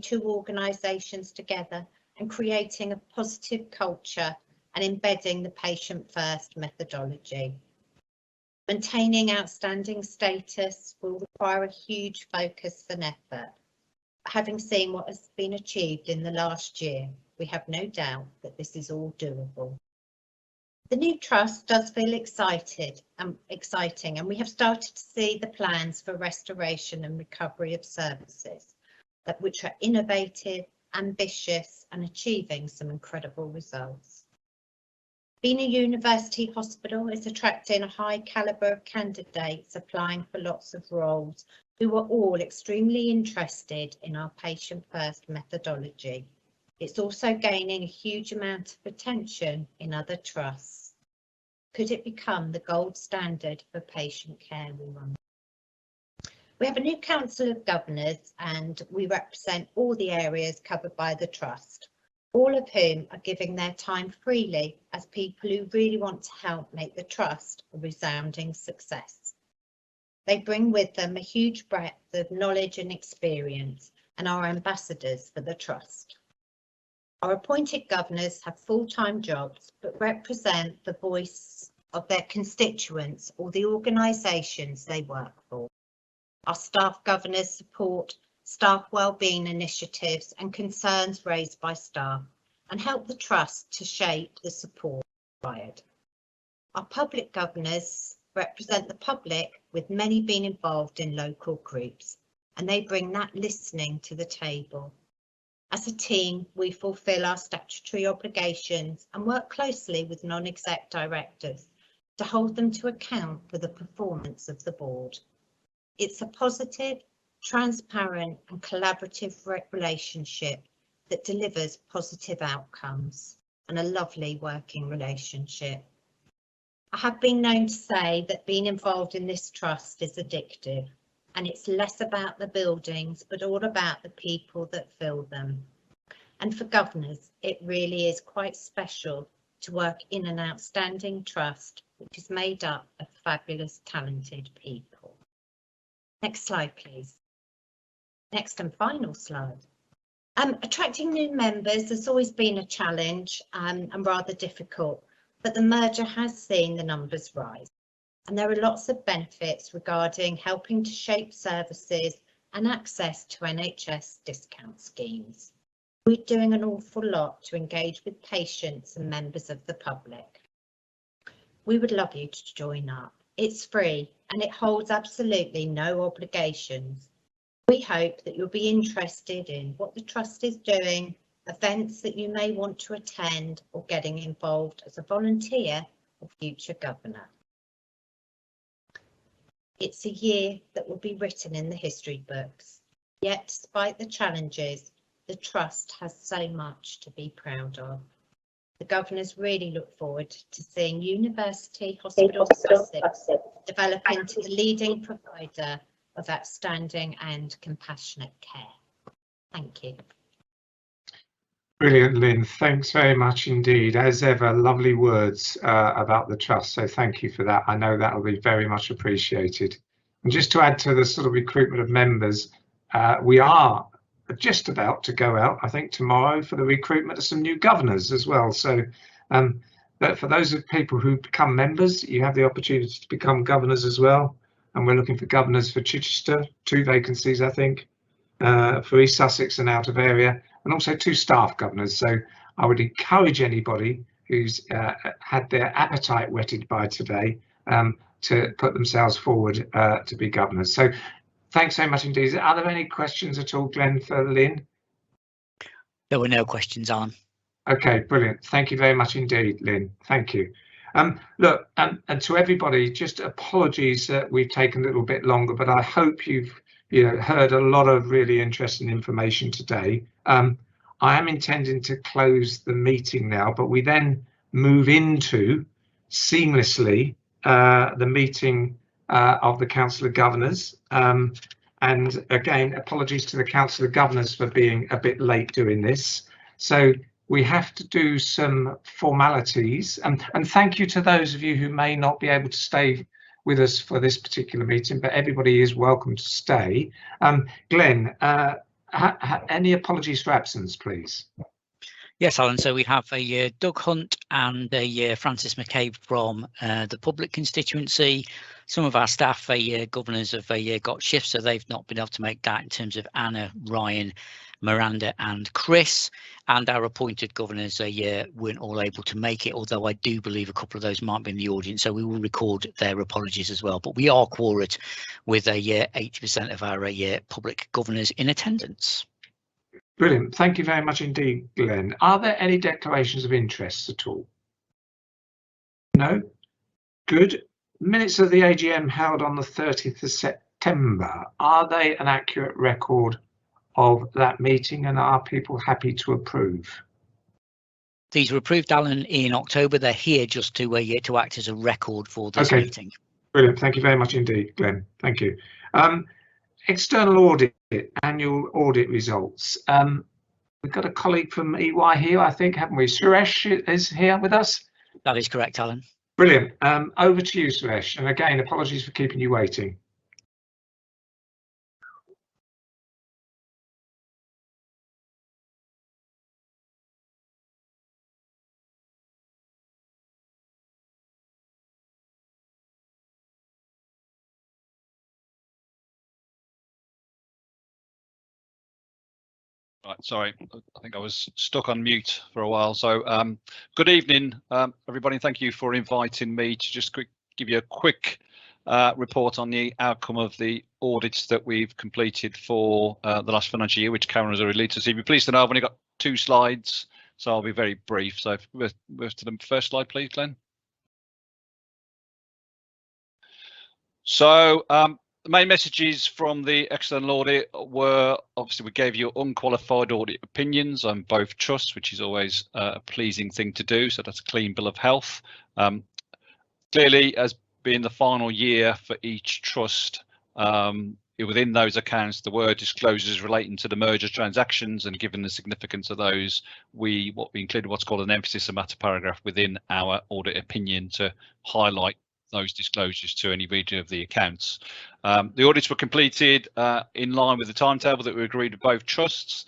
two organisations together and creating a positive culture and embedding the patient-first methodology. Maintaining outstanding status will require a huge focus and effort. Having seen what has been achieved in the last year, we have no doubt that this is all doable. The new trust does feel exciting, and we have started to see the plans for restoration and recovery of services, which are innovative, ambitious, and achieving some incredible results. Being a university hospital is attracting a high calibre of candidates applying for lots of roles who are all extremely interested in our patient-first methodology. It's also gaining a huge amount of attention in other trusts. Could it become the gold standard for patient care we run? We have a new Council of Governors and we represent all the areas covered by the Trust, all of whom are giving their time freely as people who really want to help make the Trust a resounding success. They bring with them a huge breadth of knowledge and experience and are ambassadors for the Trust. Our appointed governors have full-time jobs but represent the voice of their constituents or the organisations they work for. Our staff governors support staff wellbeing initiatives and concerns raised by staff and help the Trust to shape the support required. Our public governors represent the public, with many being involved in local groups, and they bring that listening to the table. As a team, we fulfil our statutory obligations and work closely with non-exec directors to hold them to account for the performance of the board. It's a positive, transparent and collaborative relationship that delivers positive outcomes and a lovely working relationship. I have been known to say that being involved in this Trust is addictive, and it's less about the buildings but all about the people that fill them. And for governors, it really is quite special to work in an outstanding Trust which is made up of fabulous, talented people. Next slide, please. Next and final slide. Attracting new members has always been a challenge and rather difficult, but the merger has seen the numbers rise. And there are lots of benefits regarding helping to shape services and access to NHS discount schemes. We're doing an awful lot to engage with patients and members of the public. We would love you to join up. It's free and it holds absolutely no obligations. We hope that you'll be interested in what the Trust is doing, events that you may want to attend, or getting involved as a volunteer or future governor. It's a year that will be written in the history books, yet despite the challenges, the Trust has so much to be proud of. The governors really look forward to seeing University Hospital Sussex develop into the leading provider of outstanding and compassionate care. Thank you. Brilliant, Lynn. Thanks very much indeed. As ever, lovely words about the Trust. So thank you for that. I know that will be very much appreciated. And just to add to the sort of recruitment of members, we are just about to go out, I think, tomorrow for the recruitment of some new governors as well. So but for those of people who become members, you have the opportunity to become governors as well. And we're looking for governors for Chichester, 2 vacancies, I think, for East Sussex and out of area, and also 2 staff governors. So I would encourage anybody who's had their appetite whetted by today to put themselves forward to be governors. So thanks so much indeed. Are there any questions at all, Glenn, for Lynn? There were no questions on. Okay, brilliant. Thank you very much indeed, Lynn. Thank you. Look, and to everybody, just apologies that we've taken a little bit longer, but I hope you've heard a lot of really interesting information today. I am intending to close the meeting now, but we then move into seamlessly the meeting of the Council of Governors. And again, apologies to the Council of Governors for being a bit late doing this. So we have to do some formalities, and thank you to those of you who may not be able to stay with us for this particular meeting, but everybody is welcome to stay. Glenn, any apologies for absence, please? Yes, Alan. So we have a Doug Hunt and a Francis McCabe from the public constituency. Some of our staff, governors, have got shifts, so they've not been able to make that in terms of Anna, Ryan, Miranda and Chris. And our appointed governors weren't all able to make it, although I do believe a couple of those might be in the audience, so we will record their apologies as well. But we are quorate with 80% of our public governors in attendance. Brilliant. Thank you very much indeed, Glenn. Are there any declarations of interest at all? No? Good. Minutes of the AGM held on the 30th of September. Are they an accurate record of that meeting, and are people happy to approve? These were approved, Alan, in October. They're here just to act as a record for this meeting. Brilliant. Thank you very much indeed, Glenn. Thank you. External audit, annual audit results. We've got a colleague from EY here, I think, haven't we? Suresh is here with us. That is correct, Alan. Brilliant. Over to you, Suresh. And again, apologies for keeping you waiting. Right, sorry, I think I was stuck on mute for a while. So good evening, everybody. Thank you for inviting me to just give you a quick report on the outcome of the audits that we've completed for the last financial year, which Karen has already led to. So you'll be pleased to know I've only got 2 slides, so I'll be very brief. So if we move to the first slide, please, Glenn. So the main messages from the external audit were, obviously, we gave you unqualified audit opinions on both trusts, which is always a pleasing thing to do. So that's a clean bill of health. Clearly, as being the final year for each trust, within those accounts, there were disclosures relating to the merger transactions, and given the significance of those, we included what's called an emphasis of matter paragraph within our audit opinion to highlight those disclosures to any reader of the accounts. The audits were completed in line with the timetable that we agreed with both trusts,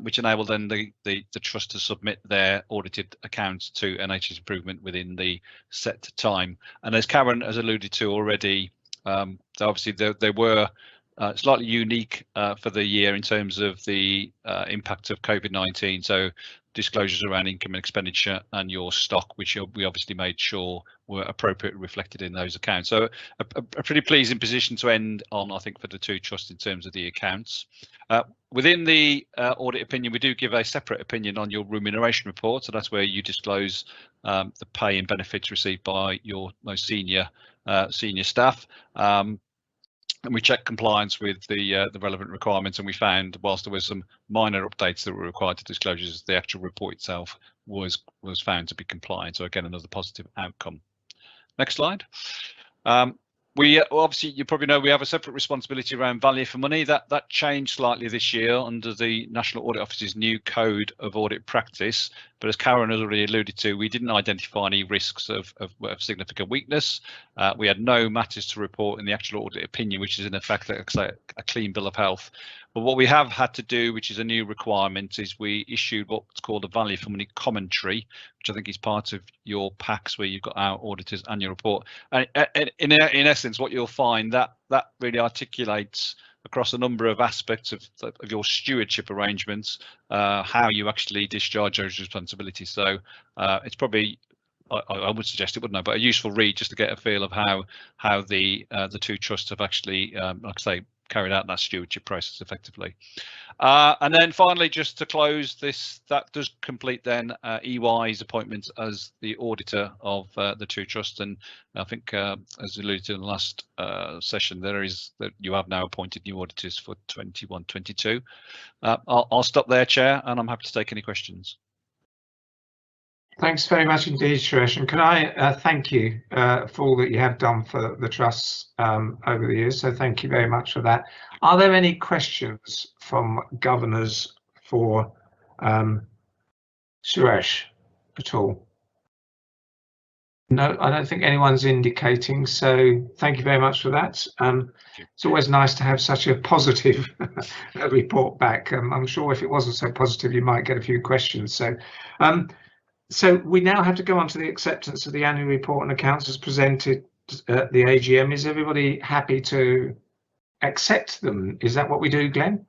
which enabled then the trust to submit their audited accounts to NHS Improvement within the set time. And as Karen has alluded to already, obviously they were slightly unique for the year in terms of the impact of COVID-19. So disclosures around income and expenditure and your stock, which we obviously made sure were appropriately reflected in those accounts. So a pretty pleasing position to end on, I think, for the 2 trusts in terms of the accounts. Within the audit opinion, we do give a separate opinion on your remuneration report. So that's where you disclose the pay and benefits received by your most senior staff. And we checked compliance with the relevant requirements, and we found, whilst there was some minor updates that were required to disclosures, the actual report itself was found to be compliant. So again, another positive outcome. Next slide. We obviously, you probably know, we have a separate responsibility around value for money. That changed slightly this year under the National Audit Office's new code of audit practice. But as Karen has already alluded to, we didn't identify any risks of significant weakness. We had no matters to report in the actual audit opinion, which is in effect a clean bill of health. But what we have had to do, which is a new requirement, is we issued what's called a value for money commentary, which I think is part of your packs where you've got our auditor's annual report. And in essence, what you'll find that really articulates across a number of aspects of your stewardship arrangements, how you actually discharge those responsibilities. So it's probably, I would suggest it wouldn't know, but a useful read just to get a feel of how the 2 trusts have actually, like I say, carried out that stewardship process effectively. And then finally, just to close this, that does complete then EY's appointment as the auditor of the 2 trusts. And I think, as alluded to in the last session, that you have now appointed new auditors for 21-22. I'll stop there, Chair, and I'm happy to take any questions. Thanks very much indeed, Suresh. And can I thank you for all that you have done for the trusts over the years. So thank you very much for that. Are there any questions from governors for Suresh at all? No, I don't think anyone's indicating. So thank you very much for that. It's always nice to have such a positive report back. I'm sure if it wasn't so positive, you might get a few questions. So we now have to go on to the acceptance of the annual report and accounts as presented at the AGM. Is everybody happy to accept them? Is that what we do, Glenn?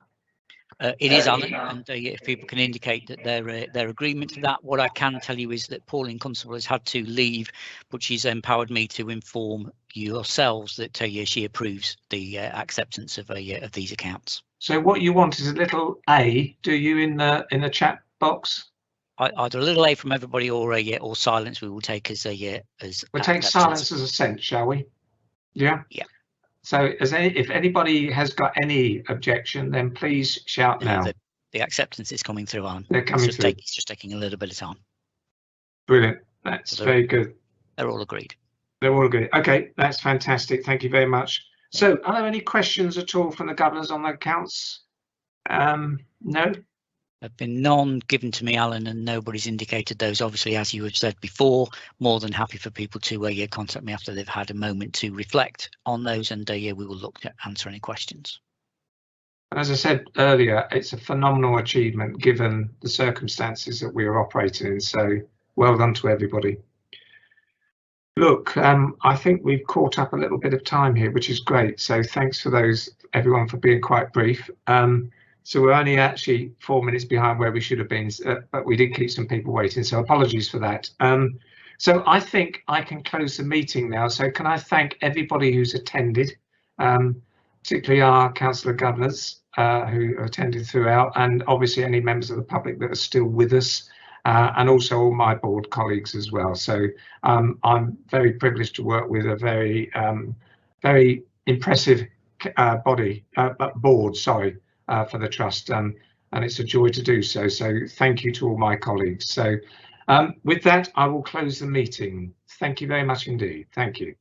It is, Alan, and if people can indicate that their agreement to that. What I can tell you is that Pauline Constable has had to leave, but she's empowered me to inform yourselves that she approves the acceptance of these accounts. So what you want is a little A, do you, in the chat box? Either a little A from everybody or silence we will take as we'll take silence as assent, shall we? Yeah. Yeah. So if anybody has got any objection, then please shout now. The acceptance is coming through, Alan. They're coming through. It's just taking a little bit of time. Brilliant. That's So very good. They're all agreed. They're all agreed. Okay, that's fantastic. Thank you very much. So, are there any questions at all from the governors on the accounts? No. There have been none given to me, Alan, and nobody's indicated those. Obviously, as you have said before, more than happy for people to contact me after they've had a moment to reflect on those, and we will look to answer any questions. As I said earlier, it's a phenomenal achievement given the circumstances that we are operating in. So, well done to everybody. Look, I think we've caught up a little bit of time here, which is great. So, thanks for everyone for being quite brief. So we're only actually 4 minutes behind where we should have been, but we did keep some people waiting, so apologies for that. So I think I can close the meeting now. So can I thank everybody who's attended, particularly our councillor governors who attended throughout, and obviously any members of the public that are still with us, and also all my board colleagues as well. So I'm very privileged to work with a very impressive board, sorry. For the trust, and it's a joy to do so. So thank you to all my colleagues. So with that, I will close the meeting. Thank you very much indeed. Thank you.